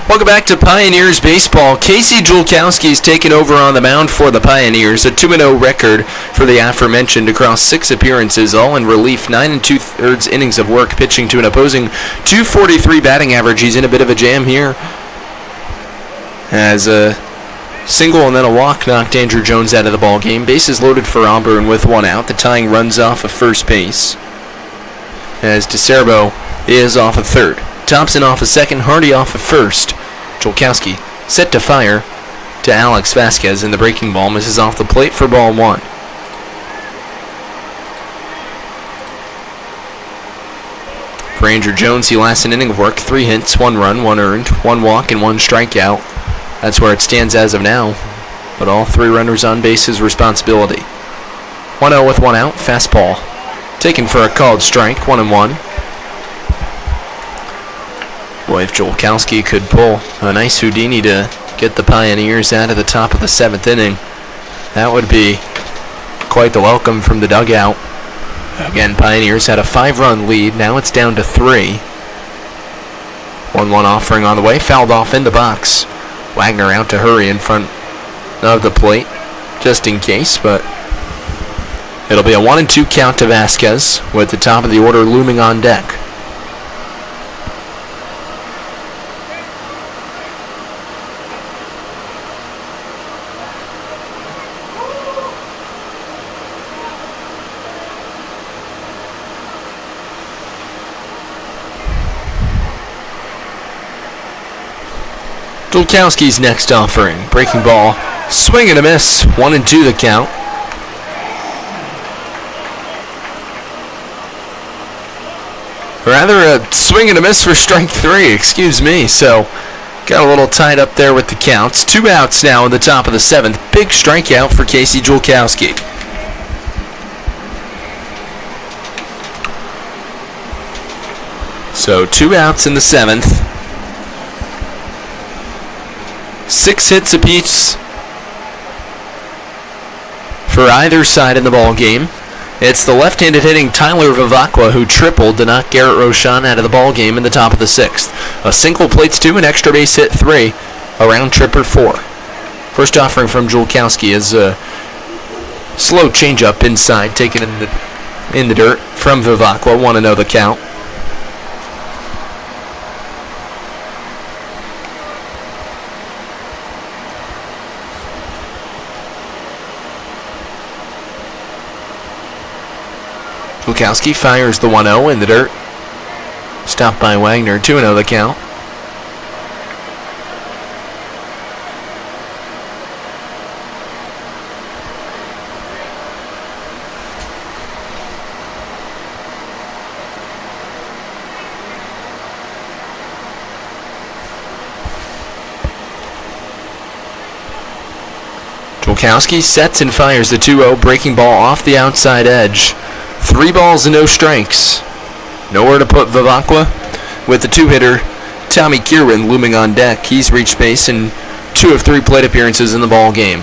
Speaker 1: Welcome back to Pioneers Baseball. Casey Julkowski's taken over on the mound for the Pioneers. A 2-0 record for the aforementioned across 6 appearances, all in relief. 9 2/3 innings of work, pitching to an opposing .243 batting average. He's in a bit of a jam here, as a single and then a walk knocked Andrew Jones out of the ball game. Bases loaded for Auburn with 1 out. The tying runs off of first base, as DeCerbo is off of third. Thompson off of second, Hardy off of first. Julkowski set to fire to Alex Vasquez, and the breaking ball misses off the plate for ball 1. For Andrew Jones, he lasts an inning of work, 3 hits, 1 run, 1 earned, 1 walk, and 1 strikeout. That's where it stands as of now. But all 3 runners on base his responsibility. 1-0 with 1 out, fastball. Taken for a called strike, 1-1. Boy, if Jolkowski could pull a nice Houdini to get the Pioneers out of the top of the 7th inning, that would be quite the welcome from the dugout. Again, Pioneers had a 5-run lead. Now it's down to 3. 1-1 offering on the way. Fouled off in the box. Wagner out to hurry in front of the plate, just in case, but it'll be a 1-2 count to Vasquez with the top of the order looming on deck. Jolkowski's next offering. Breaking ball. Swing and a miss. 1-2 the count. Rather a swing and a miss for strike 3. Excuse me. So got a little tied up there with the counts. 2 outs now in the top of the 7th. Big strikeout for Casey Jolkowski. So 2 outs in the 7th. 6 hits apiece for either side in the ball game. It's the left-handed hitting Tyler Vivacqua who tripled to knock Garrett Rochon out of the ball game in the top of the 6th. A single plates 2, an extra base hit 3, a round tripper 4. First offering from Jolkowski is a slow changeup inside, taken in the dirt from Vivacqua. 1-0 the count. Jolkowski fires the 1-0 in the dirt. Stopped by Wagner. 2-0 the count. Jolkowski sets and fires the 2-0 breaking ball off the outside edge. 3 balls and no strikes. Nowhere to put Vivacqua with the 2-hitter Tommy Kierwin looming on deck. He's reached base in 2 of 3 plate appearances in the ball game.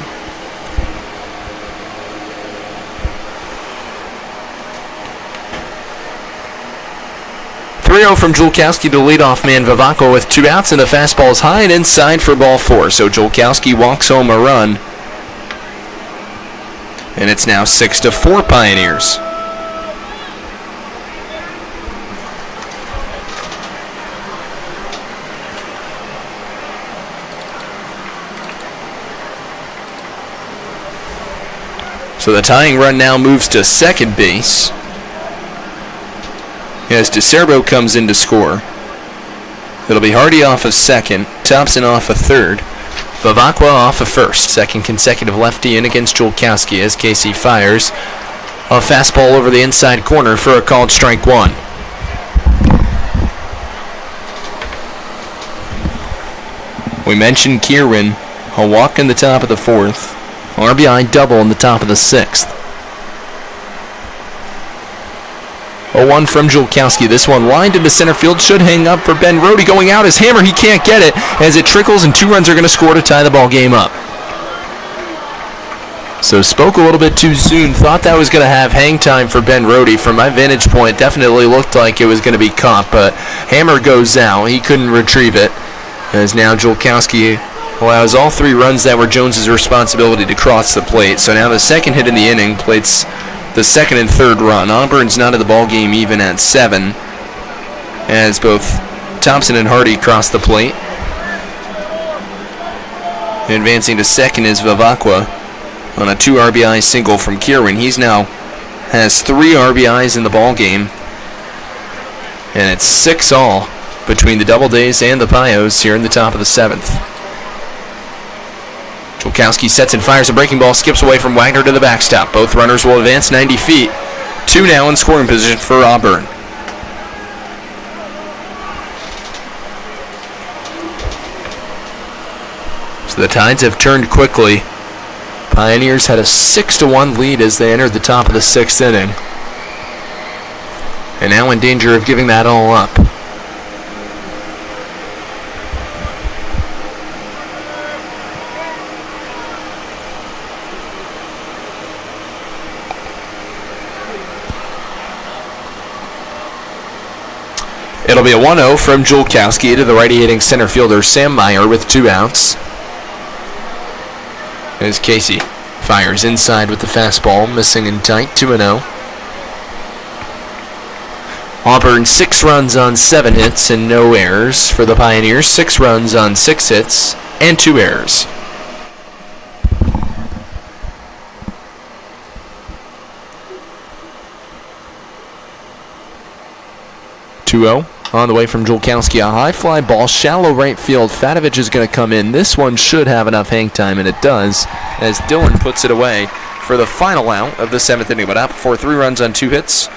Speaker 1: From Jolkowski to leadoff man Vivacqua with 2 outs, and the fastball is high and inside for ball 4. So Jolkowski walks home a run. And it's now 6-4 Pioneers. So the tying run now moves to second base as DeCerbo comes in to score. It'll be Hardy off of second, Thompson off of third, Vivacqua off of first. Second consecutive lefty in against Jolkowski as Casey fires a fastball over the inside corner for a called strike 1. We mentioned Kierwin, a walk in the top of the 4th, RBI double in the top of the 6th. 0-1 from Jolkowski. This one lined into center field. Should hang up for Ben Rohde. Going out his hammer. He can't get it as it trickles, and 2 runs are going to score to tie the ball game up. So spoke a little bit too soon. Thought that was going to have hang time for Ben Rohde. From my vantage point, definitely looked like it was going to be caught, but hammer goes out. He couldn't retrieve it. As now Jolkowski allows all 3 runs that were Jones's responsibility to cross the plate. So now the second hit in the inning plates the second and third run. Auburn's not in the ball game even at 7, as both Thompson and Hardy cross the plate. Advancing to second is Vivacqua on a 2 RBI single from Kierwin. He's now has 3 RBIs in the ball game, and it's 6-all between the Doubledays and the Pios here in the top of the 7th. Jolkowski sets and fires a breaking ball, skips away from Wagner to the backstop. Both runners will advance 90 feet. 2 now in scoring position for Auburn. So the tides have turned quickly. Pioneers had a 6-1 lead as they entered the top of the 6th inning. And now in danger of giving that all up. It'll be a 1-0 from Julkowski to the righty hitting center fielder Sam Meyer with 2 outs. As Casey fires inside with the fastball, missing in tight, 2-0. Auburn 6 runs on 7 hits and no errors for the Pioneers. 6 runs on 6 hits and 2 errors. On the way from Julkowski, a high fly ball, shallow right field. Fadovich is going to come in. This one should have enough hang time, and it does, as Dillon puts it away for the final out of the 7th inning. But up for 3 runs on 2 hits,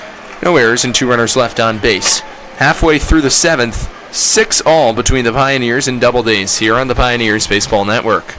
Speaker 1: no errors, and 2 runners left on base. Halfway through the 7th, 6 all between the Pioneers and Doubledays here on the Pioneers Baseball Network.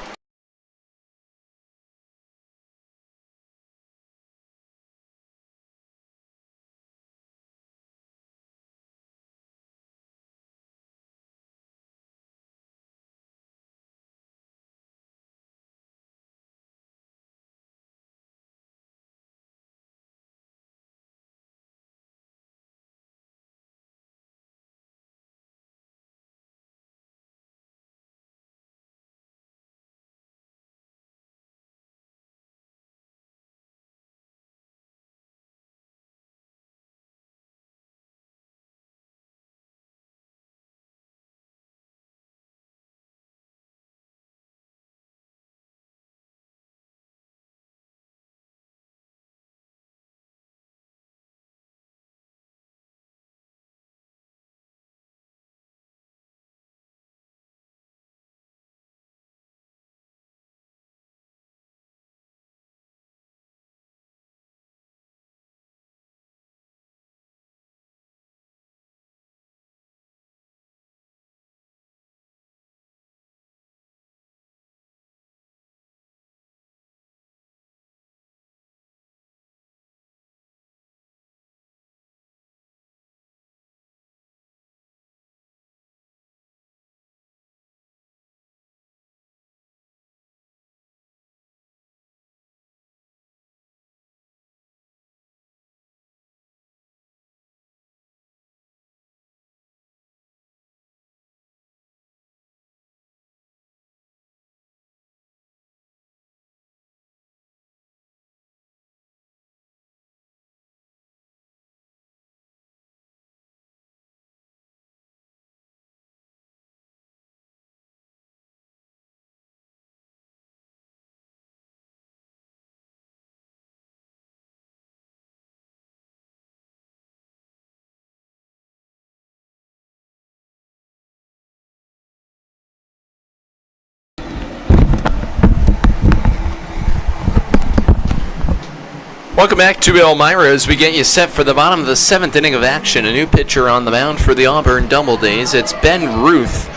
Speaker 1: Welcome back to Elmira as we get you set for the bottom of the 7th inning of action. A new pitcher on the mound for the Auburn Doubledays. It's Ben Ruth,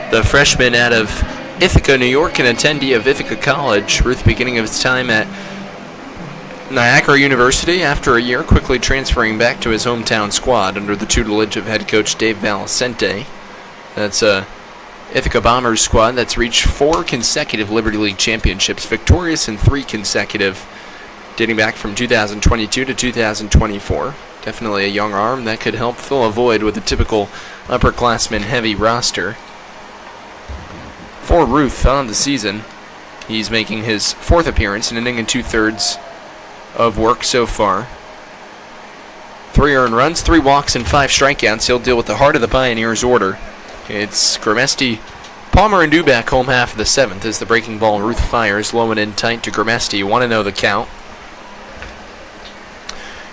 Speaker 1: the freshman out of Ithaca, New York, and attendee of Ithaca College. Ruth beginning of his time at Niagara University after a year, quickly transferring back to his hometown squad under the tutelage of head coach Dave Valicente. That's a Ithaca Bombers squad that's reached 4 consecutive Liberty League championships, victorious in 3 consecutive, dating back from 2022 to 2024. Definitely a young arm that could help fill a void with a typical upperclassman-heavy roster. For Ruth on the season, he's making his 4th appearance, an inning and 2/3 of work so far. 3 earned runs, 3 walks, and 5 strikeouts. He'll deal with the heart of the Pioneers' order. It's Grimesti, Palmer, and Duback home half of the 7th as the breaking ball Ruth fires low and in tight to Grimesti. 1-0 the count.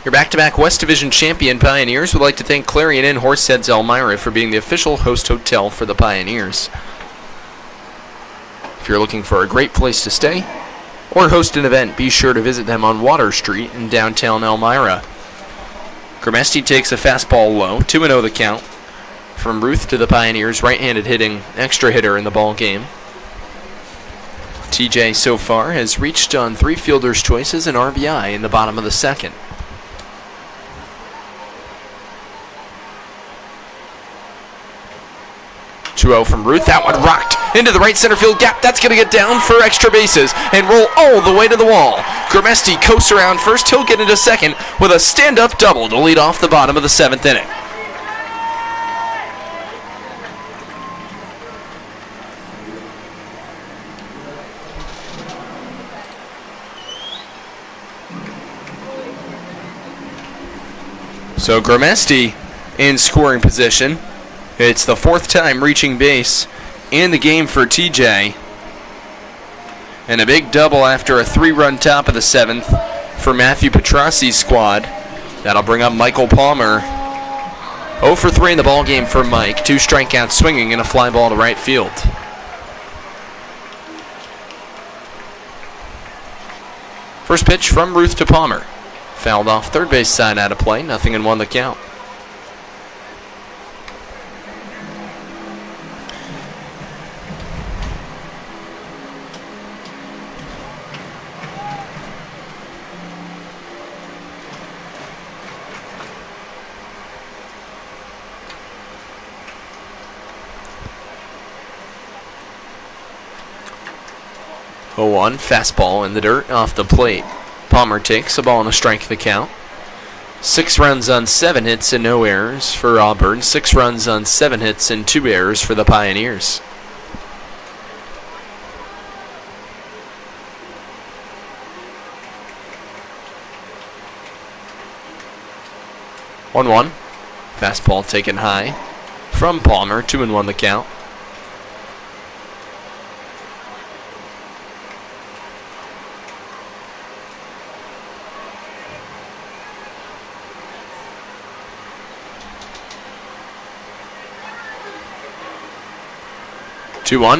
Speaker 1: Your back-to-back West Division champion Pioneers would like to thank Clarion Inn Horseheads Elmira for being the official host hotel for the Pioneers. If you're looking for a great place to stay or host an event, be sure to visit them on Water Street in downtown Elmira. Grimesti takes a fastball low, 2-0 the count. From Ruth to the Pioneers, right-handed hitting extra hitter in the ball game. TJ so far has reached on 3 fielders' choices and RBI in the bottom of the second. Two-0 from Ruth. That one rocked into the right center field gap. That's going to get down for extra bases and roll all the way to the wall. Grimesti coasts around first. He'll get into second with a stand-up double to lead off the bottom of the 7th inning. So Grimesti in scoring position. It's the 4th time reaching base in the game for TJ. And a big double after a 3-run top of the 7th for Matthew Petrassi's squad. That'll bring up Michael Palmer. 0 for 3 in the ball game for Mike. 2 strikeouts swinging and a fly ball to right field. First pitch from Ruth to Palmer. Fouled off third base side out of play. 0-1 the count. Oh, 1 fastball in the dirt off the plate. Palmer takes a ball and a strike the count. 6 runs on 7 hits and no errors for Auburn. 6 runs on 7 hits and 2 errors for the Pioneers. One. Fastball taken high from Palmer. 2-1 the count.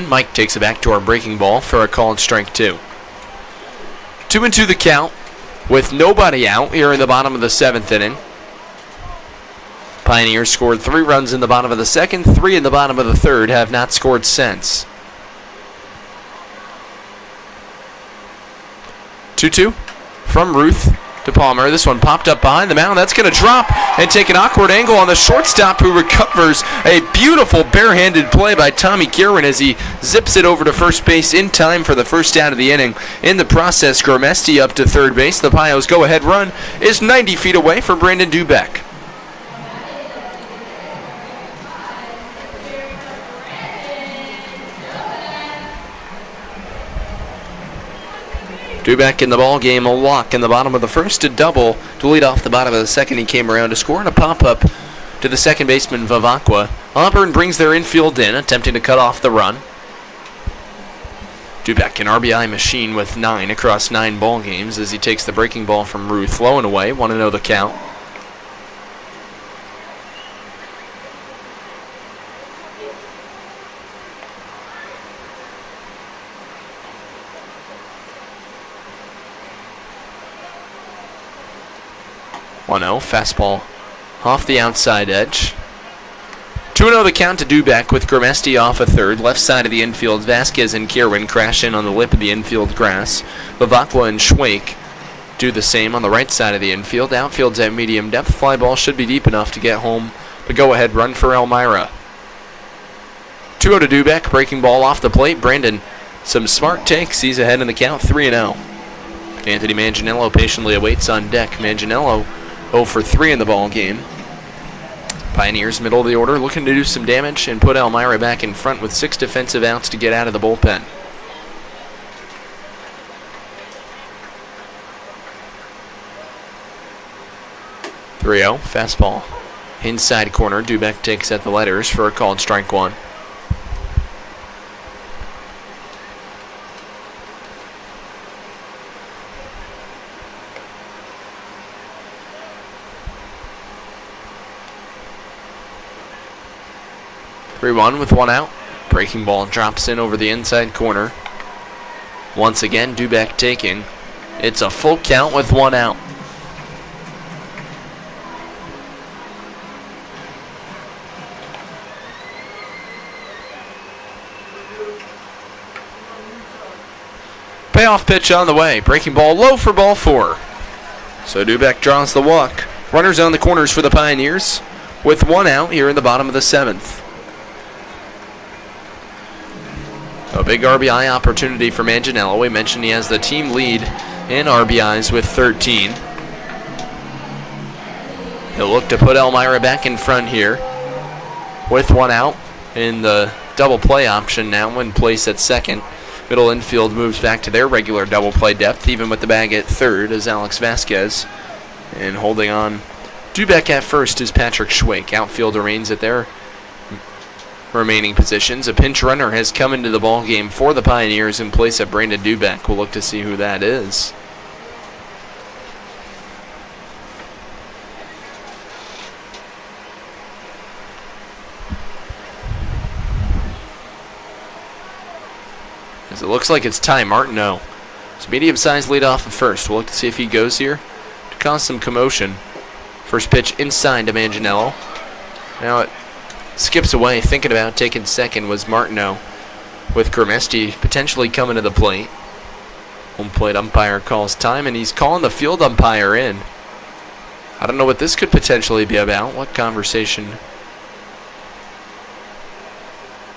Speaker 1: Mike takes a backdoor breaking ball for a called strike 2. 2-2 the count with nobody out here in the bottom of the 7th inning. Pioneers scored 3 runs in the bottom of the 2nd, 3 in the bottom of the 3rd, have not scored since. 2-2 from Ruth to Palmer. This one popped up behind the mound. That's going to drop and take an awkward angle on the shortstop, who recovers. A beautiful barehanded play by Tommy Kierwin as he zips it over to first base in time for the first out of the inning. In the process, Grimesti up to third base. The Pios' go-ahead run is 90 feet away for Brandon Dubeck. Dubeck in the ball game, a walk in the bottom of the 1st, a double to lead off the bottom of the 2nd. He came around to score and a pop-up to the second baseman, Vavakwa. Auburn brings their infield in, attempting to cut off the run. Dubeck, an RBI machine with 9 across 9 ball games as he takes the breaking ball from Ruth. Low and away, 1-0 the count. Fastball off the outside edge. 2-0 the count to Dubeck with Grimesti off a third. Left side of the infield, Vasquez and Kierwin crash in on the lip of the infield grass. Vavakwa and Schwake do the same on the right side of the infield. Outfield's at medium depth. Fly ball should be deep enough to get home. The go-ahead run for Elmira. 2-0 to Dubeck. Breaking ball off the plate. Brandon, some smart takes. He's ahead in the count, 3-0. Anthony Manganiello patiently awaits on deck. Manganiello 0 for 3 in the ball game. Pioneers, middle of the order, looking to do some damage and put Elmira back in front with 6 defensive outs to get out of the bullpen. (3-0) fastball inside corner. Dubeck takes at the letters for a called strike 1. With 1 out. Breaking ball drops in over the inside corner. Once again, Dubeck taking. It's a full count with 1 out. Payoff pitch on the way. Breaking ball low for ball 4. So Dubeck draws the walk. Runners on the corners for the Pioneers with 1 out here in the bottom of the 7th. A big RBI opportunity for Manganiello. We mentioned he has the team lead in RBIs with 13. He'll look to put Elmira back in front here with 1 out in the double play option now in place at second. Middle infield moves back to their regular double play depth, even with the bag at third as Alex Vasquez. And holding on Dubeck at first is Patrick Schwake. Outfield remains at their remaining positions. A pinch runner has come into the ball game for the Pioneers in place of Brandon Dubeck. We'll look to see who that is. As it looks like it's Ty Martineau. It's a medium-sized leadoff at first. We'll look to see if he goes here to cause some commotion. First pitch inside to Manganiello. Now it skips away. Thinking about taking second was Martineau, with Grimesti potentially coming to the plate. Home plate umpire calls time, and he's calling the field umpire in. I don't know what this could potentially be about. What conversation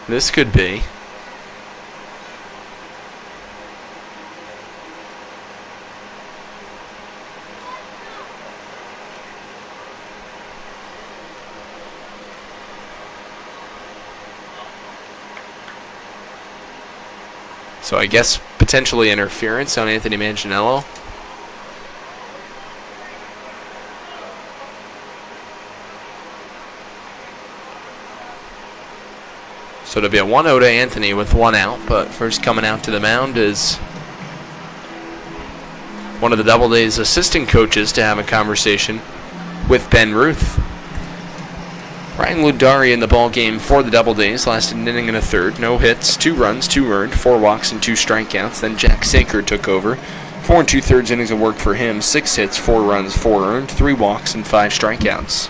Speaker 1: this could be. So I guess potentially interference on Anthony Manganiello. So it'll be a 1-0 to Anthony with 1 out, but first coming out to the mound is one of the Doubledays assistant coaches to have a conversation with Ben Ruth. Ryan Ludari in the ball game for the Doubledays. Lasted an inning and a third. No hits, 2 runs, 2 earned, 4 walks, and 2 strikeouts. Then Jack Saker took over. 4 2/3 innings of work for him. 6 hits, 4 runs, 4 earned, 3 walks, and 5 strikeouts.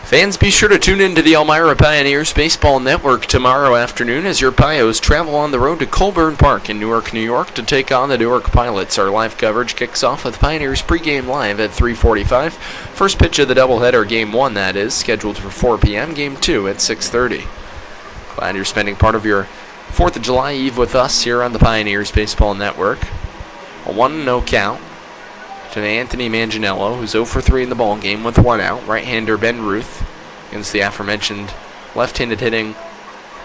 Speaker 1: Fans, be sure to tune in to the Elmira Pioneers Baseball Network tomorrow afternoon as your Pios travel on the road to Colburn Park in Newark, New York to take on the Newark Pilots. Our live coverage kicks off with Pioneers pregame live at 3:45. First pitch of the doubleheader, Game 1 that is, scheduled for 4 p.m., Game 2 at 6:30. Glad you're spending part of your 4th of July Eve with us here on the Pioneers Baseball Network. A 1-0 count to Anthony Manganiello, who's 0 for 3 in the ball game with 1 out. Right-hander Ben Ruth against the aforementioned left-handed hitting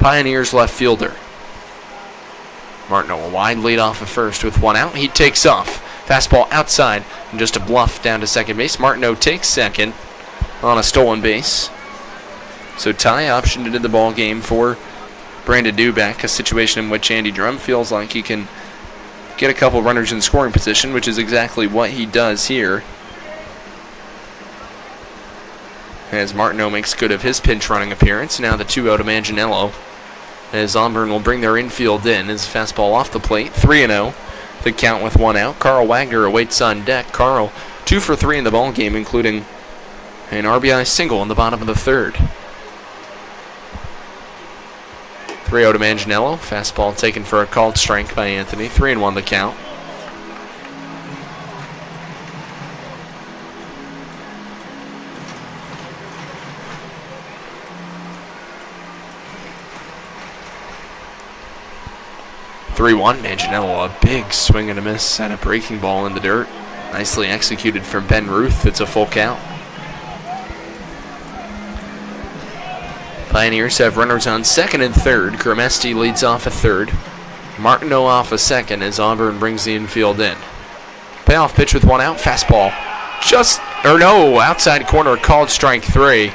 Speaker 1: Pioneers left fielder. Martineau a wide lead off at first with 1 out. He takes off. Fastball outside and just a bluff down to second base. Martineau takes second on a stolen base. So tie optioned into the ball game for Brandon Dubeck, a situation in which Andy Drum feels like he can get a couple runners in scoring position, which is exactly what he does here. As Martineau makes good of his pinch running appearance. Now the 2-0 to Manganiello, as Auburn will bring their infield in. His fastball off the plate, 3-0. The count with 1 out. Carl Wagner awaits on deck. Carl 2 for 3 in the ball game, including an RBI single in the bottom of the 3rd. 3-0 to Manganiello. Fastball taken for a called strike by Anthony. 3-1 the count. Manganiello, a big swing and a miss and a breaking ball in the dirt. Nicely executed from Ben Ruth. It's a full count. Pioneers have runners on second and third. Grimesti leads off a third. Martineau off a second as Auburn brings the infield in. Payoff pitch with 1 out. Fastball. Outside corner, called strike 3.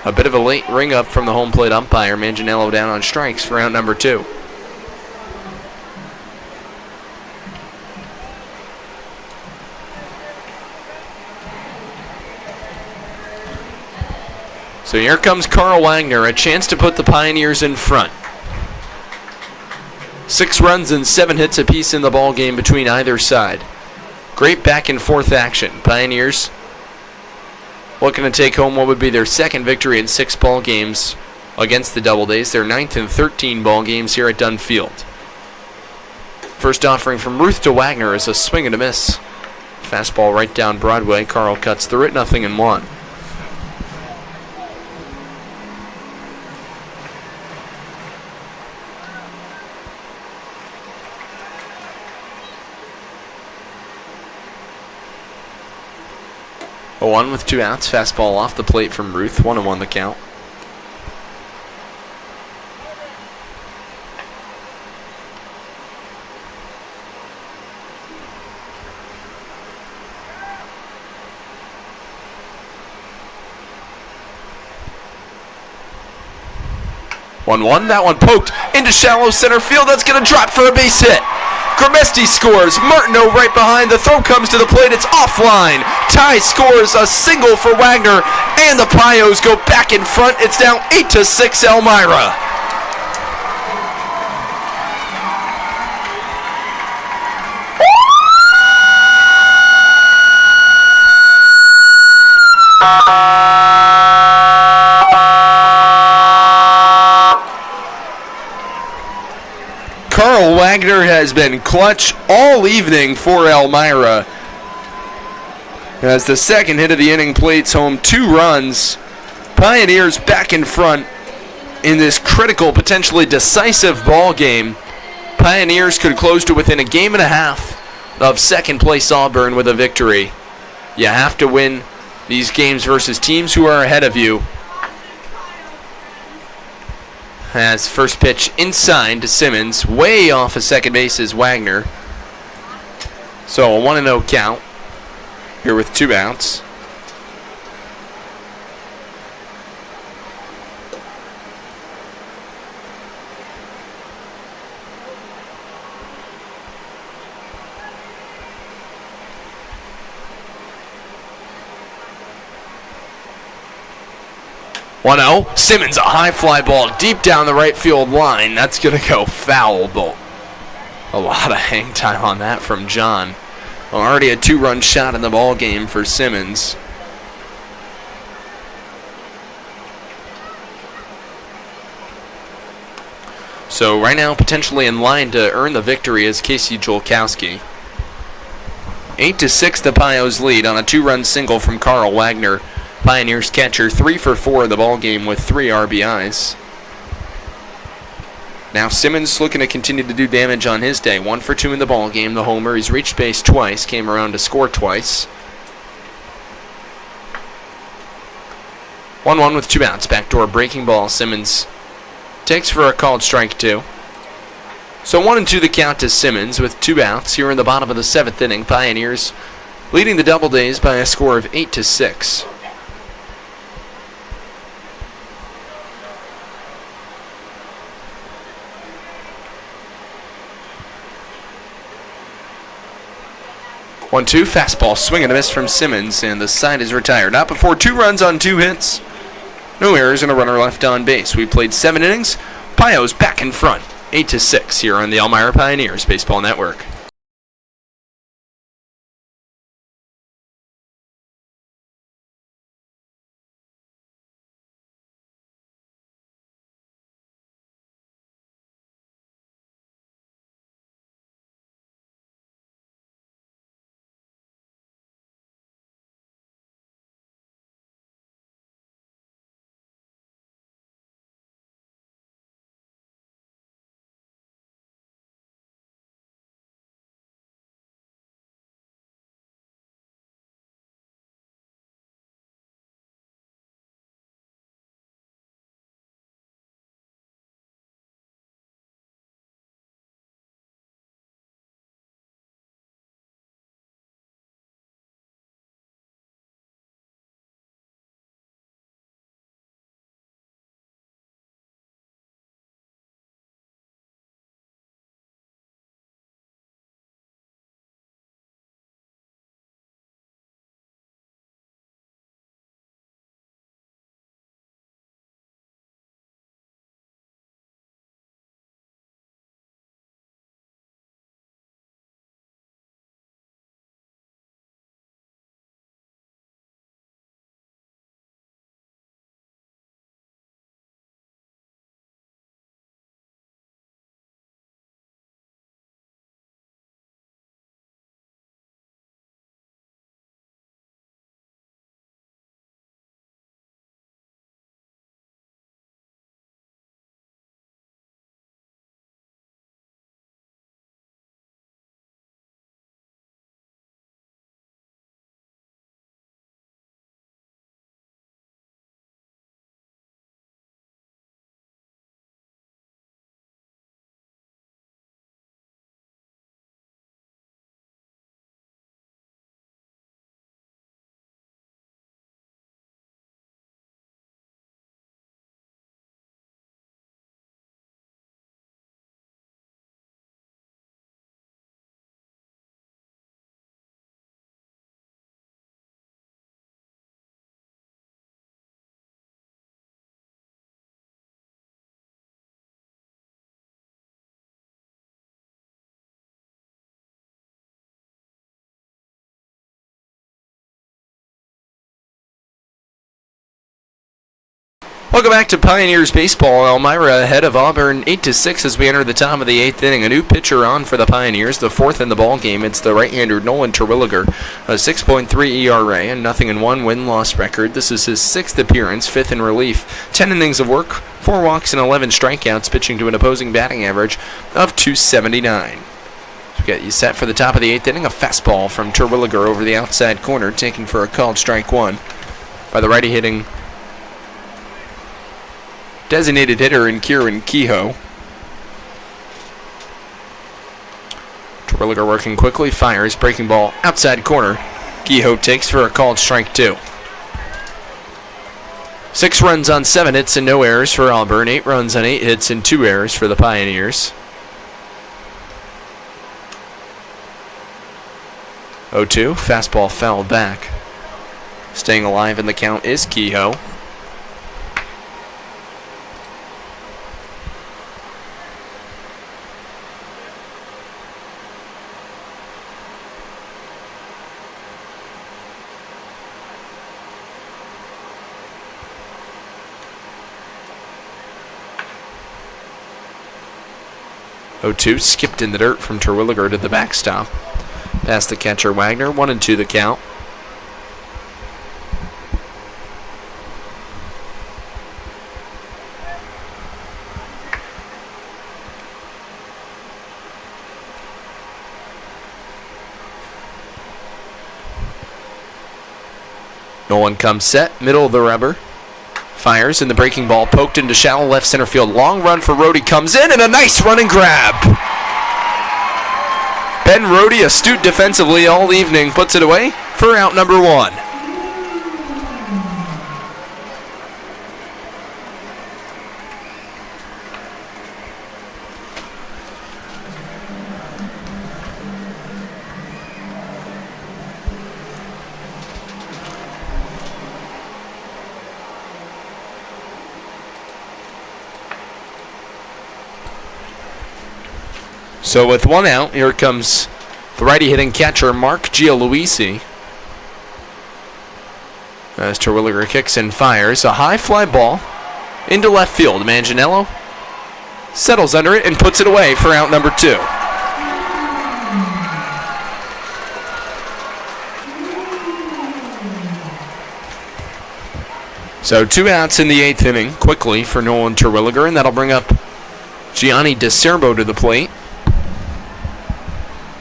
Speaker 1: A bit of a late ring up from the home plate umpire. Manganiello down on strikes for round number 2. So here comes Carl Wagner, a chance to put the Pioneers in front. 6 runs and 7 hits apiece in the ball game between either side. Great back and forth action. Pioneers looking to take home what would be their second victory in 6 ball games against the Doubledays. Their 9th in 13 ball games here at Dunn Field. First offering from Ruth to Wagner is a swing and a miss. Fastball right down Broadway. Carl cuts through it, 0-1. A 1 with 2 outs. Fastball off the plate from Ruth. 1-1 the count. That one poked into shallow center field. That's going to drop for a base hit. Gramesti scores. Martineau right behind. The throw comes to the plate. It's offline. Ty scores a single for Wagner, and the Pios go back in front. It's now 8-6 Elmira. Carl Wagner has been clutch all evening for Elmira. As the second hit of the inning plates home 2 runs. Pioneers back in front in this critical, potentially decisive ball game. Pioneers could close to within a game and a half of second place Auburn with a victory. You have to win these games versus teams who are ahead of you. As first pitch inside to Simmons, way off of second base is Wagner. So a 1-0 count here with 2 outs. Simmons, a high fly ball deep down the right field line. That's going to go foul, but a lot of hang time on that from John. Already a 2-run shot in the ball game for Simmons. So right now, potentially in line to earn the victory is Casey Jolkowski. 8-6 the Pios lead on a 2-run single from Carl Wagner. Pioneers catcher 3 for 4 in the ball game with 3 RBIs. Now Simmons looking to continue to do damage on his day. 1 for 2 in the ball game. The homer. He's reached base twice. Came around to score twice. 1-1 with 2 outs. Backdoor breaking ball. Simmons takes for a called strike 2. So 1-2 the count to Simmons with 2 outs here in the bottom of the 7th inning. Pioneers leading the Doubledays by a score of 8-6. One-two, fastball, swing and a miss from Simmons, and the side is retired. Not before 2 runs on 2 hits. No errors and a runner left on base. We played 7 innings. Pios back in front, 8-6 here on the Elmira Pioneers Baseball Network. Welcome back to Pioneers Baseball. Elmira ahead of Auburn 8-6 as we enter the top of the 8th inning. A new pitcher on for the Pioneers, the fourth in the ball game. It's the right-hander Nolan Terwilliger, a 6.3 ERA and 0-1 win-loss record. This is his 6th appearance, 5th in relief. 10 innings of work, 4 walks and 11 strikeouts, pitching to an opposing batting average of .279. We got you set for the top of the 8th inning. A fastball from Terwilliger over the outside corner, taken for a called strike one by the righty hitting designated hitter in Kieran Kehoe. Terwilliger working quickly, fires, breaking ball outside corner. Kehoe takes for a called strike two. 6 runs on 7 hits and no errors for Auburn. 8 runs on 8 hits and 2 errors for the Pioneers. 0-2, fastball fouled back. Staying alive in the count is Kehoe. 0-2, skipped in the dirt from Terwilliger to the backstop. Past the catcher Wagner, 1-2 the count. Nolan comes set, middle of the rubber. Fires, and the breaking ball poked into shallow left center field. Long run for Rohde comes in, and a nice running grab. Ben Rohde, astute defensively all evening, puts it away for out number 1. So with 1 out, here comes the righty hitting catcher Mark Gialuisi. As Terwilliger kicks and fires, a high fly ball into left field. Manganiello settles under it and puts it away for out number 2. So 2 outs in the 8th inning quickly for Nolan Terwilliger, and that'll bring up Gianni DeCerbo to the plate.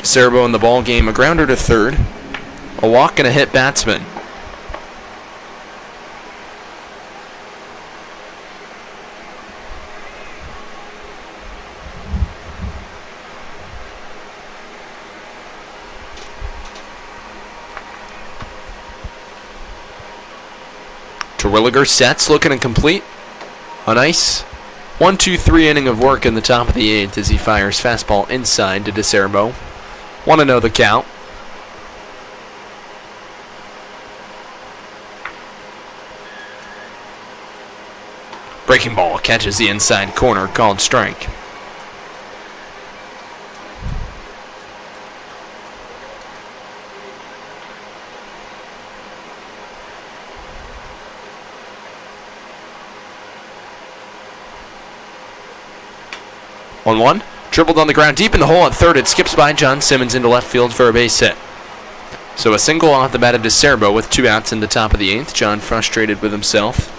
Speaker 1: DeCerbo in the ball game, a grounder to third, a walk and a hit batsman. Terwilliger sets, looking incomplete. A nice 1-2-3 inning of work in the top of the 8th as he fires fastball inside to DeCerbo. 1-0 the count. Breaking ball catches the inside corner, called strike. On 1. Dribbled on the ground deep in the hole at third. It skips by John Simmons into left field for a base hit. So a single off the bat of DeCerbo with 2 outs in the top of the 8th. John frustrated with himself.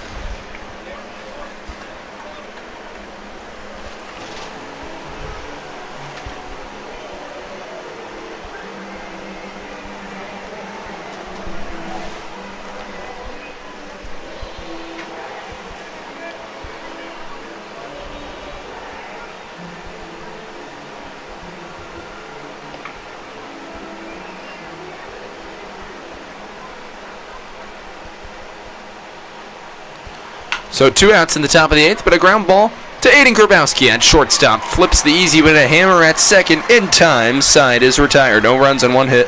Speaker 1: So 2 outs in the top of the 8th, but a ground ball to Aiden Grabowski at shortstop. Flips the easy win a hammer at second in time. Side is retired. No runs on 1 hit.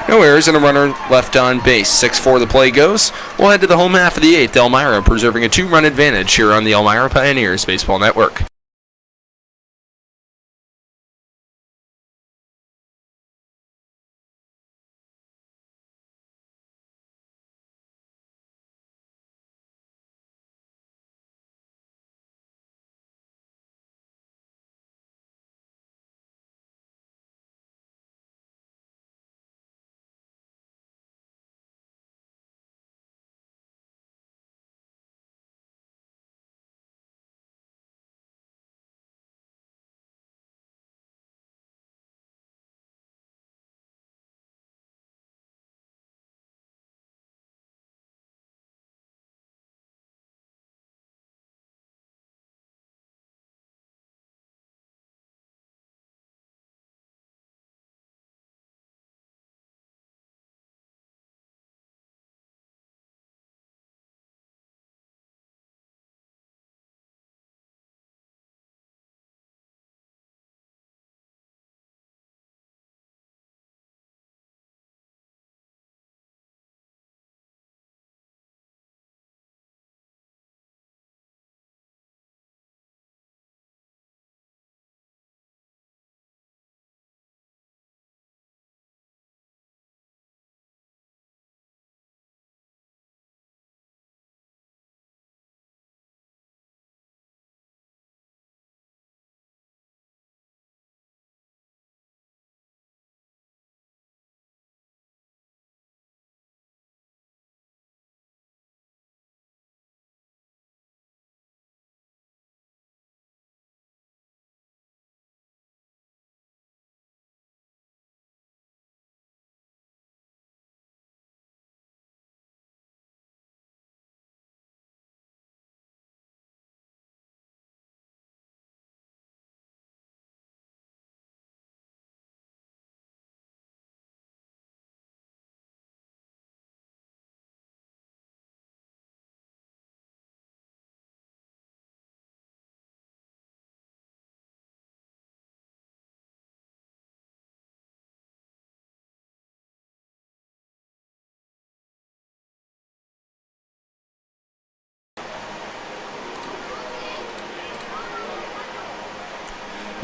Speaker 1: No errors and a runner left on base. 6-4 the play goes. We'll head to the home half of the 8th. Elmira preserving a 2-run advantage here on the Elmira Pioneers Baseball Network.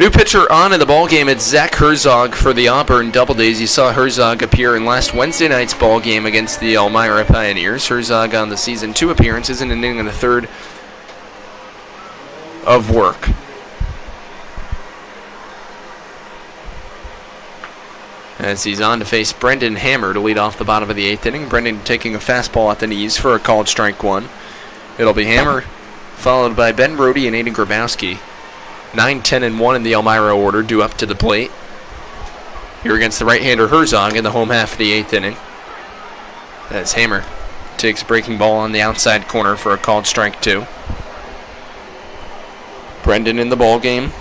Speaker 1: New pitcher on in the ballgame. It's Zach Herzog for the Auburn Doubledays. You saw Herzog appear in last Wednesday night's ballgame against the Elmira Pioneers. Herzog on the season, 2 appearances, and an inning and a third of work. As he's on to face Brendan Hammer to lead off the bottom of the 8th inning. Brendan taking a fastball at the knees for a called strike 1. It'll be Hammer, followed by Ben Brody and Aiden Grabowski. 9, 10, and 1 in the Elmira order due up to the plate. Here against the right-hander Herzog in the home half of the 8th inning. As Hammer takes a breaking ball on the outside corner for a called strike 2. Brendan in the ball game.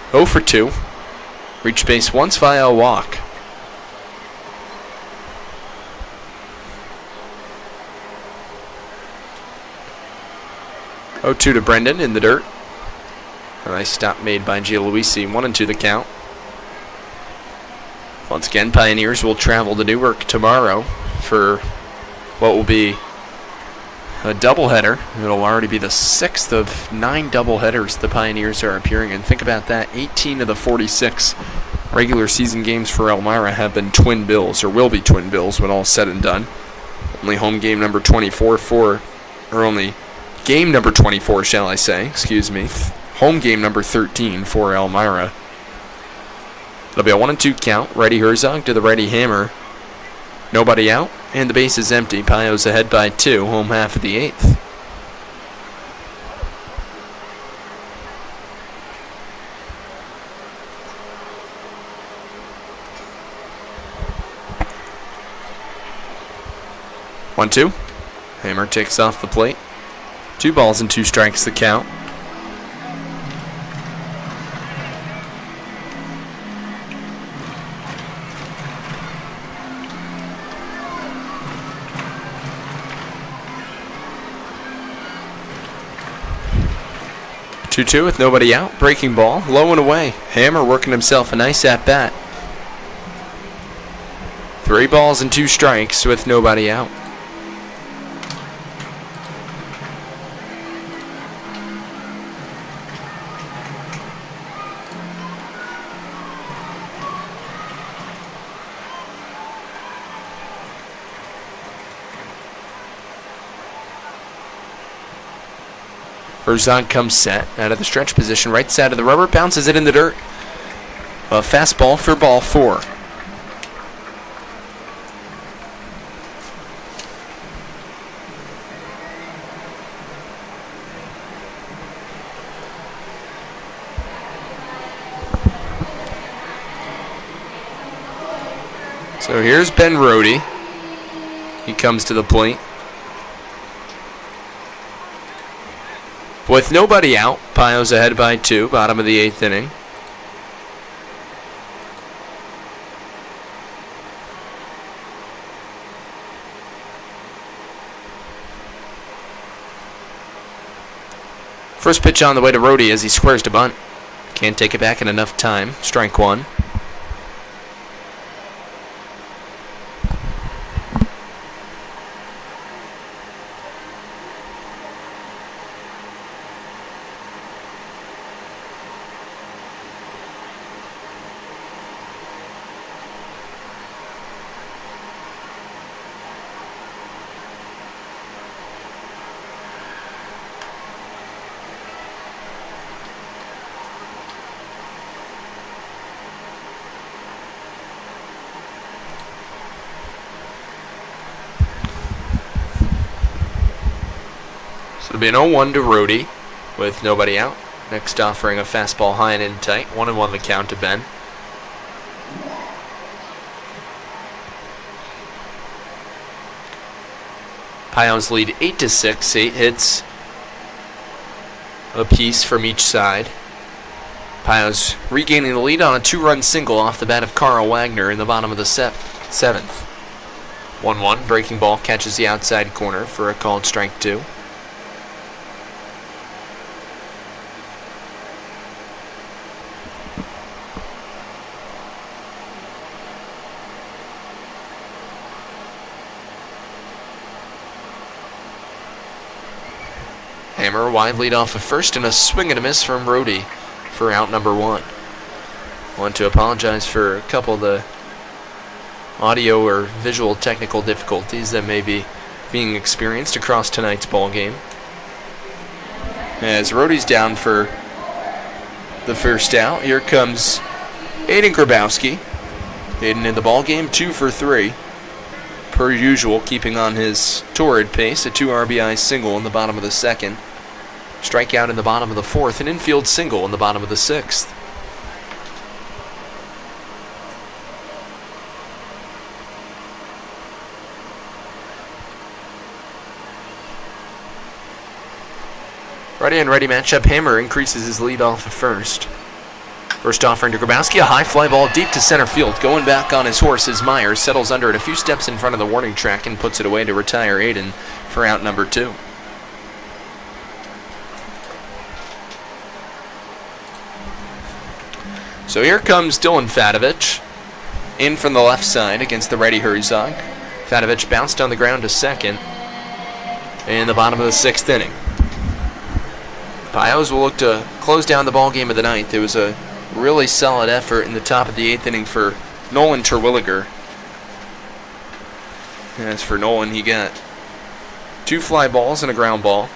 Speaker 1: 0 for 2. Reached base once via a walk. Oh, 2 to Brendan in the dirt. A nice stop made by Gialuisi. 1-2 the count. Once again, Pioneers will travel to Newark tomorrow for what will be a doubleheader. It'll already be the 6th of 9 doubleheaders the Pioneers are appearing in. Think about that. 18 of the 46 regular season games for Elmira have been twin bills, or will be twin bills when all said and done. Only home game number 24 only game number 24, shall I say, excuse me. Home game number 13 for Elmira. It'll be a 1-2 count. Righty Herzog to the righty Hammer. Nobody out, and the base is empty. Pio's ahead by 2, home half of the 8th. One, 2. Hammer takes off the plate. 2 balls and 2 strikes the count. Two with nobody out. Breaking ball, low and away. Hammer working himself a nice at-bat. 3 balls and 2 strikes with nobody out. Herzog comes set out of the stretch position, right side of the rubber, bounces it in the dirt. A fastball for ball 4. So here's Ben Brody. He comes to the plate. With nobody out, Pio's ahead by 2, bottom of the 8th inning. First pitch on the way to Rhodey as he squares to bunt. Can't take it back in enough time. Strike 1. It'll be an 0-1 to Rhodey with nobody out. Next offering a fastball high and in tight. 1-1 the count to Ben. Pioneers lead 8-6. 8 hits apiece from each side. Pioneers regaining the lead on a 2-run single off the bat of Carl Wagner in the bottom of the 7th. 1-1. Breaking ball catches the outside corner for a called strike 2. Hammer wide lead off of first and a swing and a miss from Rhodey for out number 1. Want to apologize for a couple of the audio or visual technical difficulties that may be being experienced across tonight's ball game. As Rody's down for the first out, here comes Aiden Grabowski. Aiden in the ball game, 2 for 3. Per usual, keeping on his torrid pace, a 2 RBI single in the bottom of the 2nd. Strikeout in the bottom of the 4th, an infield single in the bottom of the 6th. Ready and ready matchup. Hammer increases his lead off of first. First offering to Grabowski, a high fly ball deep to center field. Going back on his horse is Myers, settles under it a few steps in front of the warning track and puts it away to retire Aiden for out number 2. So here comes Dylan Fadovich in from the left side against the righty Herzog. Fadovich bounced on the ground to second in the bottom of the 6th inning. Pios will look to close down the ball game of the 9th. It was a really solid effort in the top of the 8th inning for Nolan Terwilliger. As for Nolan, he got 2 fly balls and a ground ball.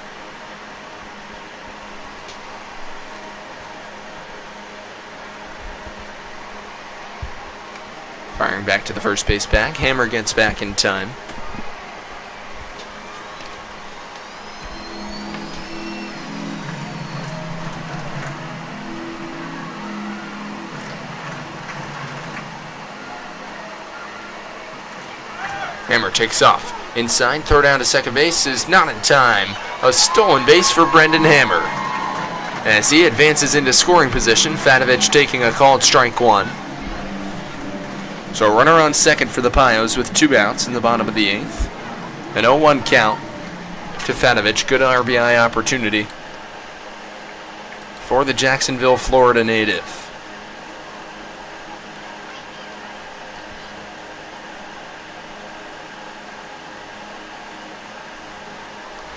Speaker 1: Firing back to the first base bag. Hammer gets back in time. Hammer takes off. Inside, throw down to second base is not in time. A stolen base for Brendan Hammer. As he advances into scoring position, Fadovich taking a called strike 1. So a runner on second for the Pios with 2 outs in the bottom of the 8th. An 0-1 count to Fadovich. Good RBI opportunity for the Jacksonville, Florida native.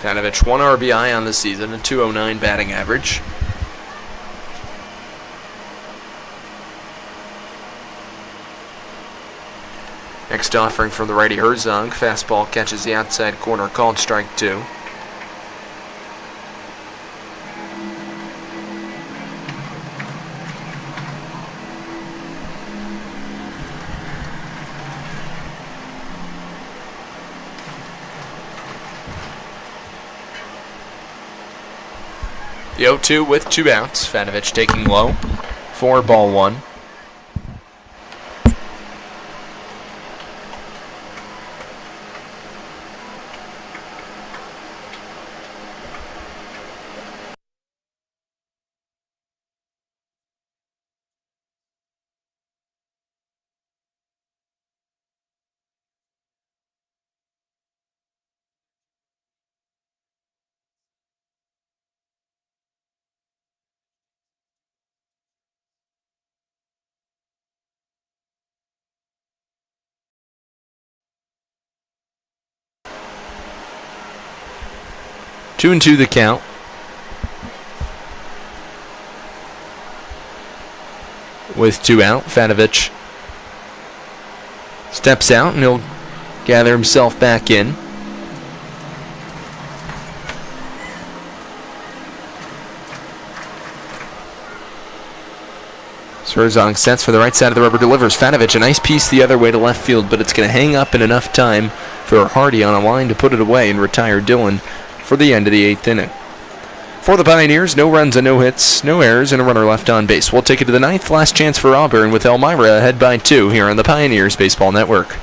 Speaker 1: Fadovich 1 RBI on the season, a .209 batting average. Next offering from the righty Herzog. Fastball catches the outside corner, called strike 2. The 0-2 with 2 outs. Fadovich taking low. 4-1. Two and 2 the count. With 2 out, Fadovich steps out and he'll gather himself back in. Herzog sets for the right side of the rubber, delivers. Fadovich, a nice piece the other way to left field, but it's going to hang up in enough time for Hardy on a line to put it away and retire Dylan for the end of the 8th inning. For the Pioneers, no runs and no hits, no errors, and a runner left on base. We'll take it to the 9th. Last chance for Auburn with Elmira ahead by 2 here on the Pioneers Baseball Network.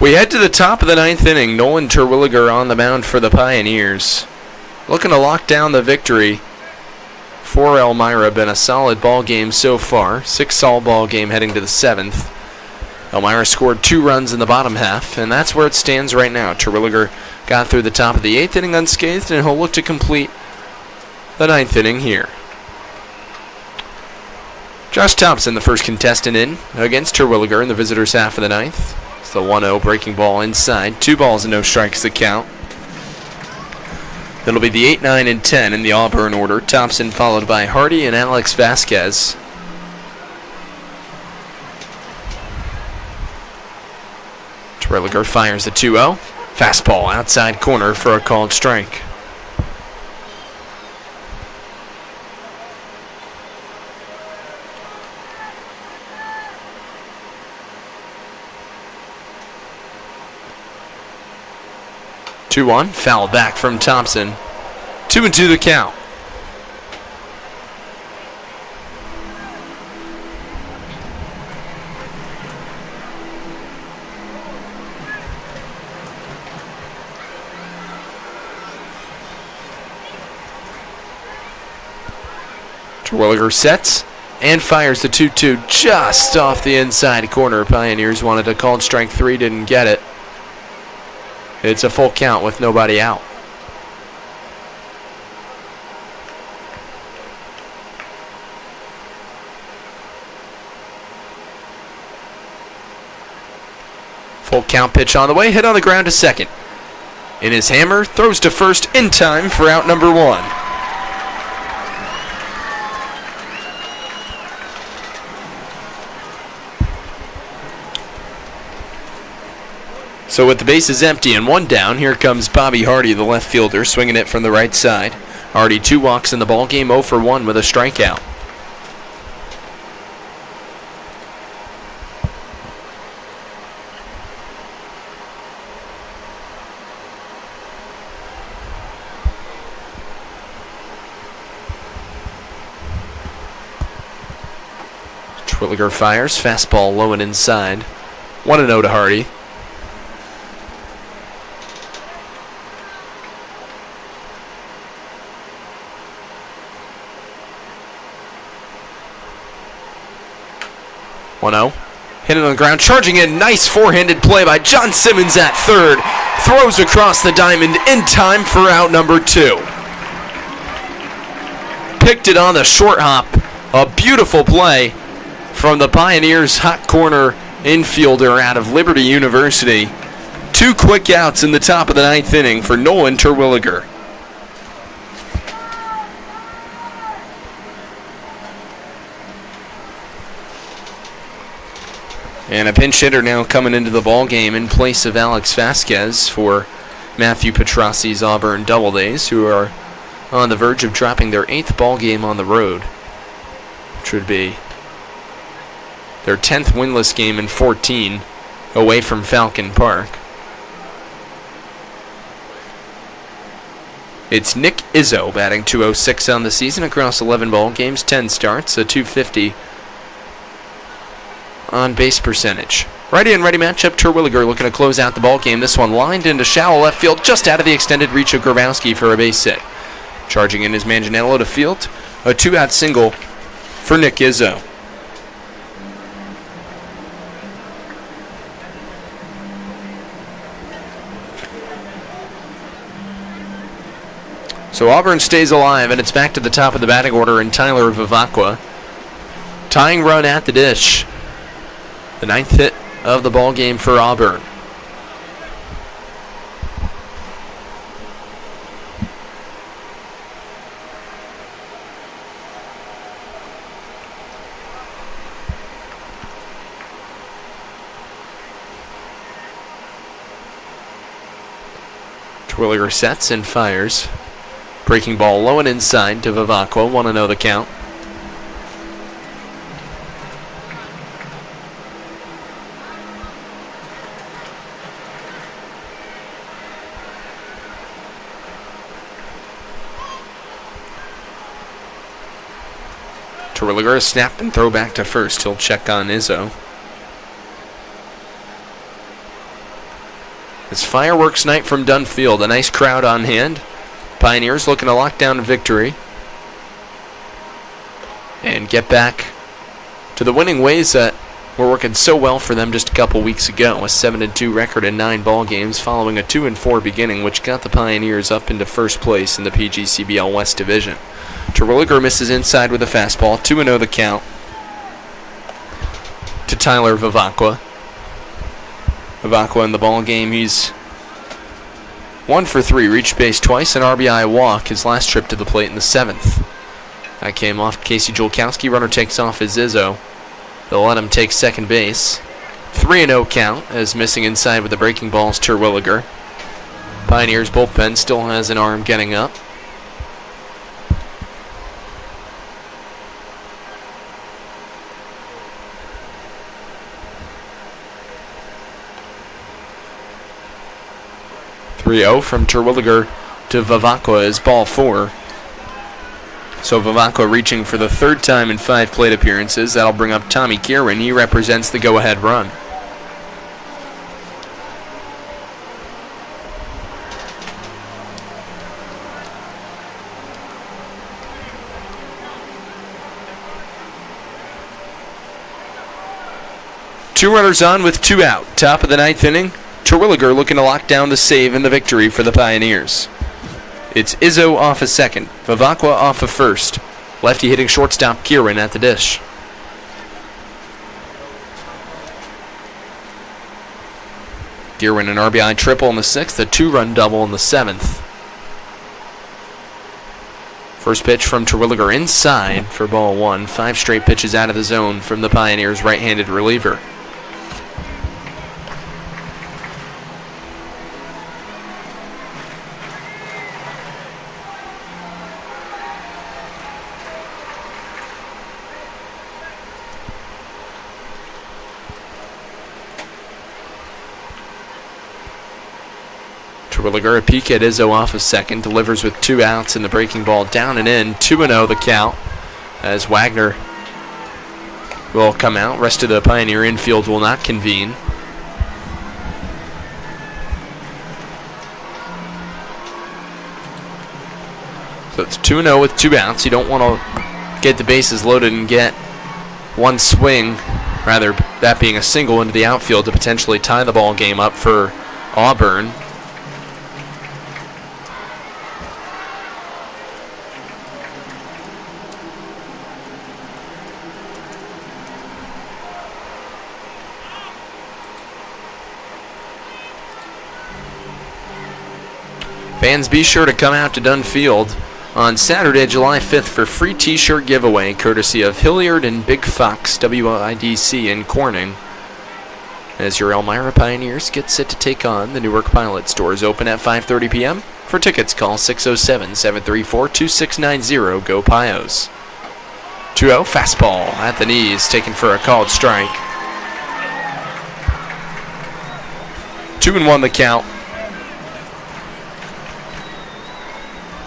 Speaker 1: We head to the top of the ninth inning. Nolan Terwilliger on the mound for the Pioneers. Looking to lock down the victory for Elmira. Been a solid ball game so far. 6-all ball game heading to the 7th. Elmira scored 2 runs in the bottom half, and that's where it stands right now. Terwilliger got through the top of the 8th inning unscathed, and he'll look to complete the 9th inning here. Josh Thompson, the first contestant in against Terwilliger in the visitors' half of the 9th. It's the 1-0 breaking ball inside. 2 balls and no strikes to count. That'll be the 8, 9, and 10 in the Auburn order. Thompson followed by Hardy and Alex Vasquez. Terwilliger fires the 2-0. Fastball outside corner for a called strike. Two-one, foul back from Thompson. 2-2 the count. Terwilliger sets and fires the 2-2 just off the inside corner. Pioneers wanted a called strike 3, didn't get it. It's a full count with nobody out. Full count pitch on the way, hit on the ground to second. In his hammer, throws to first in time for out number 1. So with the bases empty and 1 down, here comes Bobby Hardy, the left fielder, swinging it from the right side. Hardy 2 walks in the ball game, 0 for 1 with a strikeout. Terwilliger fires, fastball low and inside. 1-0 to Hardy. Hit it on the ground, charging in. Nice four-handed play by John Simmons at third. Throws across the diamond in time for out number 2. Picked it on the short hop. A beautiful play from the Pioneers' hot corner infielder out of Liberty University. 2 quick outs in the top of the 9th inning for Nolan Terwilliger. And a pinch hitter now coming into the ball game in place of Alex Vasquez for Matthew Petrossi's Auburn Doubledays, who are on the verge of dropping their 8th ball game on the road, which would be their 10th winless game in 14 away from Falcon Park. It's Nick Izzo batting .206 on the season across 11 ball games, 10 starts, a .250 on base percentage. Righty and ready matchup. Terwilliger looking to close out the ball game. This one lined into shallow left field, just out of the extended reach of Grabowski for a base hit. Charging in is Manganiello to field. A 2-out single for Nick Izzo. So Auburn stays alive, and it's back to the top of the batting order in Tyler Vivacqua. Tying run at the dish. The 9th hit of the ball game for Auburn. Terwilliger sets and fires. Breaking ball low and inside to Vivacqua. 1-0 the count. Terwilliger, a snap and throw back to first. He'll check on Izzo. It's fireworks night from Dunn Field. A nice crowd on hand. Pioneers looking to lock down a victory and get back to the winning ways that were working so well for them just a couple weeks ago. A 7-2 record in 9 ball games following a 2-4 beginning, which got the Pioneers up into first place in the PGCBL West Division. Terwilliger misses inside with a fastball. 2-0 the count to Tyler Vivacqua. Vivacqua in the ball game. He's 1 for 3, reached base twice, an RBI walk. His last trip to the plate in the 7th. That came off Casey Julkowski. Runner takes off as Izzo. They'll let him take second base. 3-0 count as missing inside with the breaking balls Terwilliger. Pioneers bullpen still has an arm getting up. From Terwilliger to Vivacqua is ball 4. So Vivacqua reaching for the 3rd time in 5 plate appearances. That'll bring up Tommy Kierwin. He represents the go-ahead run. Two runners on with 2 out. Top of the 9th inning. Terwilliger looking to lock down the save and the victory for the Pioneers. It's Izzo off a second, Vivacqua off a first. Lefty hitting shortstop Kierwin at the dish. Kierwin an RBI triple in the 6th, a 2-run double in the 7th. First pitch from Terwilliger inside for ball 1. 5 straight pitches out of the zone from the Pioneers' right-handed reliever. Terwilliger a peek at Izzo off a second, delivers with 2 outs and the breaking ball down and in. 2-0 the count as Wagner will come out. Rest of the Pioneer infield will not convene. So it's 2-0 with 2 outs. You don't want to get the bases loaded and get one swing, rather that being a single into the outfield to potentially tie the ball game up for Auburn. Fans, be sure to come out to Dunn Field on Saturday, July 5th for free t-shirt giveaway courtesy of Hilliard and Big Fox WIDC in Corning. As your Elmira Pioneers get set to take on the Newark Pilots. Doors open at 5:30 p.m. For tickets, call 607-734-2690. Go Pios. 2-0 fastball at the knees, taken for a called strike. 2-1 the count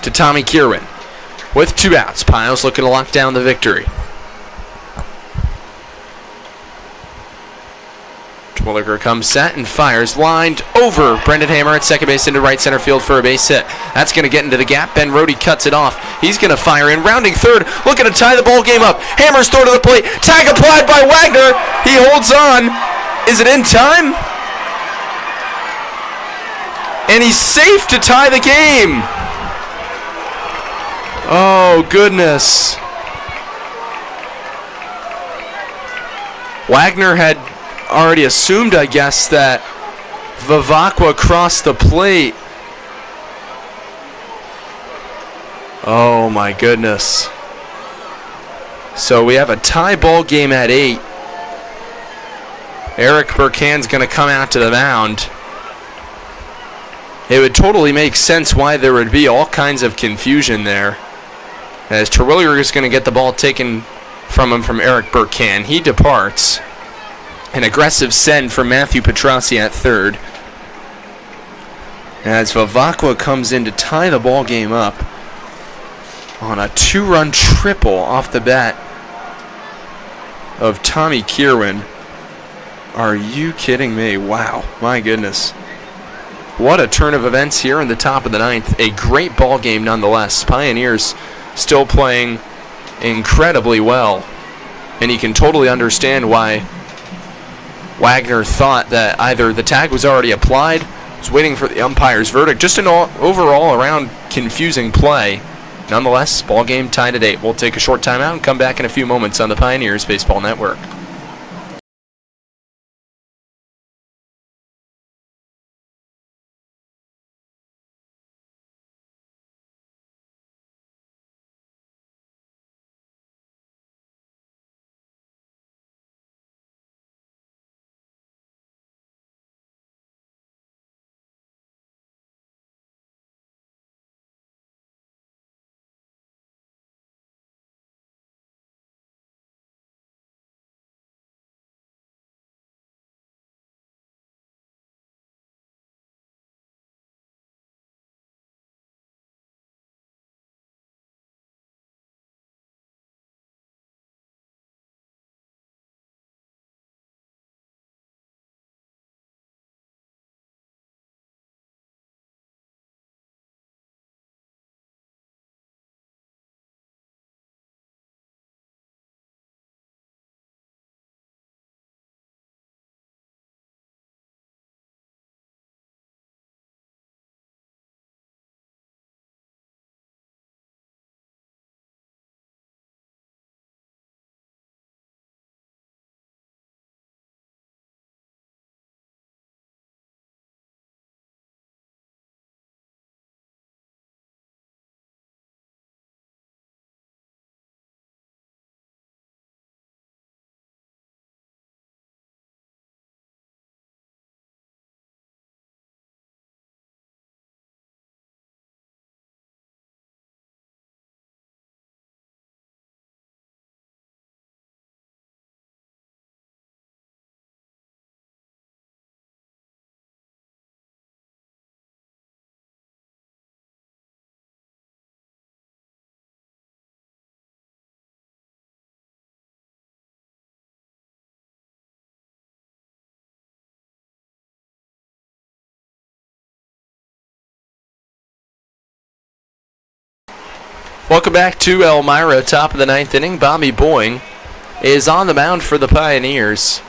Speaker 1: to Tommy Kierwin. With 2 outs, Pios looking to lock down the victory. Terwilliger comes set and fires, lined over Brendan Hammer at second base into right center field for a base hit. That's going to get into the gap. Ben Rohde cuts it off. He's going to fire in, rounding third, looking to tie the ball game up. Hammer's throw to the plate. Tag applied by Wagner. He holds on. Is it in time? And he's safe to tie the game. Oh, goodness. Wagner had already assumed, I guess, that Vivacqua crossed the plate. Oh, my goodness. So we have a tie ball game at 8. Eric Burkhan's going to come out to the mound. It would totally make sense why there would be all kinds of confusion there, as Terwilliger is going to get the ball taken from him from Eric Burkhan. He departs. An aggressive send from Matthew Petrossi at third, as Vivacqua comes in to tie the ball game up on a 2-run triple off the bat of Tommy Kierwin. Are you kidding me? Wow, my goodness. What a turn of events here in the top of the ninth. A great ball game nonetheless. Pioneers still playing incredibly well. And you can totally understand why Wagner thought that either the tag was already applied, was waiting for the umpire's verdict. Just an overall around confusing play. Nonetheless, ball game tied at 8. We'll take a short timeout and come back in a few moments on the Pioneers Baseball Network. Welcome back to Elmira, top of the ninth inning. Bobby Boying is on the mound for the Pioneers.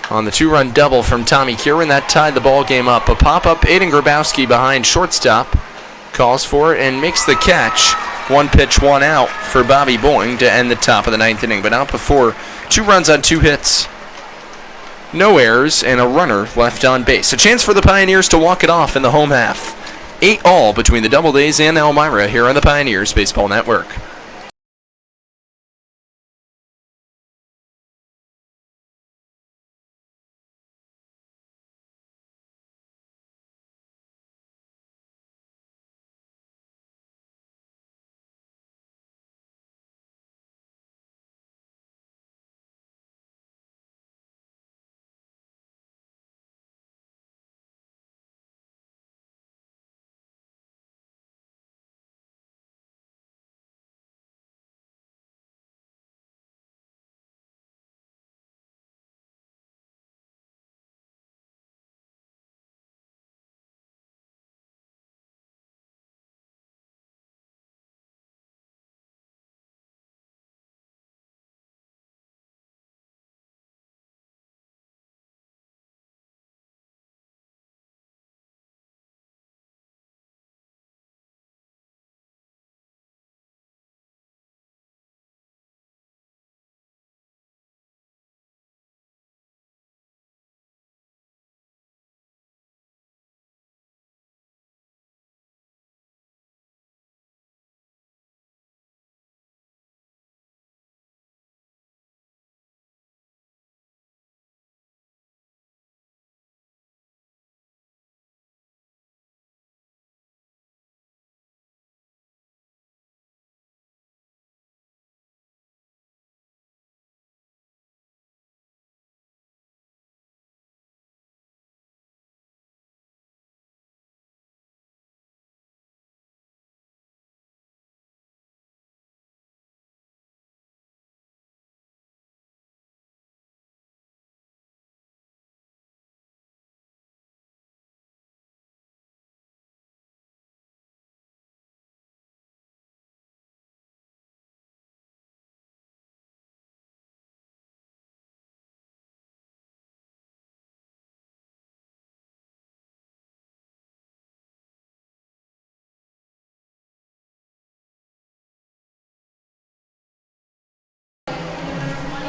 Speaker 1: On the 2-run double from Tommy Kieran, that tied the ball game up. A pop-up, Aiden Grabowski behind shortstop. Calls for it and makes the catch. 1 pitch, 1 out for Bobby Boying to end the top of the ninth inning. But not before 2 runs on 2 hits. No errors and a runner left on base. A chance for the Pioneers to walk it off in the home half. 8-all between the Doubledays and Elmira here on the Pioneers Baseball Network.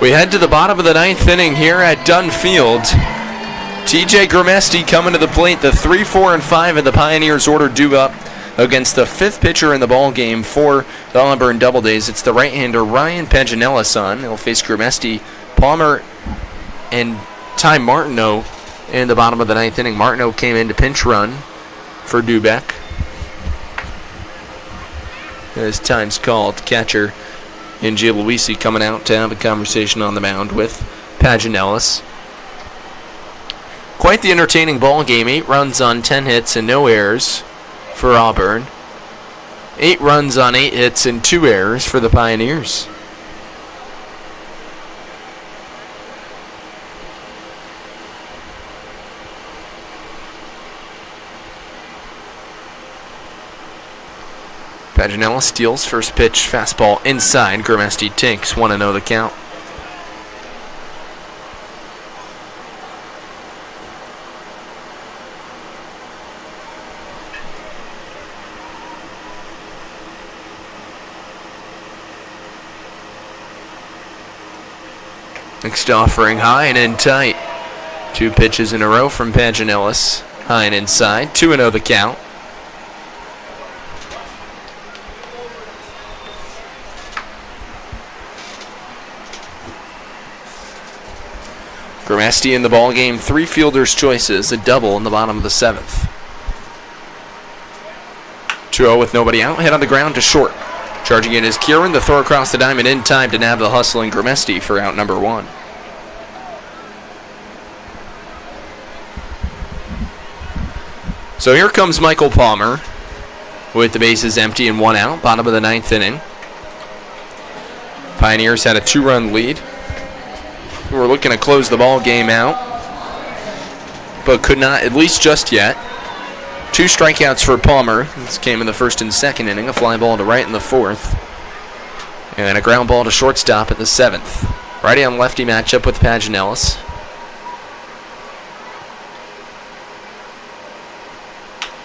Speaker 1: We head to the bottom of the ninth inning here at Dunn Field. TJ Grimesti coming to the plate. The 3, 4, and 5 in the Pioneers order due up against the fifth pitcher in the ball game for the Auburn Doubledays. It's the right-hander Ryan Paginella. He'll face Grimesti, Palmer, and Ty Martineau in the bottom of the ninth inning. Martineau came in to pinch run for Dubeck. As time's called, catcher Angie Luisi coming out to have a conversation on the mound with Paginellis. Quite the entertaining ball game. 8 runs on 10 hits and no errors for Auburn. 8 runs on 8 hits and 2 errors for the Pioneers. Paginella steals first pitch, fastball inside. Grimesti takes 1-0 the count. Next offering high and in tight. 2 pitches in a row from Paginellis. High and inside. 2-0 the count. Grimesti in the ball game, 3 fielders' choices, a double in the bottom of the 7th. 2-0 with nobody out, hit on the ground to short. Charging in is Kieran, the throw across the diamond in time to nab the hustling Grimesti for out number 1. So here comes Michael Palmer with the bases empty and 1 out, bottom of the 9th inning. Pioneers had a 2-run lead. We're looking to close the ball game out, but could not, at least just yet. 2 strikeouts for Palmer. This came in the first and second inning. A fly ball to right in the 4th. And a ground ball to shortstop in the 7th. Righty on lefty matchup with Paginellis.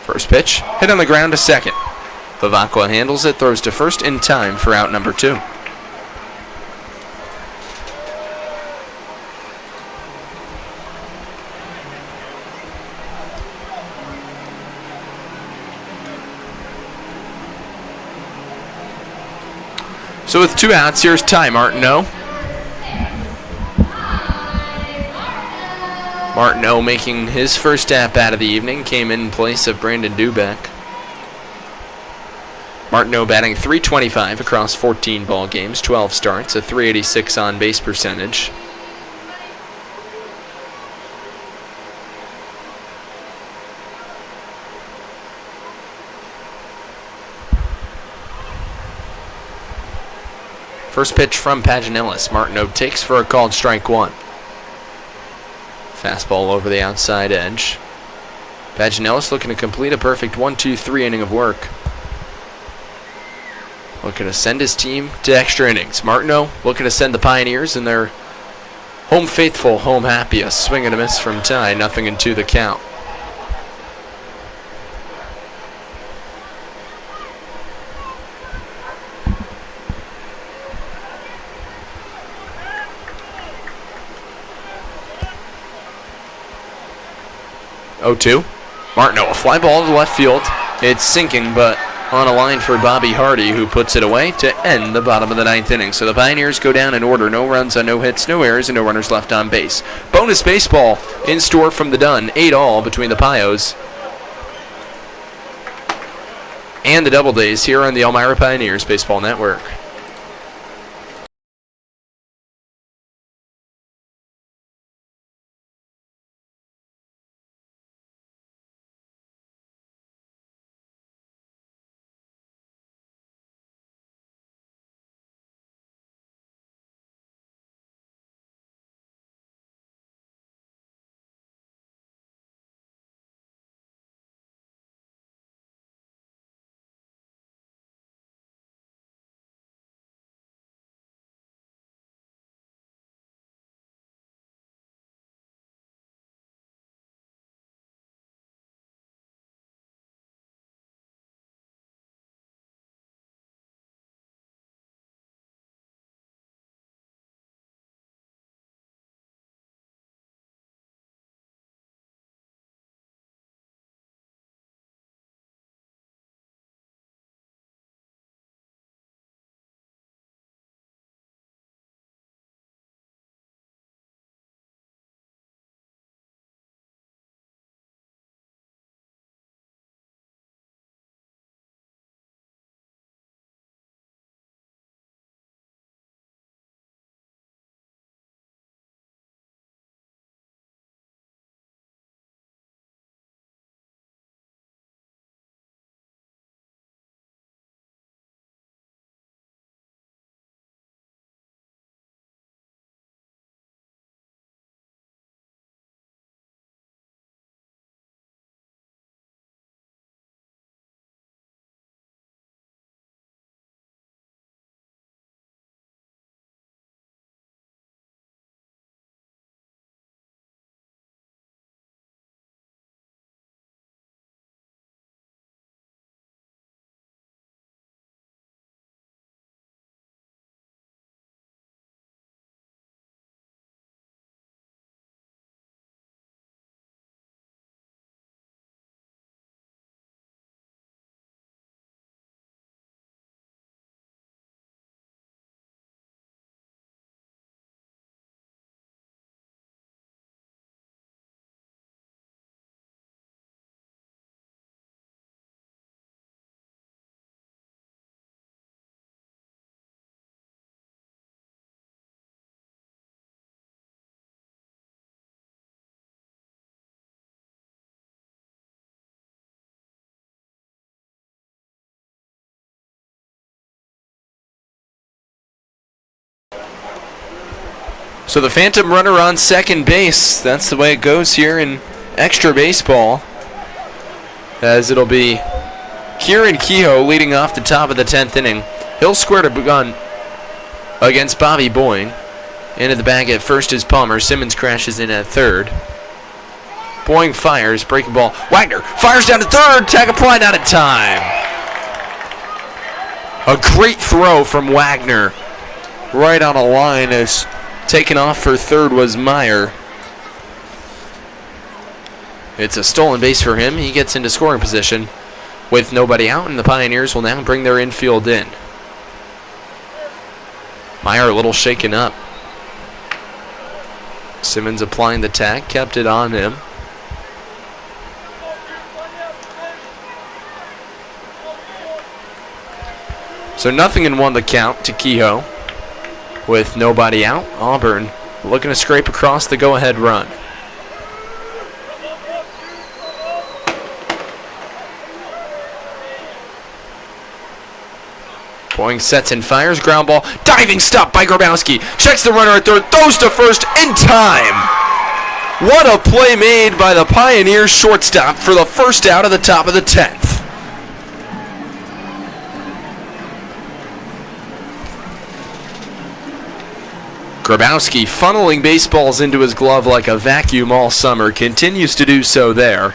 Speaker 1: First pitch, hit on the ground to second. Vivacqua handles it, throws to first in time for out number 2. So with 2 outs, here's Ty Martineau. Martineau making his first at-bat of the evening, came in place of Brandon Dubeck. Martineau batting .325 across 14 ball games, 12 starts, a .386 on-base percentage. First pitch from Paginellis. Martineau takes for a called strike 1. Fastball over the outside edge. Paginellis looking to complete a perfect 1-2-3 inning of work. Looking to send his team to extra innings. Martineau looking to send the Pioneers and their home faithful, home happy. A swing and a miss from Ty. 0-2 the count. Oh-2. Martineau, a fly ball to left field. It's sinking, but on a line for Bobby Hardy, who puts it away to end the bottom of the 9th inning. So the Pioneers go down in order. No runs on no hits, no errors, and no runners left on base. Bonus baseball in store from the Dunn. 8-all between the Pios and the Doubledays here on the Elmira Pioneers Baseball Network. So the phantom runner on second base. That's the way it goes here in extra baseball. As it'll be Kieran Kehoe leading off the top of the 10th inning. He'll square to gun against Bobby Boyne. Into the bag at first is Palmer. Simmons crashes in at third. Boyne fires, breaking ball. Wagner fires down to third. Tag applied, out of time. A great throw from Wagner. Right on a line as taken off for third was Meyer. It's a stolen base for him. He gets into scoring position with nobody out, and the Pioneers will now bring their infield in. Meyer a little shaken up. Simmons applying the tag, kept it on him. So 0-1 the count to Kehoe. With nobody out, Auburn looking to scrape across the go-ahead run. Boyne sets and fires, ground ball, diving stop by Grabowski. Checks the runner at third, throws to first in time. What a play made by the Pioneers shortstop for the first out of the top of the 10th. Grabowski, funneling baseballs into his glove like a vacuum all summer, continues to do so there.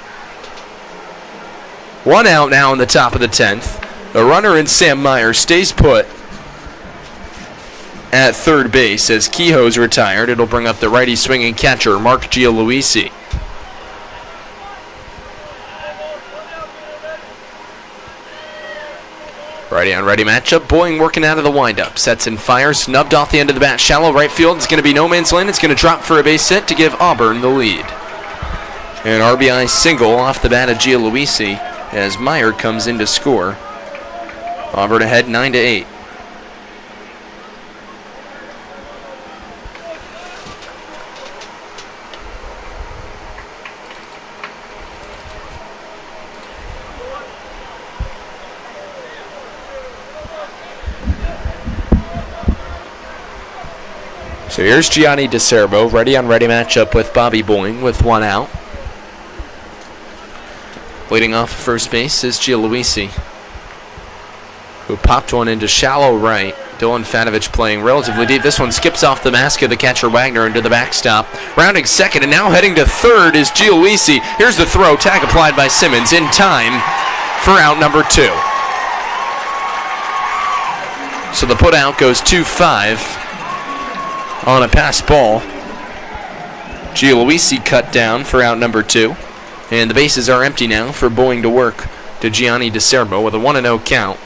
Speaker 1: One out now in the top of the 10th. The runner in Sam Meyer stays put at third base as Kehoe's retired. It'll bring up the righty swinging catcher, Mark Gialuisi. Righty on righty matchup. Boyne working out of the windup. Sets and fires. Snubbed off the end of the bat. Shallow right field. It's going to be no man's land. It's going to drop for a base hit to give Auburn the lead. An RBI single off the bat of Gialuisi as Meyer comes in to score. Auburn ahead 9-8. So here's Gianni DeCerbo, ready on ready matchup with Bobby Boyne with one out. Leading off first base is Gialuisi, who popped one into shallow right. Dylan Fanovich playing relatively deep. This one skips off the mask of the catcher Wagner into the backstop. Rounding second and now heading to third is Gialuisi. Here's the throw, tag applied by Simmons in time for out number 2. So the put out goes 2-5 on a pass ball. Gialuisi cut down for out number 2. And the bases are empty now for Boyne to work to Gianni DeCerbo with a 1-0 count.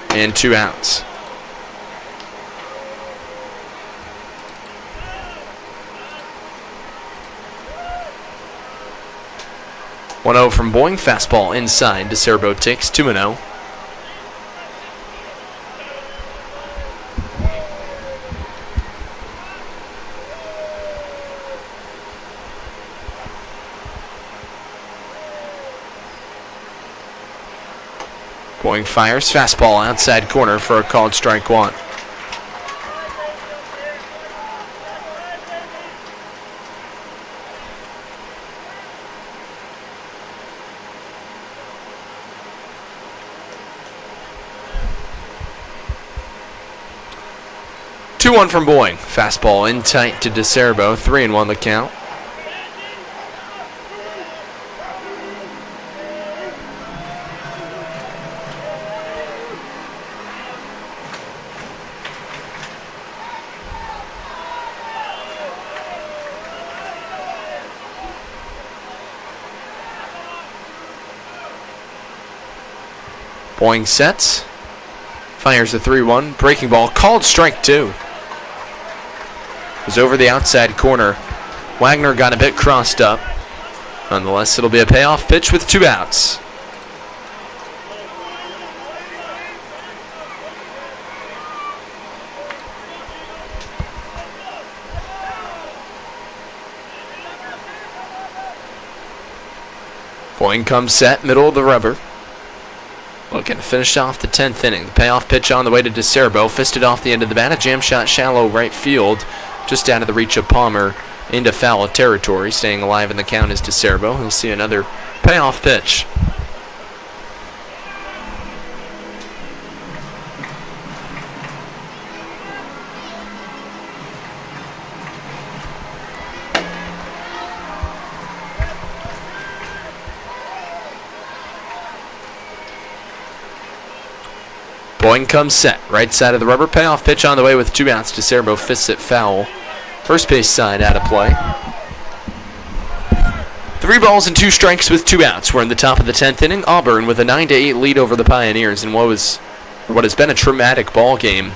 Speaker 1: And 2 outs. .1-0 from Boyne. Fastball inside. DeCerbo takes 2-0. Boyne fires, fastball outside corner for a called strike 1. Two-one from Boyne. Fastball in tight to DeCerbo. 3-1 the count. Boyne sets, fires the 3-1, breaking ball, called strike 2. It was over the outside corner. Wagner got a bit crossed up. Nonetheless, it'll be a payoff pitch with 2 outs. Boyne comes set, middle of the rubber. Looking to finish off the 10th inning. The payoff pitch on the way to DeCerbo. Fisted off the end of the bat. A jam shot shallow right field. Just out of the reach of Palmer into foul territory. Staying alive in the count is DeCerbo. He'll see another payoff pitch. Boyne comes set. Right side of the rubber. Payoff pitch on the way with 2 outs. DeCerbo fists it foul. First base side out of play. 3 balls and 2 strikes with 2 outs. We're in the top of the 10th inning. Auburn with a 9-8 lead over the Pioneers in what has been a traumatic ball game.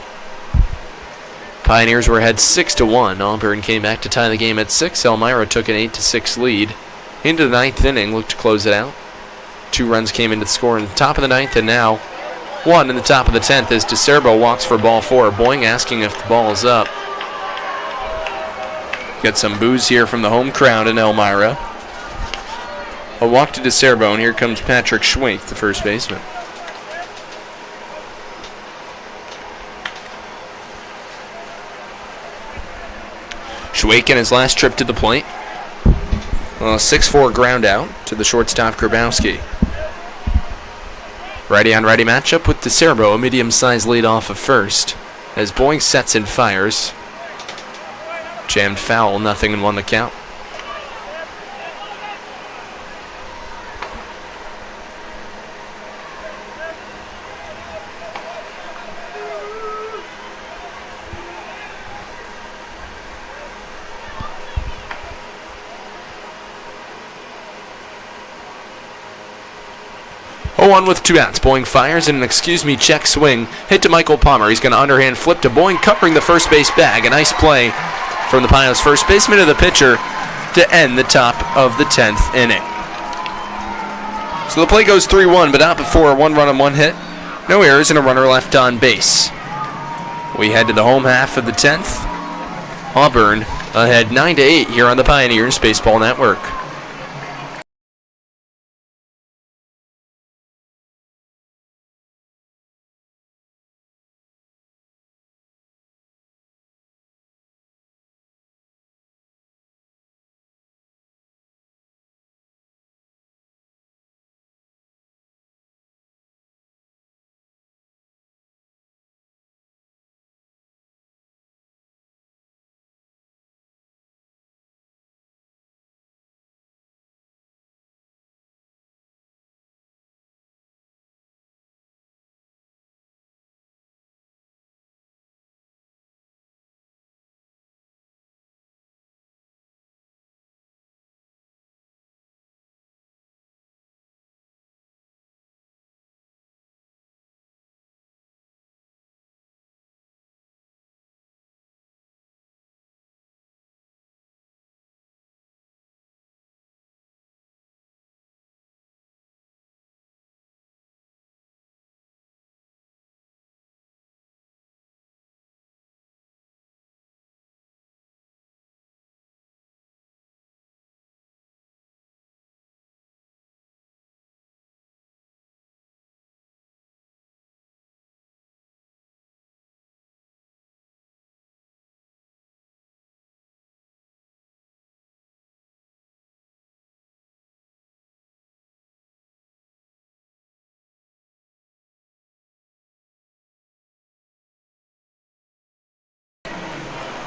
Speaker 1: Pioneers were ahead 6-1. Auburn came back to tie the game at 6. Elmira took an 8-6 lead. Into the 9th inning. Looked to close it out. 2 runs came into the score in the top of the 9th, and now 1 in the top of the 10th as DeCerbo walks for ball 4. Boyne asking if the ball is up. Got some boos here from the home crowd in Elmira. A walk to DeCerbo, and here comes Patrick Schwenk, the first baseman. Schwenk in his last trip to the plate. A 6-4 ground out to the shortstop Grabowski. Righty-on-righty matchup with DeCerbo, a medium-sized lead off of first. As Boyne sets and fires. Jammed foul, 0-1 the count. One with 2 outs. Boyne fires in an excuse-me check swing. Hit to Michael Palmer. He's going to underhand flip to Boyne, covering the first base bag. A nice play from the Pioneers' first baseman to the pitcher to end the top of the 10th inning. So the play goes 3-1, but not before a 1 run and 1 hit. No errors and a runner left on base. We head to the home half of the 10th. Auburn ahead 9-8 here on the Pioneers Baseball Network.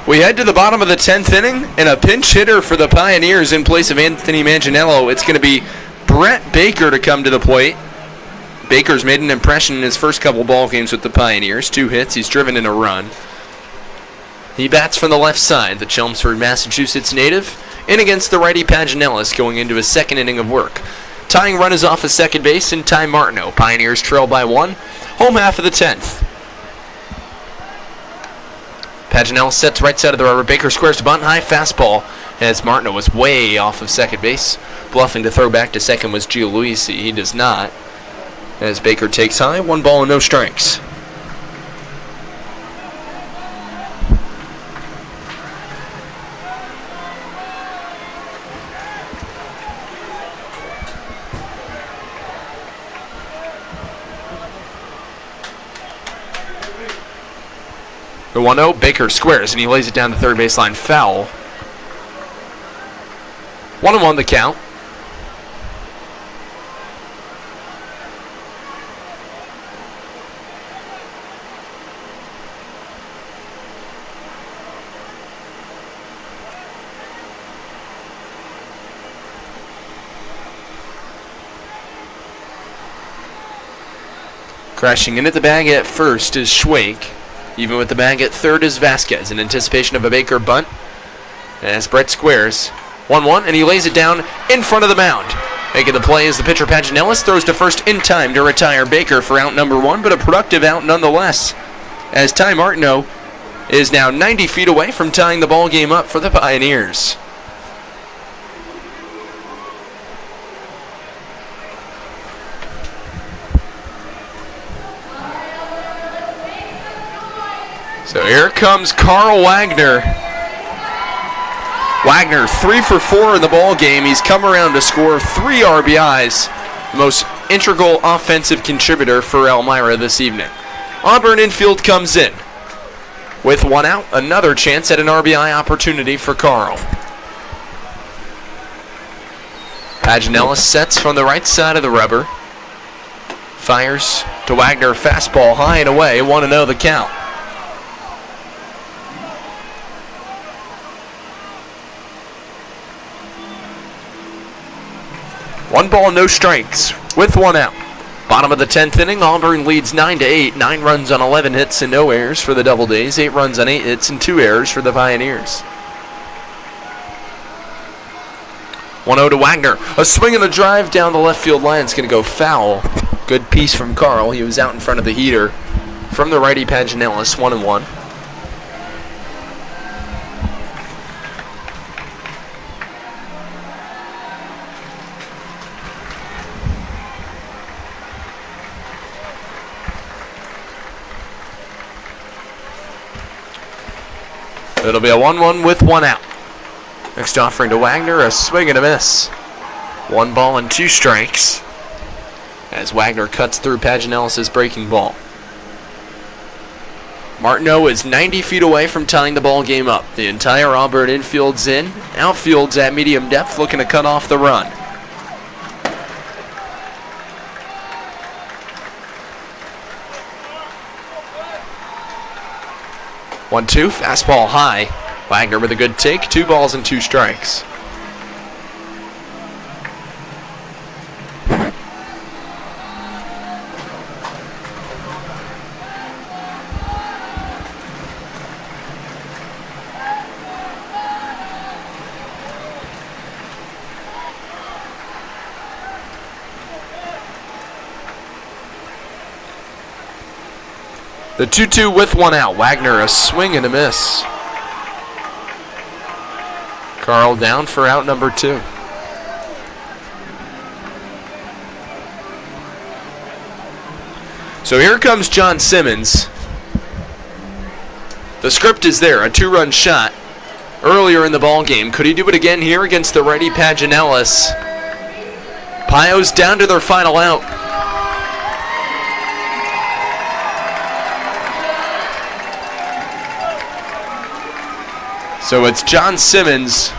Speaker 1: We head to the bottom of the 10th inning, and a pinch hitter for the Pioneers in place of Anthony Manganiello. It's going to be Brett Baker to come to the plate. Baker's made an impression in his first couple ball games with the Pioneers. 2 hits, he's driven in a run. He bats from the left side, the Chelmsford, Massachusetts native, in against the righty Paginellis going into his second inning of work. Tying run is off of second base and Ty Martineau. Pioneers trail by 1. Home half of the 10th. Paginellis sets right side of the rubber. Baker squares to bunt, high fastball as Martineau was way off of second base. Bluffing to throw back to second was Gioluisi. He does not. As Baker takes high, 1 ball and no strikes. The 1-0, Baker squares, and he lays it down to third baseline. Foul. 1-1 the count. Crashing in at the bag at first is Schwake. Even with the bag at third is Vasquez in anticipation of a Baker bunt. As Brett squares. 1-1, and he lays it down in front of the mound. Making the play is the pitcher Paginellis, throws to first in time to retire Baker for out number 1, but a productive out nonetheless. As Ty Martineau is now 90 feet away from tying the ball game up for the Pioneers. So here comes Carl Wagner. Wagner 3 for 4 in the ball game. He's come around to score 3 RBIs. The most integral offensive contributor for Elmira this evening. Auburn infield comes in. With 1 out, another chance at an RBI opportunity for Carl. Paginellis sets from the right side of the rubber. Fires to Wagner, fastball high and away, 1-0 the count. 1 ball, no strikes, with 1 out. Bottom of the 10th inning, Auburn leads 9-8. 9 runs on 11 hits and no errors for the Doubledays. 8 runs on 8 hits and 2 errors for the Pioneers. 1-0 to Wagner. A swing and a drive down the left field line. It's going to go foul. Good piece from Carl. He was out in front of the heater from the righty Paginellis. 1-1. It'll be a 1-1 with 1 out. Next offering to Wagner, a swing and a miss. 1 ball and 2 strikes as Wagner cuts through Paginellis' breaking ball. Martineau is 90 feet away from tying the ball game up. The entire Auburn infield's in. Outfield's at medium depth, looking to cut off the run. One-two, fastball high. Wagner with a good take. 2 balls and 2 strikes. The 2-2 with 1 out. Wagner, a swing and a miss. Carl down for out number 2. So here comes John Simmons. The script is there, a 2-run shot earlier in the ball game. Could he do it again here against the righty Paginellis? Pios down to their final out. So it's John Simmons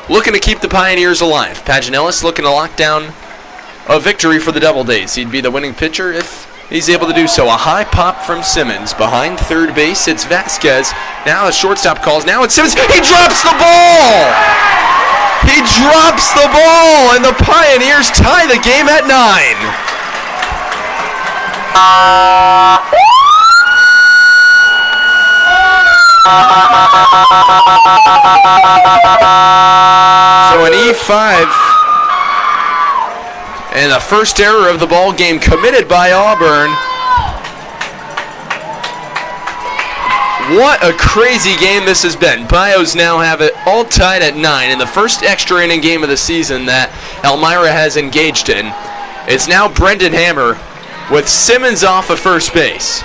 Speaker 1: looking to keep the Pioneers alive. Paginellis looking to lock down a victory for the Doubledays. He'd be the winning pitcher if he's able to do so. A high pop from Simmons. Behind third base, it's Vasquez. Now the shortstop calls. Now it's Simmons. He drops the ball! He drops the ball, and the Pioneers tie the game at 9. So an E5 and the first error of the ball game committed by Auburn. What a crazy game this has been. Pios now have it all tied at 9 in the first extra inning game of the season that Elmira has engaged in. It's now Brendan Hammer with Simmons off of first base.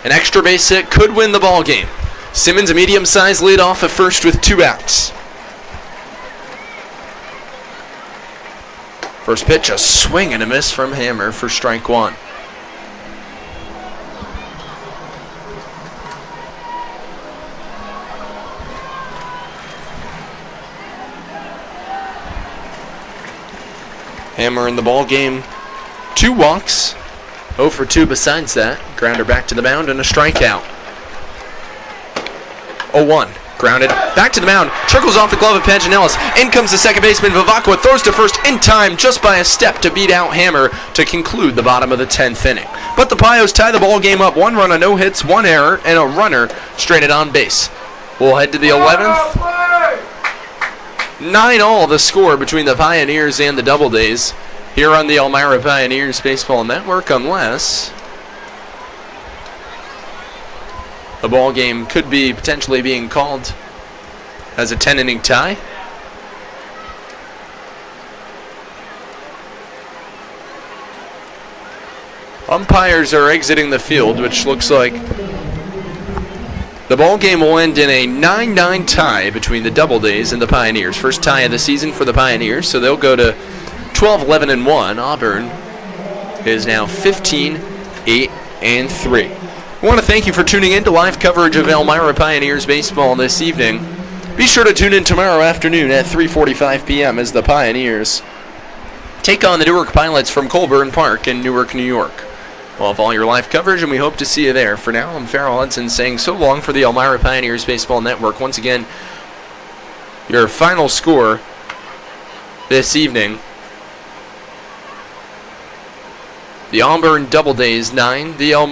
Speaker 1: An extra base hit could win the ball game. Simmons, a medium-sized lead off at first with 2 outs. First pitch, a swing and a miss from Hammer for strike one. Hammer in the ball game. 2 walks. 0 for 2 besides that. Grounder back to the mound and a strikeout. 0-1. Grounded. Back to the mound. Trickles off the glove of Paginellis. In comes the second baseman. Vivacqua throws to first in time just by a step to beat out Hammer to conclude the bottom of the 10th inning. But the Pios tie the ball game up. 1 run, no hits, 1 error, and a runner stranded on base. We'll head to the 11th. 9-all the score between the Pioneers and the Doubledays here on the Elmira Pioneers Baseball Network, unless the ball game could be potentially being called as a 10-inning tie. Umpires are exiting the field, which looks like the ball game will end in a 9-9 tie between the Doubledays and the Pioneers. First tie of the season for the Pioneers, so they'll go to 12-11-1. Auburn is now 15-8-3. I want to thank you for tuning in to live coverage of Elmira Pioneers baseball this evening. Be sure to tune in tomorrow afternoon at 3:45 p.m. as the Pioneers take on the Newark Pilots from Colburn Park in Newark, New York. We'll have all your live coverage, and we hope to see you there. For now, I'm Farrell Hudson saying so long for the Elmira Pioneers Baseball Network. Once again, your final score this evening: the Auburn Doubledays 9, the Elmira